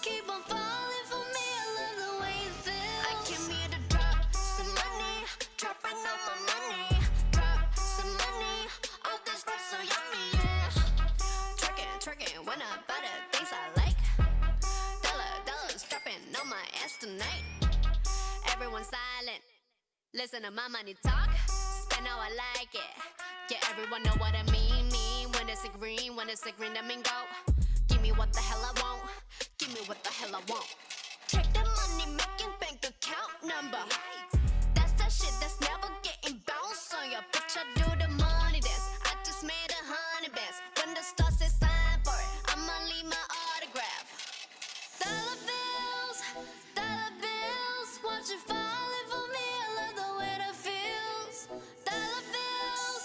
keep on falling for me. I love the way it feels. I came here to drop some money, dropping all my money. Drop some money, all this stuff so yummy, yeah. Twerking, when I buy the things I like. Dollars dropping on my ass tonight. Everyone silent, listen to my money talk. Spend how I like it. Yeah, everyone know what I mean. When it's a green, that mean go. Give me what the hell I want. Give me what the hell I want. Check the money making bank account number. That's that shit that's never getting bounced on your bitch. I do the money dance. I just made 100 bands. When the stars say sign for it, I'ma leave my autograph. Dollar bills, watch it falling for me. I love the way that feels. Dollar bills,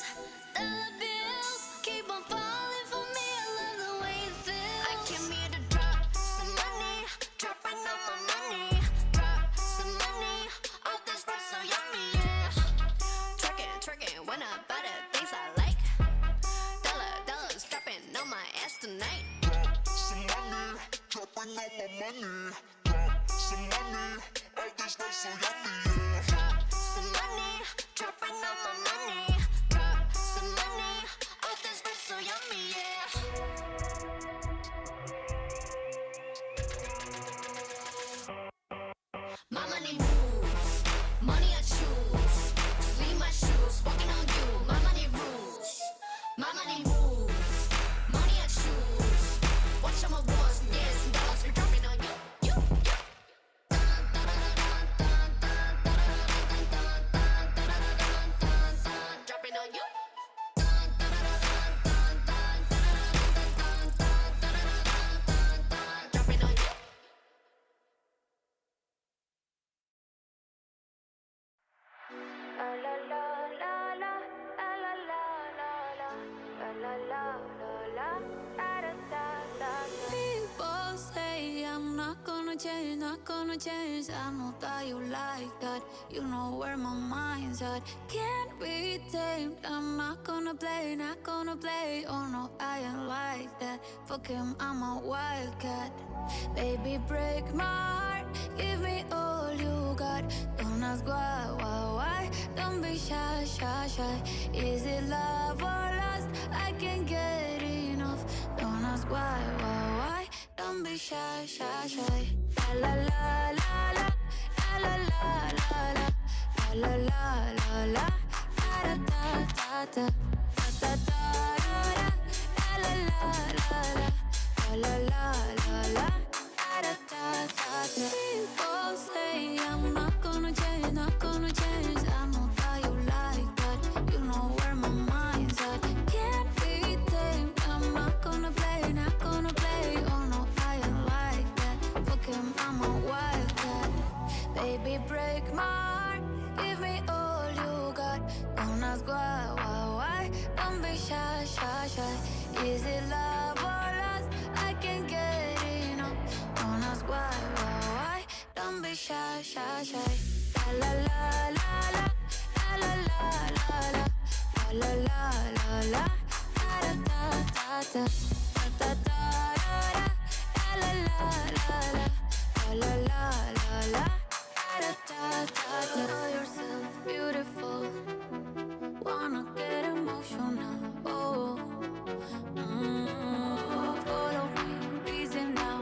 keep on falling for me. I love the way it feels. I came here to drop some money, dropping My money moves, money I choose. Sleep my shoes, walking on you. My money rules, my money moves, money I choose. Watch my walls, yes, dollars, we're dropping on you. Dropping on you. Dropping on you. People say I'm not gonna change, not gonna change. I know that you like that. You know where my mind's at. Can't be tamed. I'm not gonna play, not gonna play. Oh no, I ain't like that. Fuck him, I'm a wildcat. Baby, break my heart. Give me all you got. Don't ask why. Don't be shy, shy, shy. Is it love or lust? I can't get enough. Don't ask why. Don't be shy, shy, shy. La la la la la la la la la la la la la la da da da da da da da la la la la la la la la da da da da. People say I'm not gonna change, not gonna change. I know that you like that. You know where my mind's at. Can't be tamed. I'm not gonna play, not gonna play. Oh no, I ain't like that. Fuck him, I'm a wildcat. Baby, break my heart. Give me all you got. Don't ask why. Don't be shy, shy, shy. Is it love or lust? I can't get enough. Don't ask why. Don't be shy, shy, shy. La la la la la la la la la la la la la la da da da da da da da la la la la la la la la da da da da. Know yourself beautiful. Wanna get emotional. Oh, follow me, reason now.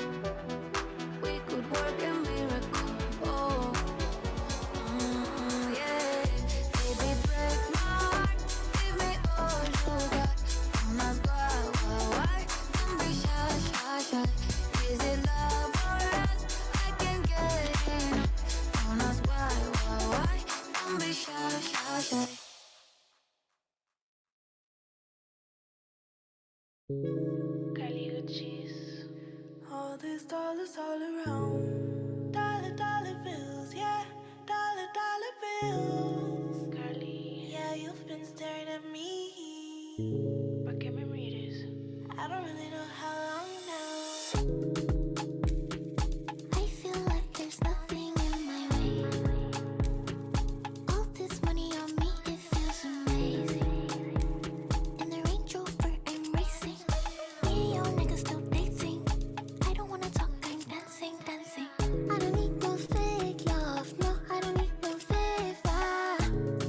We could work a miracle. Oh, yeah. Baby, break my heart. Give me all you got. Don't ask why. Don't be shy, shy, shy. Is it love or lust? I can't get enough. Don't ask why. Don't be shy, shy, shy. All these dollars all around. Dollar bills, yeah. Dollar bills. Carly. Yeah, you've been staring at me. But can we read this? I don't really know how long now. I feel like there's nothing in my way. All this money on me, it feels amazing. In the Range Rover, I'm racing. Me and your niggas still dating. I don't wanna talk, I'm dancing. I don't need no fake love, no, I don't need no favor.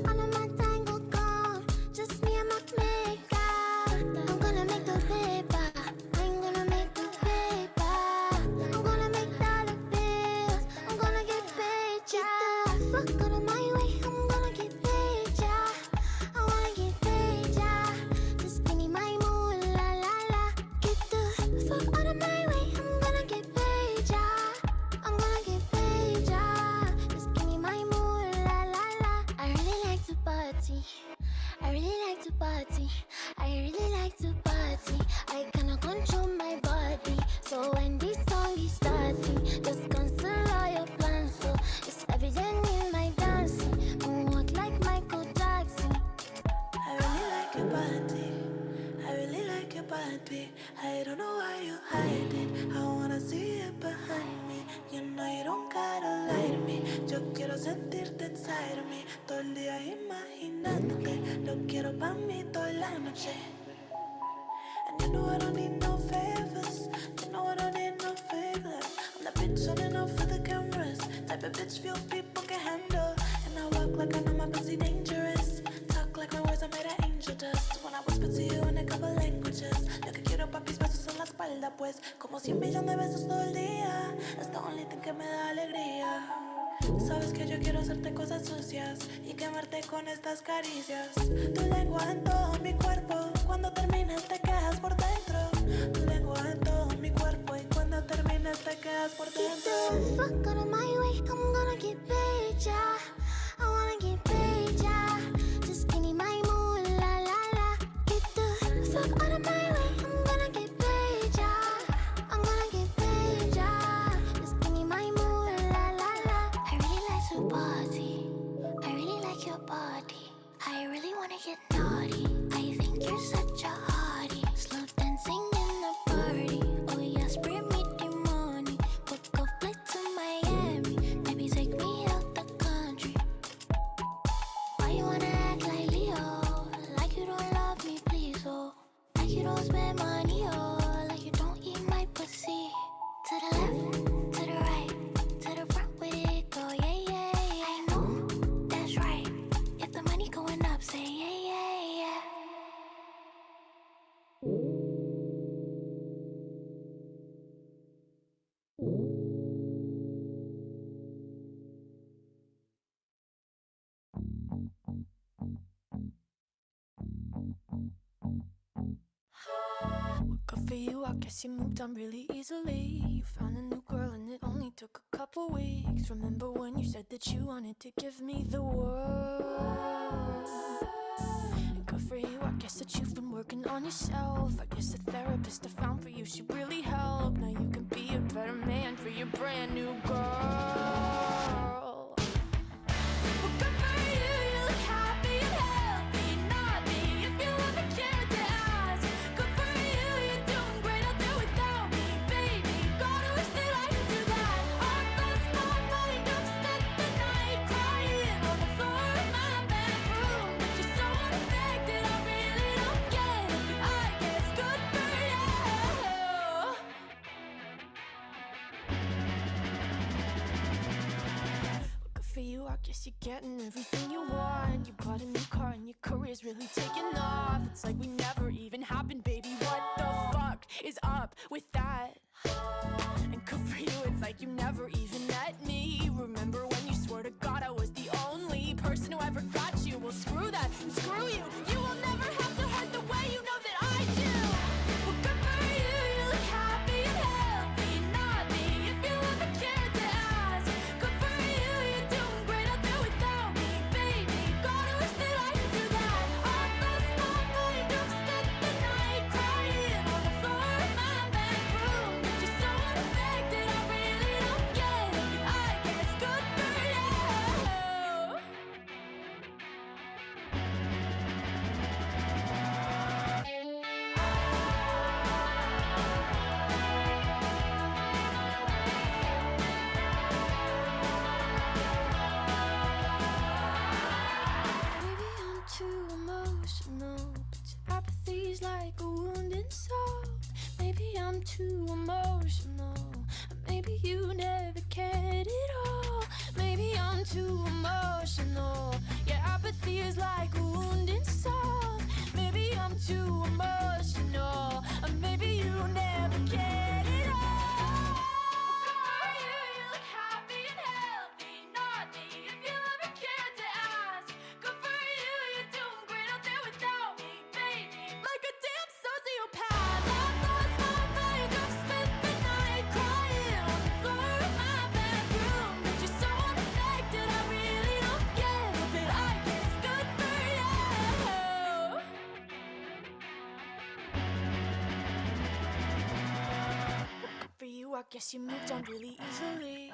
All of my tango gone, just me and my makeup. I'm gonna make the paper, I'm gonna make the paper. I'm gonna make dollar bills, I'm gonna get paid, yeah. Fuck out of my way, I'm gonna get paid, yeah. I wanna get paid, yeah. Just give me my moolah, la la. Get the fuck out of my way, I'm gonna get paid, yeah. I'm gonna get paid, yeah. Just give me my moolah, la la. I really like to party. I really like to party. I really like to party. I cannot control my body. So when this song is starting, just cancel all your plans. So it's evident in my dancing. Moonwalk like Michael Jackson. I really like your body. I really like your body. I don't know why you hide it. I wanna see it behind me. You know you don't gotta lie to me. Yo quiero sentirte inside of me. Todo el día imaginándote. Lo quiero pa' mí toda la noche. And you know I don't need no favors. You know I don't need no favors. I'm the bitch running off for the cameras. Type of bitch few people can handle. And I walk like I know my pussy dangerous. Talk like my words are made of angel dust. When I whisper to you in a couple languages. Lo que quiero papis besos en la espalda pues. Como 100 millones de besos todo el día. It's the only thing que me da alegría. Sabes que yo quiero hacerte cosas sucias y quemarte con estas caricias. Tu lengua en todo mi cuerpo, cuando termines te quedas por dentro. Tu lengua en todo mi cuerpo y cuando termines te quedas por dentro. Fuck out of my way, I'm gonna get paid, yeah. I wanna get paid, yeah. Just give me my mood, la la la. Get the fuck out of my way, I'm gonna get paid, yeah. I'm gonna get paid, yeah. Just give me my mood, la la la. I really like to party. I really like your body. I really wanna get naughty. I think you're such a hottie. Slow dancing in the party. Oh yes, bring me the money. Book a flight to Miami. Maybe take me out the country. Why you wanna act like Leo? Like you don't love me, please, oh. Like you don't spend money, oh. Like you don't eat my pussy. To the left, to the right, to the front with it, go, yeah, yeah, yeah. I know, that's right. If the money going up, say yeah, yeah, yeah. Good for you, I guess you moved on really easily. You found a new girl and it only took a couple weeks. Remember when you said that you wanted to give me the world? And good for you, I guess that you've been working on yourself. I guess the therapist I found for you, she really helped. Now you can be a better man for your brand new girl. Well, good for you, you look happy and healthy. Not me, if you ever cared to ask. Good for you, you're doing great out there without me, baby. Gotta wish that I could do that. I've lost my mind, I've spent the night crying on the floor of my bedroom. But you're so unaffected, I really don't get it. But I guess good for you. Good for you, I guess you're getting everything you want. You bought a new car and your career's really taking off. It's like we never even happened, baby. What the fuck is up with that? And good for you, it's like you never even met me. Remember when you swore to God I was the only person who ever got you? Well, screw that and screw you. You will never have to hurt the way you know that I do. Well, good for you, you look happy and healthy. Not me, if you ever cared to ask. Good for you, you're doing great out there without me, baby. Gotta wish that I could do that. I've lost my mind, I've spent the night crying on the floor of my bedroom. But you're so unaffected, I really don't get it. But I guess good for you. Maybe I'm too emotional, but your apathy's like a wounded soul. Maybe I'm too emotional, or maybe you never cared at all. Maybe I'm too emotional, your apathy is like a wounded soul. Maybe I'm too emotional, or maybe you never cared at all. Good for you, you look happy and healthy. Not me, if you ever cared to ask. Good for you, you're doing great out there without me, baby. Like a damn sociopath, I've lost my mind. I've spent the night crying on the floor of my bedroom. But you're so unaffected, I really don't get it. But I guess good for you. Good for you, I guess you moved on really easily.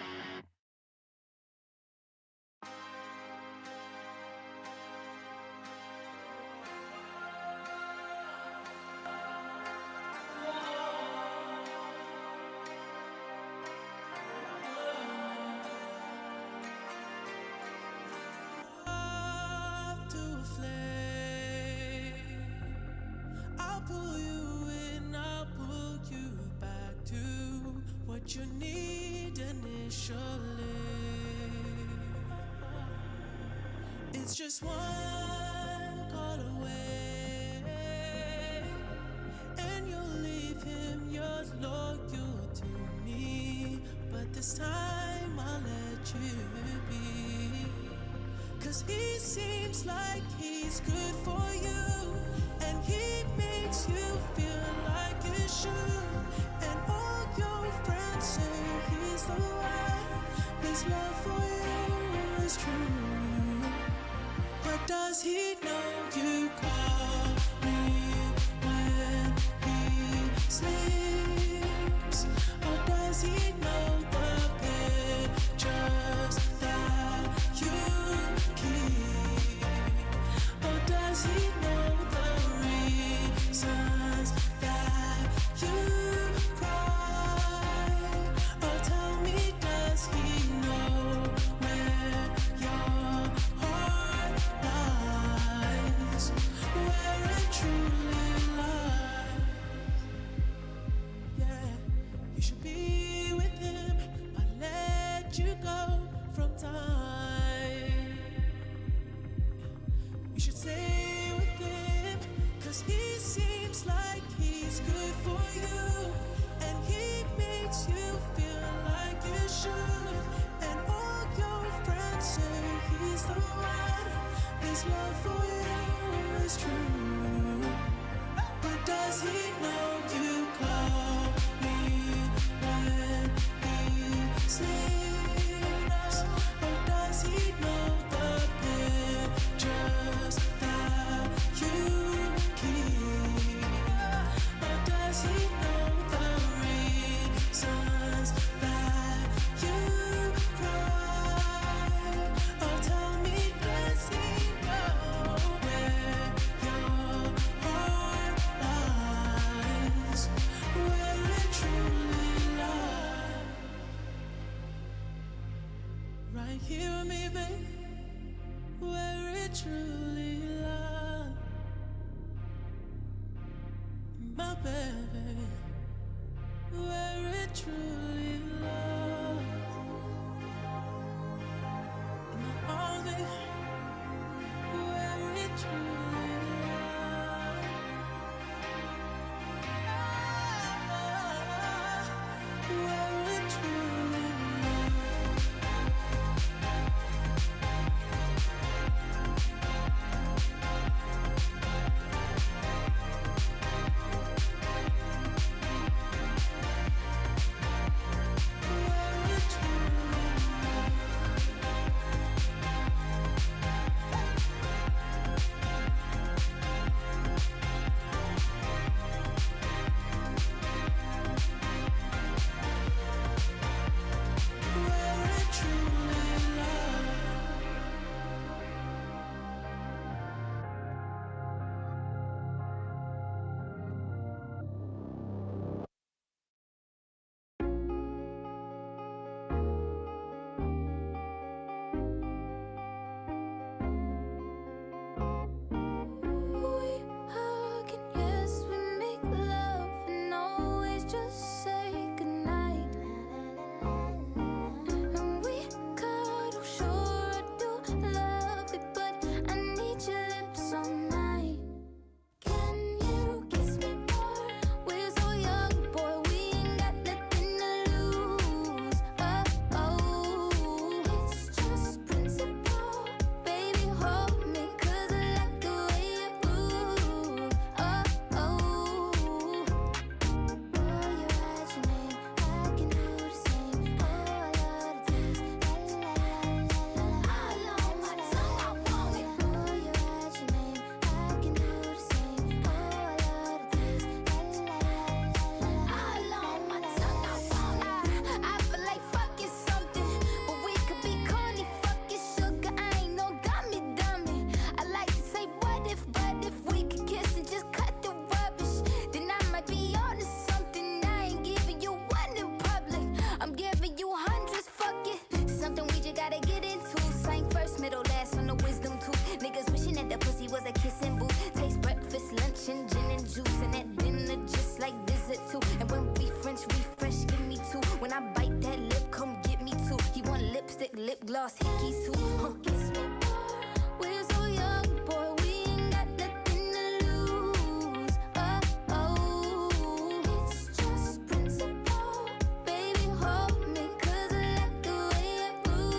Up to a flame. I'll pull you in, I'll pull you back to what you need initially. It's just one call away, and you'll leave him, you're loyal to me. But this time I'll let let you be. 'Cause he seems like he's good for you, and he makes you feel like you should. And all your friends say he's the one. His love for you is true. But does he know you call me when he sleeps? Or does he know the pictures that you keep? Or does he know the reasons that you cry? Or tell me, does he know where your heart lies? Where it truly lies? Yeah, you should be with him. I let you go from time. You should stay with him, 'cause he seems like he's good for you, and he makes you feel like you should. And all your friends say he's the one. His love for you is true. But does he know you call me when he sleeps? Or does he know the pictures that you keep? Or does he know the reasons that you cry? Or tell me, does he know where your heart lies? Where it truly lies? Right here with me, babe. Where it truly lies. My baby. Where it truly lies. In my arms, baby. Where it truly lies. Where it truly lies. We hug and yes, we make love and always just say goodnight. And we cuddle, sure I do love it, but I need your lips all night. Can you kiss me more? We're so young, boy, we ain't got nothing to lose. Oh, oh, it's just principle. Baby, hold me, 'cause I like the way you move. Oh, oh, you write your name, I can do the same. Oh, I love the taste, la la la la la. All on my tongue, I want it. Oh, you write your name, I can do the same. Oh, I love the taste, la la la la la. All on my tongue, I want it. I feel like fucking something, but we could be corny, fucking sugar. I ain't no dummy, dummy. I like to say what if, but if we could kiss and just cut the rubbish, then I might be onto something. I ain't giving you one in public, I'm giving you hundreds, fuck it. Something we just gotta get into. Sang first, middle, last on the wisdom tooth. Niggas wishing that the pussy was a kissing booth. Taste breakfast, lunch, and gin and juice, and at dinner just like dessert too. And when we French refresh, give me two. When I bite that lip, come get me two. He want lipstick, lip gloss, hickeys too. Kiss me more. We're so young, boy, we ain't got nothing to lose. Oh, oh, it's just principle. Baby, hold me, 'cause I like the way you move.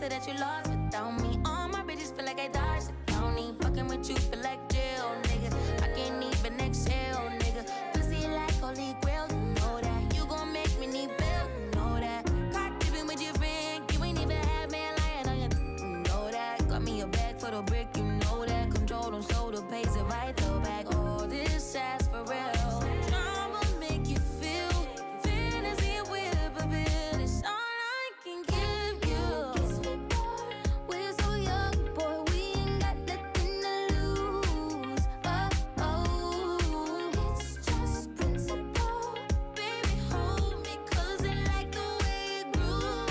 say that you lost without me. All my bitches feel like I dodged the county. Fucking with you feel like jail, nigga. I can't even exhale, nigga. Pussy like holy grail, you know that. You gon' make me need bail, you know that. Caught dipping with your friend, you ain't even had man lying on you know that. Got me a bag for the brick, you know that. Control them so the pace it right though back. All this ass for real. Drama make you feel fantasy with a bill. It's all I can give you. We're so young, boy, we ain't got nothing to lose. Oh, oh, it's just principle. Baby, hold me, 'cause I like the way it grew.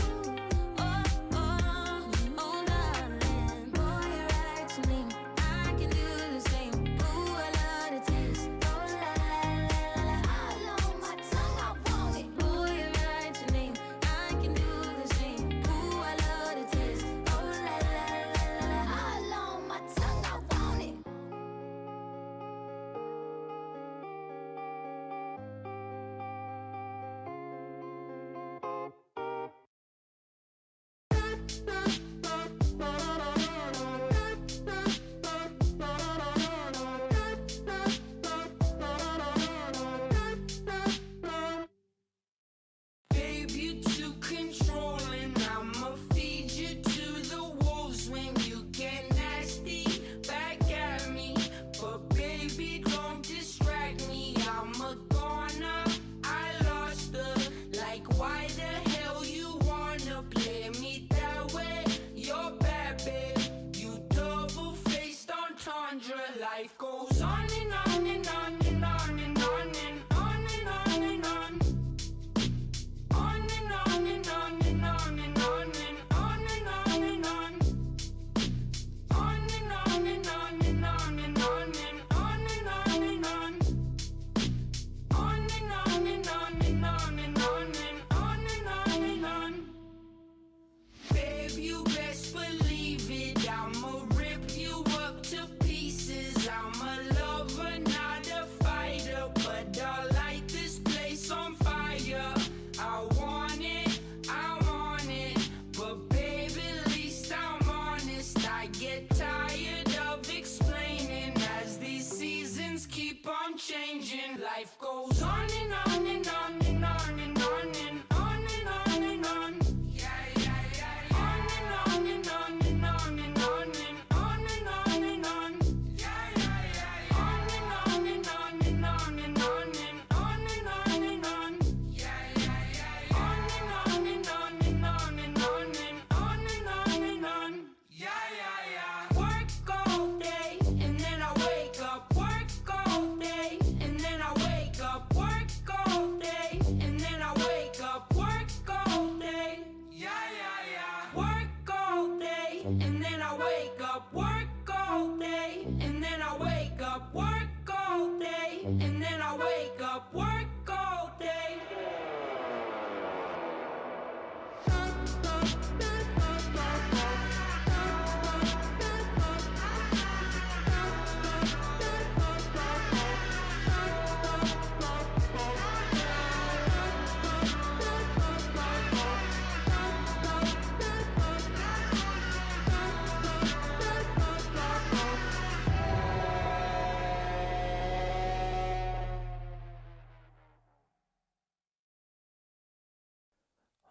Oh, oh, oh, darling. Boy, you're right to me. I can do the same. Ooh, I love the taste. Oh, la, la, la, la, la. All on my tongue, I want it. Boy, you're right to me. I can do the same. Ooh, I love the taste. Oh, la, la, la, la, la. All on my tongue, I want it. Babe, you too controlling. I'ma feed you to the wolves when you get nasty back at me. But baby, don't distract me. I'm a goner. I lost her. Like, why the hell you wanna play me that way? You're bad, babe. You double-faced entendre. Life goes on and on and on and on and on and on and on and on. On and on and on and on and on and on and on and on. On and on and on and on and on and on and on and on. On and on and on and on and on and on and on and on. Babe, you best believe it. I'ma rip you up to pieces. I'm a lover, not a fighter, but I'll light this place on fire. I want it, I want it, but baby, at least I'm honest. I get tired of explaining as these seasons keep on changing. Life goes on and on and on and on and on and on and on and on. Yeah, yeah, yeah, yeah. On and on and on and on and on and on and on and on. Yeah, yeah, yeah, yeah. On and on and on and on and on and on and on and on. Yeah, yeah, yeah, yeah. On and on and on and on and on and on and on and on. Yeah, yeah, yeah. Work all day and then I wake up. Work all day and then I wake up. Work all day and then I wake up. Work all day. Yeah, yeah, yeah. Work all day and then I wake up. Work all day and then I wake up. Work all day and then I wake up. Work all day.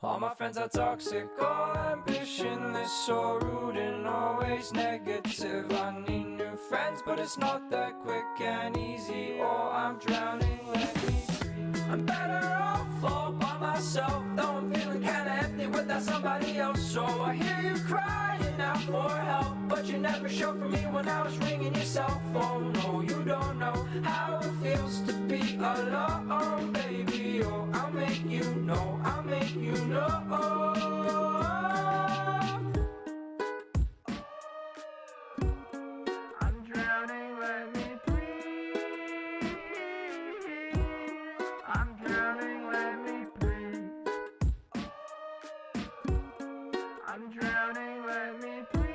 All my friends are toxic, all ambition is so rude and always negative. I need new friends, but it's not that quick and easy, or I'm drowning, let me breathe. I'm better off all by myself, though I'm feeling kinda empty without somebody else. So I hear you crying out for help, but you never showed for me when I was ringing your cell phone. No, you don't know how it feels to be alone, baby. Oh, I'll make you know, I'll make you know. I'm drowning, let me breathe. I'm drowning, let me breathe. I'm drowning, let me breathe.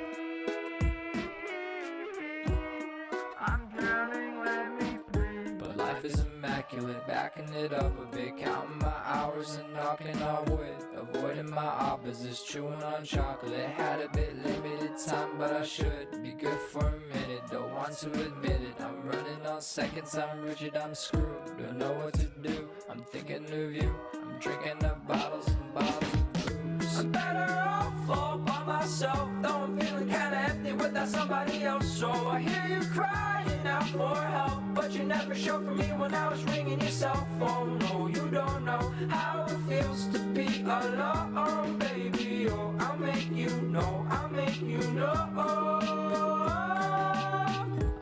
life is immaculate. Backing it up a bit, counting my hours and knocking on wood. Avoiding my opposites, chewing on chocolate. Had a bit limited time, but I should be good for a minute. Don't want to admit it, I'm running on seconds, I'm rigid, I'm screwed. Don't know what to do, I'm thinking of you. I'm drinking up bottles and bottles of booze. I'm better off all by myself, though I'm feeling kinda empty without somebody else. So I hear you crying out for help, but you never showed for me when I was ringing your cell phone. No, you don't know how it feels to be alone, baby. Oh, I'll make you know, I'll make you know.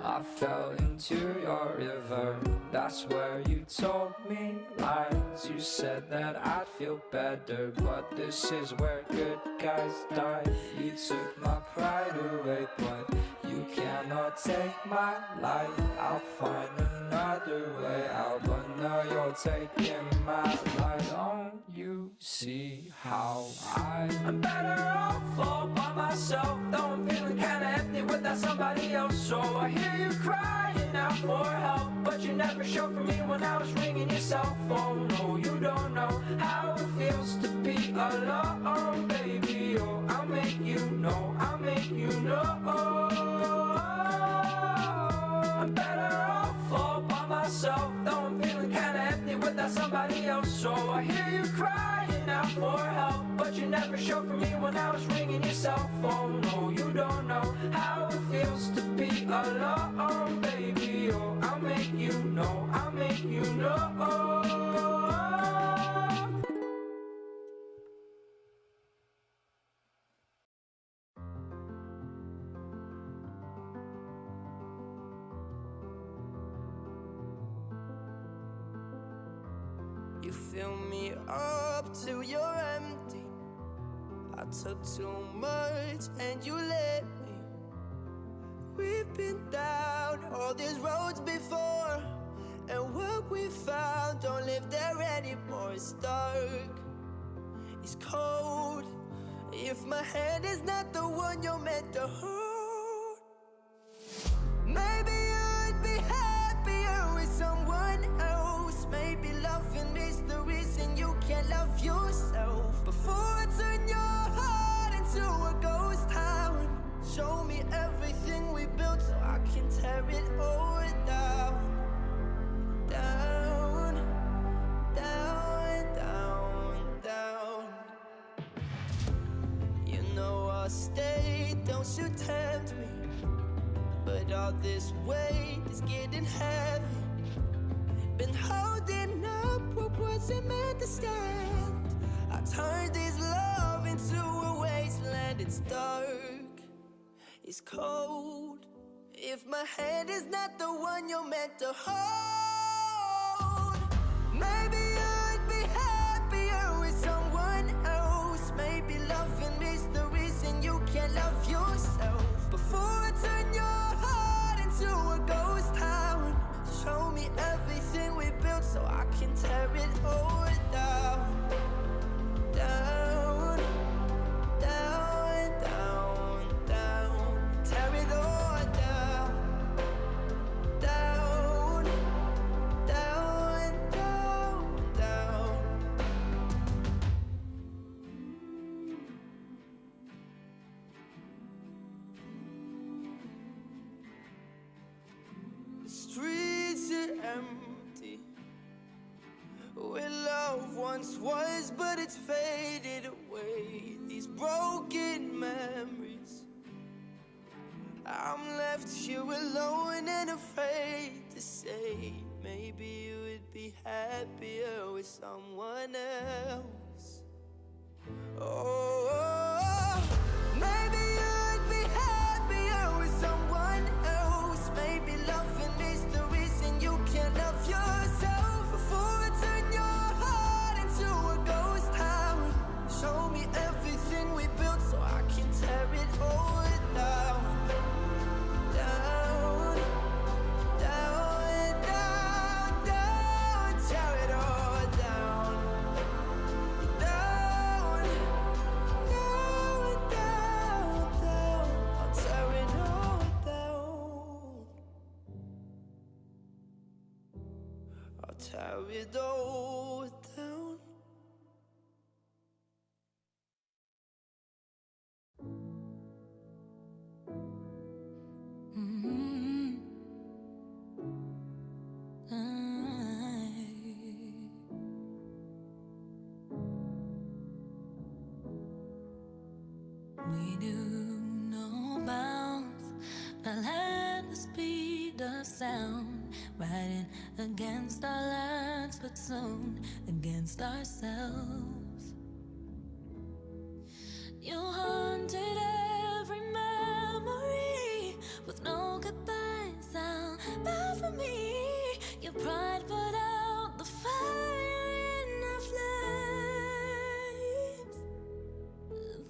I fell into your river, that's where you told me lies. You said that I'd feel better, but this is where good guys die. You took my pride away, but you cannot take my life. I'll find another way out, but now you're taking my life. Don't you see how I'm better off all by myself, though I'm feeling kinda empty without somebody else. So I hear you crying out for help, but you never showed for me when I was ringing your cell phone. No, you don't know how it feels to be alone, baby. Oh, I'll make you know, I'll make you know. I'm better off all by myself, though I'm feeling kinda empty without somebody else. So I hear you crying out for help, but you never showed for me when I was ringing your cell phone. No, you don't know how it feels to be alone, baby. Oh, I'll make you know, I'll make you know. You fill me up till you're empty. I took too much and you let me. We've been down all these roads before, and what we found don't live there anymore. It's dark, it's cold. If my hand is not the one you're meant to hold, maybe you'd be happier with someone else. Maybe loving is the reason you can't love yourself. Before I turn your heart into a ghost town, show me everything we built so I can tear it all down. Down, down, down, down. You know I'll stay, don't you tempt me, but all this weight is getting heavy. Been holding up what wasn't meant to stand. I turned this love into a wasteland. It's dark, it's cold. If my hand is not the one you're meant to hold, maybe you'd be happier with someone else. Maybe loving is the reason you can't love yourself. Before I turn your heart into a ghost town, show me everything we built so I can tear it all down. Down, down, down, down. Tear it all down. Down, down, down, down. The streets are empty where love once was, but it's faded away. These broken memories, I'm left here alone and afraid to say, maybe you would be happier with someone else. Oh, maybe you'd be happier with someone else. Maybe loving is the reason you can't love yourself. Before I turn your heart into a ghost town, show me everything we built so I can tear it all down. Down, down, down, down. Tear it all down. Down, down, tear it all down. We knew no bounds, fell at the speed of sound, riding against our lands, but soon against ourselves. You haunted every memory with no goodbye sound. Bad for me, your pride put out the fire in our flames.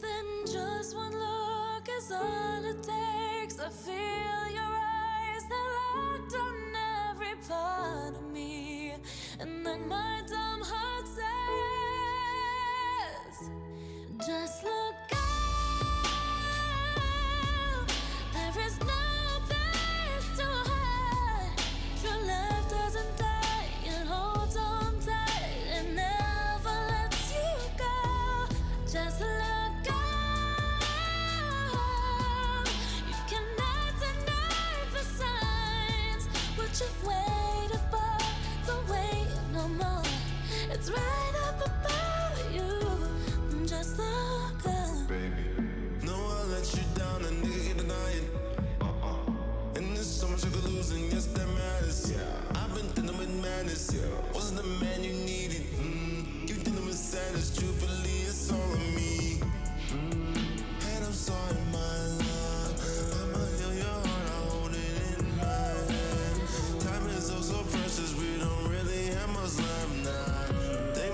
Then just one look is all it takes. I feel your eyes, they're locked on every part of me. And then my dumb heart says, just look out. There is no place to hide. True love doesn't die, it holds on tight and never lets you go. Just look out. You cannot deny the signs. What you've waited for, don't wait no more. It's right up above you. Just look up. No, I let you down, a nigga can deny it. And there's so much you could lose, and yes, that matters. I've been dealing with madness. Wasn't the man you needed. You dealing with sadness. Truthfully, it's all on me. And I'm sorry, my love. I'ma heal your heart, I hold it in my hand. Time is oh so precious, we don't really have much left now. Take